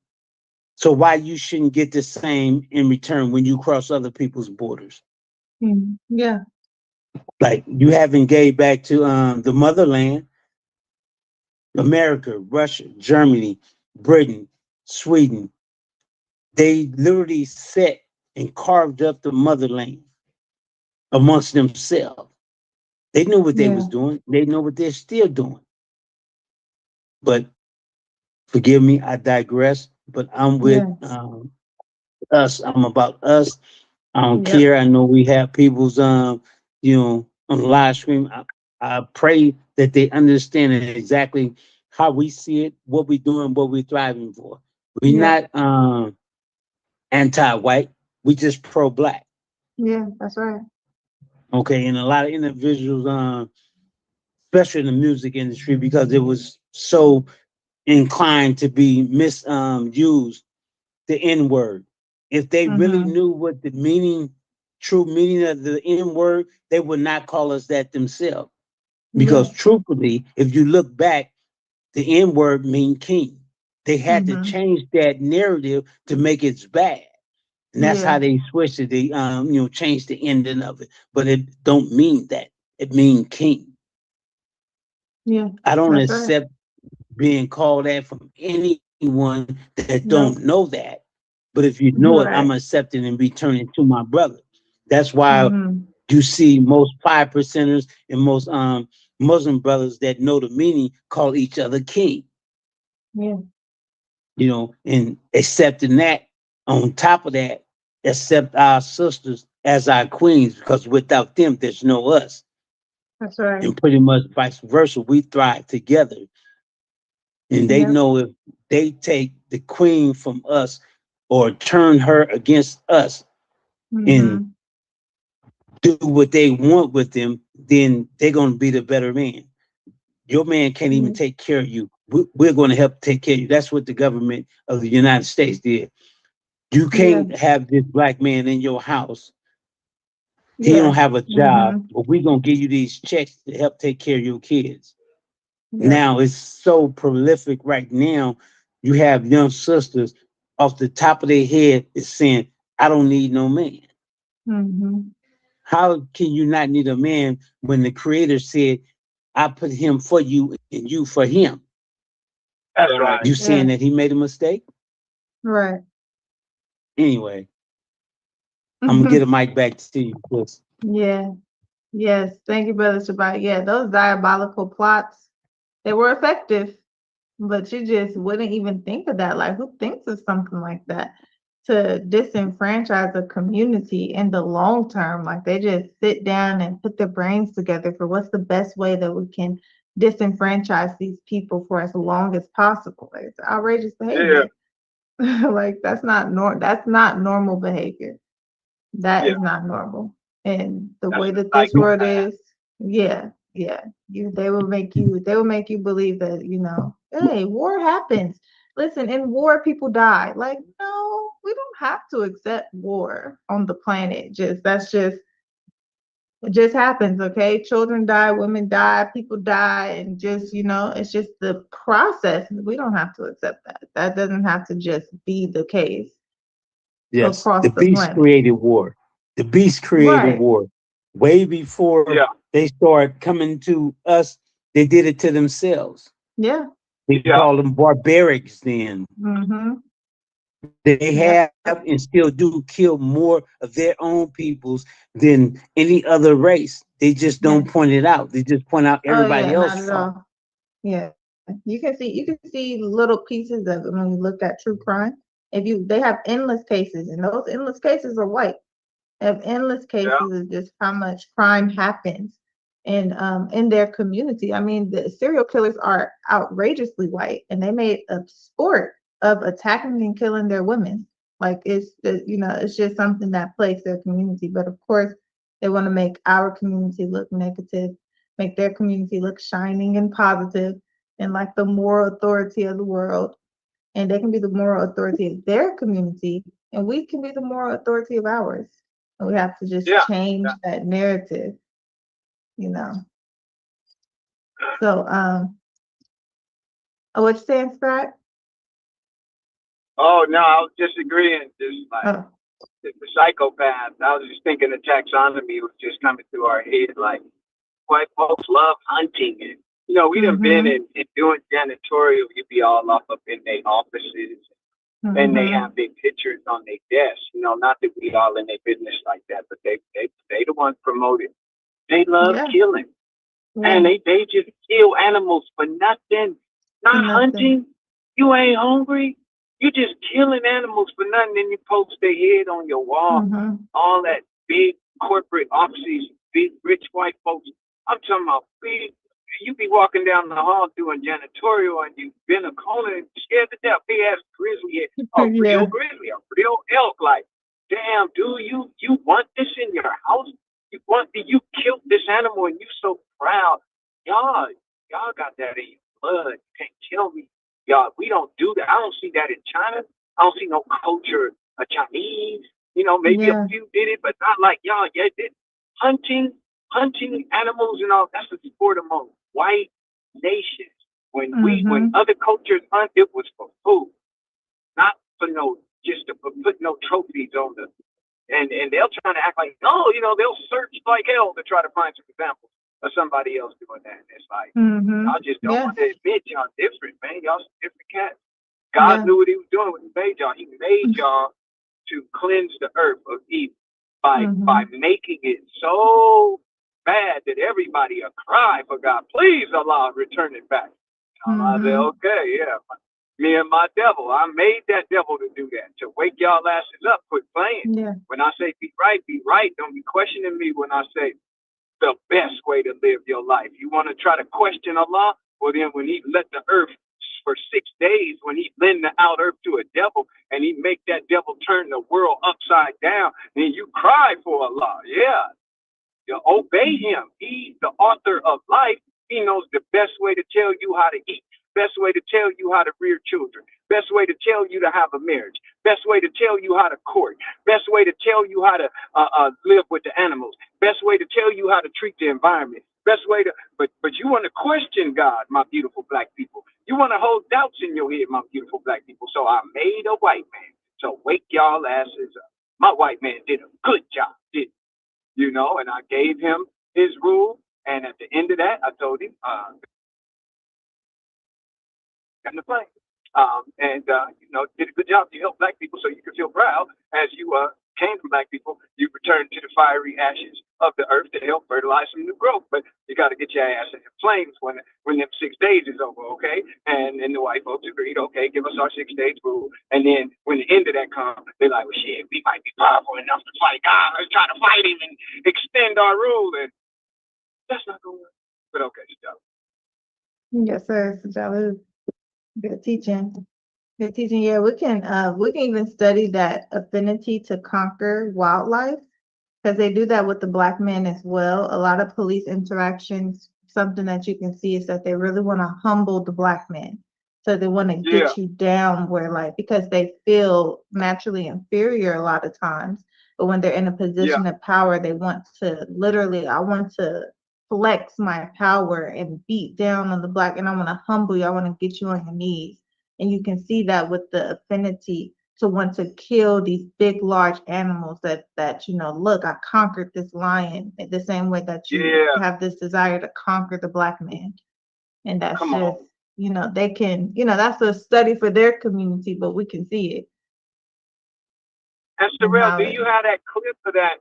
G: So why you shouldn't get the same in return when you cross other people's borders?
B: Mm. Yeah.
G: Like you haven't gave back to the motherland, America, Russia, Germany, Britain, Sweden. They literally set and carved up the motherland amongst themselves. They knew what they
B: Yeah.
G: was doing. They know what they're still doing. But forgive me, I digress. But I'm with
B: Yes.
G: us. I'm about us. I don't
B: Yep.
G: care. I know we have people's on the live stream. I pray that they understand exactly how we see it, what we're doing, what we're thriving for. We're
B: Yeah.
G: not anti-white. We just pro-black.
B: Yeah. That's right.
G: Okay, and a lot of individuals, especially in the music industry, because it was so inclined to be misused, the N word. If they really
B: Mhm.
G: knew what the true meaning of the N word, they would not call us that themselves. Because
B: Yeah.
G: truthfully, if you look back, the N word mean king. They had to
B: Mhm.
G: change that narrative to make it bad. And that's how
B: Yeah.
G: they switched it. They changed the ending of it. But it don't mean that. It mean king.
B: Yeah.
G: I don't
B: That's right.
G: accept being called that from anyone that
B: No.
G: don't know that. But if you know it, I'm
B: Right.
G: accepting and returning to my brother. That's why
B: Mhm.
G: you see most 5%ers and most Muslim brothers that know the meaning call each other king.
B: Yeah.
G: And accepting that, on top of that, accept our sisters as our queens, because without them, there's no us.
B: That's right.
G: And pretty much vice versa, we thrive together. And they
B: Yep.
G: know if they take the queen from us or turn her against us and
B: Mhm.
G: do what they want with them, then they're going to be the better man. Your man can't even
B: Yeah.
G: take care of you. We're going to help take care of you. That's what the government of the United States did. You
B: Yeah.
G: can't have this black man in your house. He
B: Yeah.
G: don't have a job,
B: Mhm.
G: but we're going to give you these checks to help take care of your kids.
B: Yeah.
G: Now it's so prolific right now. You have young sisters off the top of their head is saying, I don't need no man.
B: Mhm.
G: How can you not need a man when the creator said, I put him for you and you for him?
H: That's right.
G: You
B: Yeah.
G: saying that he made a mistake?
B: Right.
G: Anyway, I'm gonna get a mic back to you, please.
B: Yeah. Yes. Thank you, Brother Shabbat. Yeah, those diabolical plots, they were effective, but you just wouldn't even think of that. Like, who thinks of something like that? to disenfranchise a community in the long term. Like they just sit down and put their brains together for what's the best way that we can disenfranchise these people for as long as possible. It's outrageous behavior. Like that's not normal behavior. That is not normal. And the way that this world is, yeah, yeah. They will make you believe that, hey, war happens. Listen, in war people die. Like, no, we don't have to accept war on the planet. It just happens, okay? Children die, women die, people die, and it's just the process. We don't have to accept that. That doesn't have to just be the case
G: Yes,
B: across
G: the
B: the
G: beast
B: planet.
G: created war. The beast created
B: Right.
G: war. Way before they start coming to us, they did it to themselves.
B: Yeah.
G: They call them barbarics then.
B: Mm-hmm.
G: They have and still do kill more of their own peoples than any other race. They just don't point it out. They just point out everybody else.
B: Not at all. Yeah. You can see little pieces of it when you look at true crime. They have endless cases, and those endless cases are white. They have endless cases of just how much crime happens in their community. I mean, the serial killers are outrageously white, and they made a sport of attacking and killing their women. Like it's just something that plagues their community. But of course, they want to make our community look negative, make their community look shining and positive, and like the moral authority of the world. And they can be the moral authority of their community, and we can be the moral authority of ours. And we have to just change that narrative, So, what you saying, Scott?
D: Oh, no, I was disagreeing. Just like the psychopath. I was just thinking the taxonomy was just coming through our head. Like, white folks love hunting. And, we done been in doing janitorial. You'd be all up in their offices. And they have big pictures on their desks. Not that we all in their business like that, but they the ones promoted. They love killing. And they just kill animals for nothing. Not hunting. You ain't hungry. You just killing animals for nothing. Then you post their head on your wall. All that big corporate offices, big rich white folks. I'm talking about big. You be walking down the hall doing janitorial and you been a corner and scared to death. Big ass grizzly head. A real grizzly, a real elk. Like, damn, dude, you want this in your house? You killed this animal and you so proud. Y'all got that in your blood. You can't tell me. Y'all, we don't do that. I don't see that in China. I don't see no culture of Chinese. Maybe a few did it, but not like y'all. Yeah, did hunting animals and all. That's the sport among white nations. When other cultures hunt, it was for food, not for just to put no trophies on the. And they'll try to act like, no, they'll search like hell to try to find some examples of somebody else doing that. And it's like, y'all just don't want to admit y'all different, man. Y'all some different cats. God knew what he was doing when he made y'all. He made y'all to cleanse the earth of evil by making it so bad that everybody will cry for God. Please, Allah, return it back. I said, okay, yeah. Me and my devil, I made that devil to do that, to wake y'all asses up, quit playing. When I say be right, be right. Don't be questioning me when I say the best way to live your life. You want to try to question Allah? Well, then when he let the earth for 6 days, when he lend the out earth to a devil and he make that devil turn the world upside down, then you cry for Allah. Yeah. You obey him. He's the author of life. He knows the best way to tell you how to eat, best way to tell you how to rear children, best way to tell you to have a marriage, best way to tell you how to court, best way to tell you how to live with the animals, best way to tell you how to treat the environment, best way to, but you want to question God, my beautiful black people. You want to hold doubts in your head, my beautiful black people. So I made a white man. So wake y'all asses up. My white man did a good job, didn't he? And I gave him his rule. And at the end of that, I told him, come to play. Did a good job to help black people so you can feel proud as you came from black people, you return to the fiery ashes of the earth to help fertilize some new growth. But you got to get your ass in the flames when them 6 days is over, okay? And the white folks agreed, okay, give us our 6 days rule. And then when the end of that comes, they're like, well, shit, we might be powerful enough to fight God. Let's try to fight him and extend our rule. And that's not going to work. But okay, stop.
B: Yes, sir. Sajalu. Good teaching. Good teaching. Yeah, we can even study that affinity to conquer wildlife, because they do that with the black man as well. A lot of police interactions, something that you can see is that they really want to humble the black man. So they want to get you down where, like, because they feel naturally inferior a lot of times. But when they're in a position of power, they want to literally, I want to flex my power and beat down on the black, and I want to humble you. I want to get you on your knees. And you can see that with the affinity to want to kill these big, large animals that look, I conquered this lion, the same way that you have this desire to conquer the black man. And that's they can, that's a study for their community, but we can see it.
D: And Sherelle, do you have that clip of that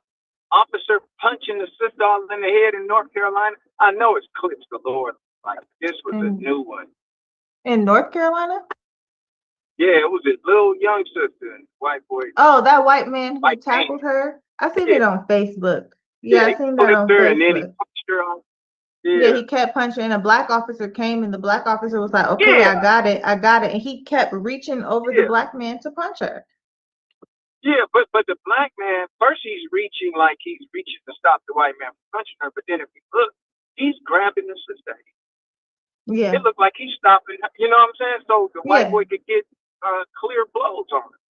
D: officer punching the sister all in the head in North Carolina? I know it's clips galore. Like, this was a new one.
B: In North Carolina?
D: Yeah, it was a little young sister and white boy.
B: Oh, that white man who tackled her? I seen it on Facebook. Yeah, I seen that on Facebook.
D: And then he punched her on.
B: Yeah, he kept punching, and a black officer came, and the black officer was like, okay, I got it. And he kept reaching over the black man to punch her.
D: Yeah, but the black man, first he's reaching to stop the white man from punching her, but then if you look, he's grabbing the sister.
B: Yeah.
D: It looked like he's stopping, you know what I'm saying? So the white boy could get clear blows on him.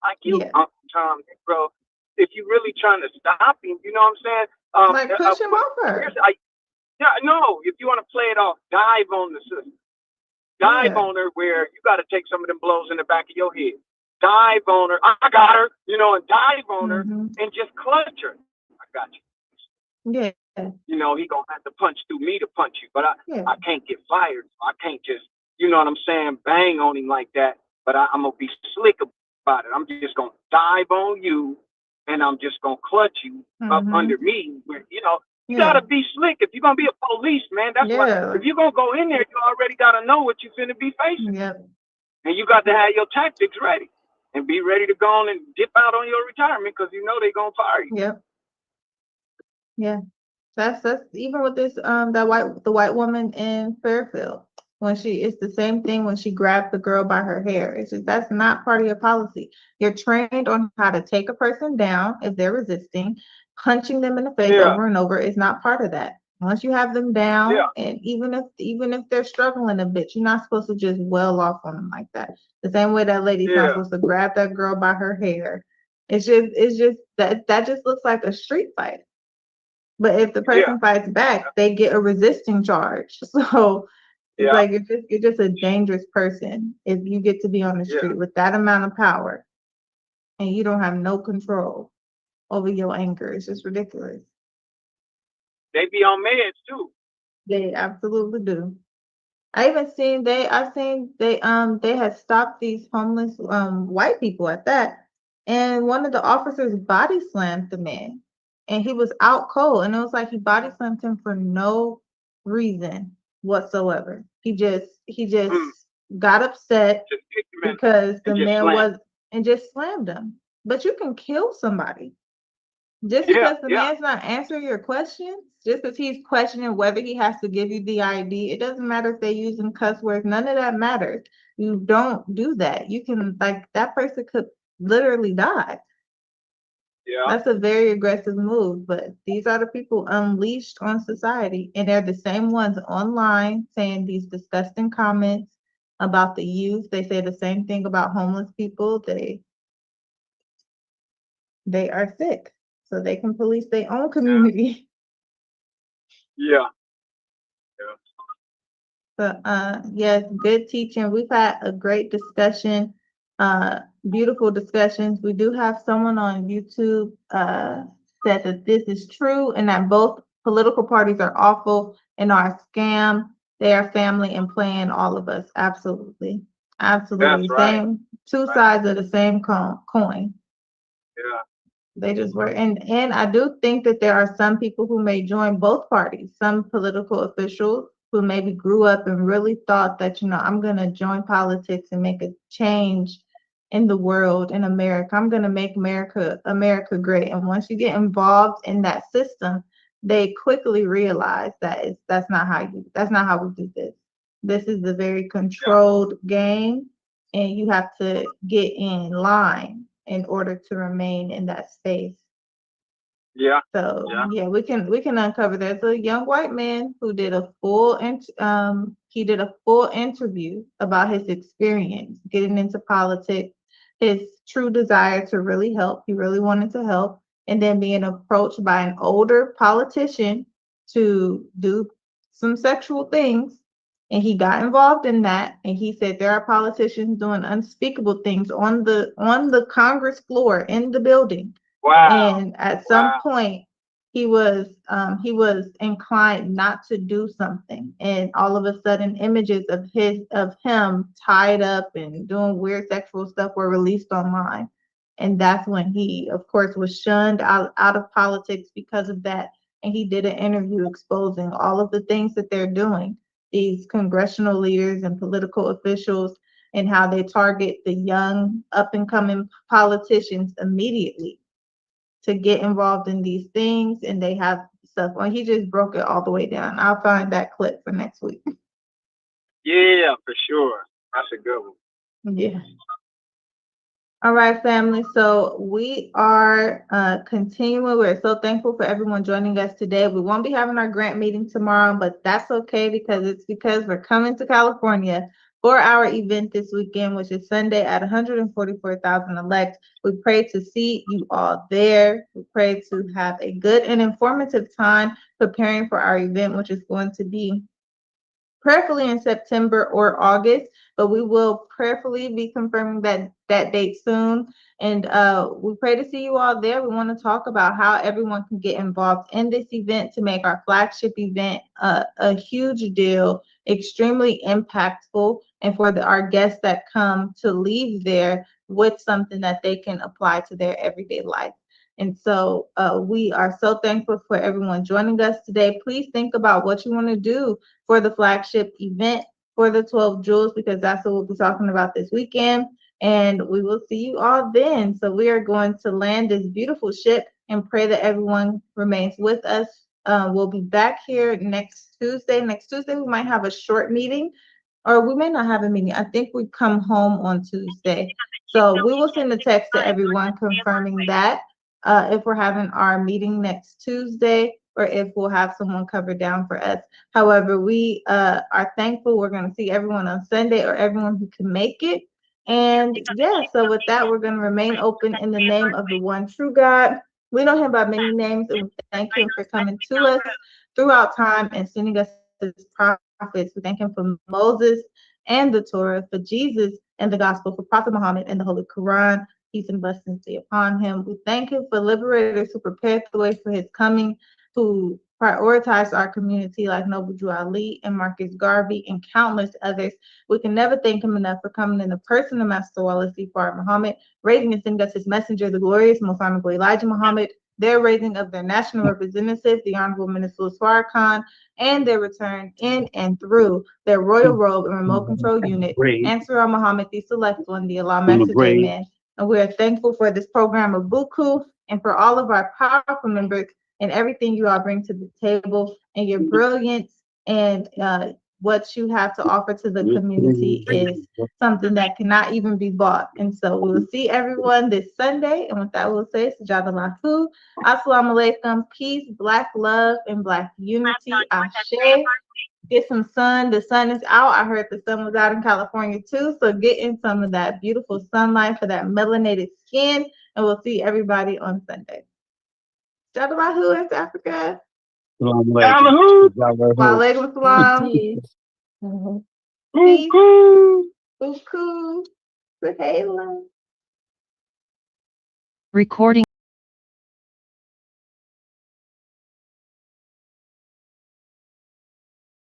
D: Like, Uncle Tom, bro, if you really trying to stop him, you know what I'm saying?
B: Push him over.
D: If you want to play it off, dive on the sister. Dive on her where you got to take some of them blows in the back of your head. Dive on her. I got her, and dive on her and just clutch her. I got you.
B: Yeah.
D: He gonna have to punch through me to punch you, but I can't get fired. I can't just, you know what I'm saying, bang on him like that. But I'm gonna be slick about it. I'm just gonna dive on you, and I'm just gonna clutch you up under me. You gotta be slick if you're gonna be a police, man. That's why if you're gonna go in there, you already gotta know what you're finna be facing.
B: Yep.
D: And you got to have your tactics ready and be ready to go on and dip out on your retirement because they're gonna fire you.
B: Yep. Yeah. That's even with this the white woman in Fairfield, when it's the same thing when she grabbed the girl by her hair. It's just, that's not part of your policy. You're trained on how to take a person down if they're resisting. Punching them in the face over and over is not part of that. Once you have them down, and even if they're struggling a bit, you're not supposed to just well off on them like that. The same way that lady's not supposed to grab that girl by her hair. It's just that just looks like a street fight. But if the person fights back, they get a resisting charge. So it's like you're just a dangerous person if you get to be on the street with that amount of power and you don't have no control over your anger. It's just ridiculous.
D: They be on meds too.
B: They absolutely do. I've seen they had stopped these homeless white people at that, and one of the officers body slammed the man, and he was out cold, and it was like he body slammed him for no reason whatsoever. He just got upset because the man just slammed him. But you can kill somebody just because the man's not answering your questions. Just because he's questioning whether he has to give you the ID, it doesn't matter if they're using cuss words. None of that matters. You don't do that. You can, that person could literally die. Yeah. That's a very aggressive move, but these are the people unleashed on society, and they're the same ones online saying these disgusting comments about the youth. They say the same thing about homeless people. They are sick, so they can police their own community.
D: Yeah.
B: But yes, good teaching. We've had a great discussion, beautiful discussions. We do have someone on YouTube said that this is true and that both political parties are awful and are a scam. They are family and playing all of us. Absolutely. Absolutely.
D: That's right.
B: Same, two sides of the same coin.
D: Yeah.
B: They just were. And I do think that there are some people who may join both parties, some political officials who maybe grew up and really thought that, I'm going to join politics and make a change in the world, in America. I'm going to make America great. And once you get involved in that system, they quickly realize that that's not how we do this. This is a very controlled game, and you have to get in line in order to remain in that space.
K: Yeah.
B: So yeah, we can uncover. There's a young white man who did a full interview about his experience getting into politics, his true desire to really help. He really wanted to help, and then being approached by an older politician to do some sexual things. And he got involved in that, and he said there are politicians doing unspeakable things on the Congress floor in the building.
K: Wow.
B: And at some point, he was inclined not to do something, and all of a sudden, images of him tied up and doing weird sexual stuff were released online, and that's when he, of course, was shunned out of politics because of that. And he did an interview exposing all of the things that they're doing, these congressional leaders and political officials, and how they target the young up and coming politicians immediately to get involved in these things. And they have stuff on. He just broke it all the way down. I'll find that clip for next week.
K: Yeah, for sure. That's a good one.
B: Yeah. All right, family. So we are continuing. We're so thankful for everyone joining us today. We won't be having our grant meeting tomorrow, but that's okay because we're coming to California for our event this weekend, which is Sunday at 144,000 Elect. We pray to see you all there. We pray to have a good and informative time preparing for our event, which is going to be prayerfully in September or August, but we will prayerfully be confirming that date soon. And we pray to see you all there. We want to talk about how everyone can get involved in this event to make our flagship event a huge deal, extremely impactful, and for our guests that come to leave there with something that they can apply to their everyday life. And so we are so thankful for everyone joining us today. Please think about what you want to do for the flagship event for the 12 Jewels, because that's what we'll be talking about this weekend. And we will see you all then. So we are going to land this beautiful ship and pray that everyone remains with us. We'll be back here next Tuesday. Next Tuesday, we might have a short meeting, or we may not have a meeting. I think we come home on Tuesday. So we will send a text to everyone confirming that. If we're having our meeting next Tuesday, or if we'll have someone cover down for us. However, we are thankful. We're going to see everyone on Sunday, or everyone who can make it. And yeah, so with that, we're going to remain open in the name of the one true God. We know him by many names, and we thank him for coming to us throughout time and sending us his prophets. We thank him for Moses and the Torah, for Jesus and the gospel, for Prophet Muhammad and the Holy Quran. Peace and blessings be upon him. We thank him for liberators who prepared the way for his coming, who prioritized our community like Noble Drew Ali and Marcus Garvey and countless others. We can never thank him enough for coming in the person of Master Wallace Farah Muhammad, raising and sending us his messenger, the glorious most honorable Elijah Muhammad, their raising of their national representative, the Honorable Minister Farrakhan, and their return in and through their royal robe and remote control unit, Ansar Muhammad, the select one, the Allah message, amen. And we are thankful for this program of BUCU and for all of our powerful members and everything you all bring to the table, and your brilliance and what you have to offer to the community is something that cannot even be bought. And so we will see everyone this Sunday. And with that, we'll say, Sajadalahu, Assalamu alaikum, peace, Black love, and Black unity. Ashe. Get some sun. The sun is out. I heard the sun was out in California too. So get in some of that beautiful sunlight for that melanated skin. And we'll see everybody on Sunday. Jadalahu, West Africa.
G: Salaam
B: Walaikum salam.
F: Peace.
B: Peace. Buku. Recording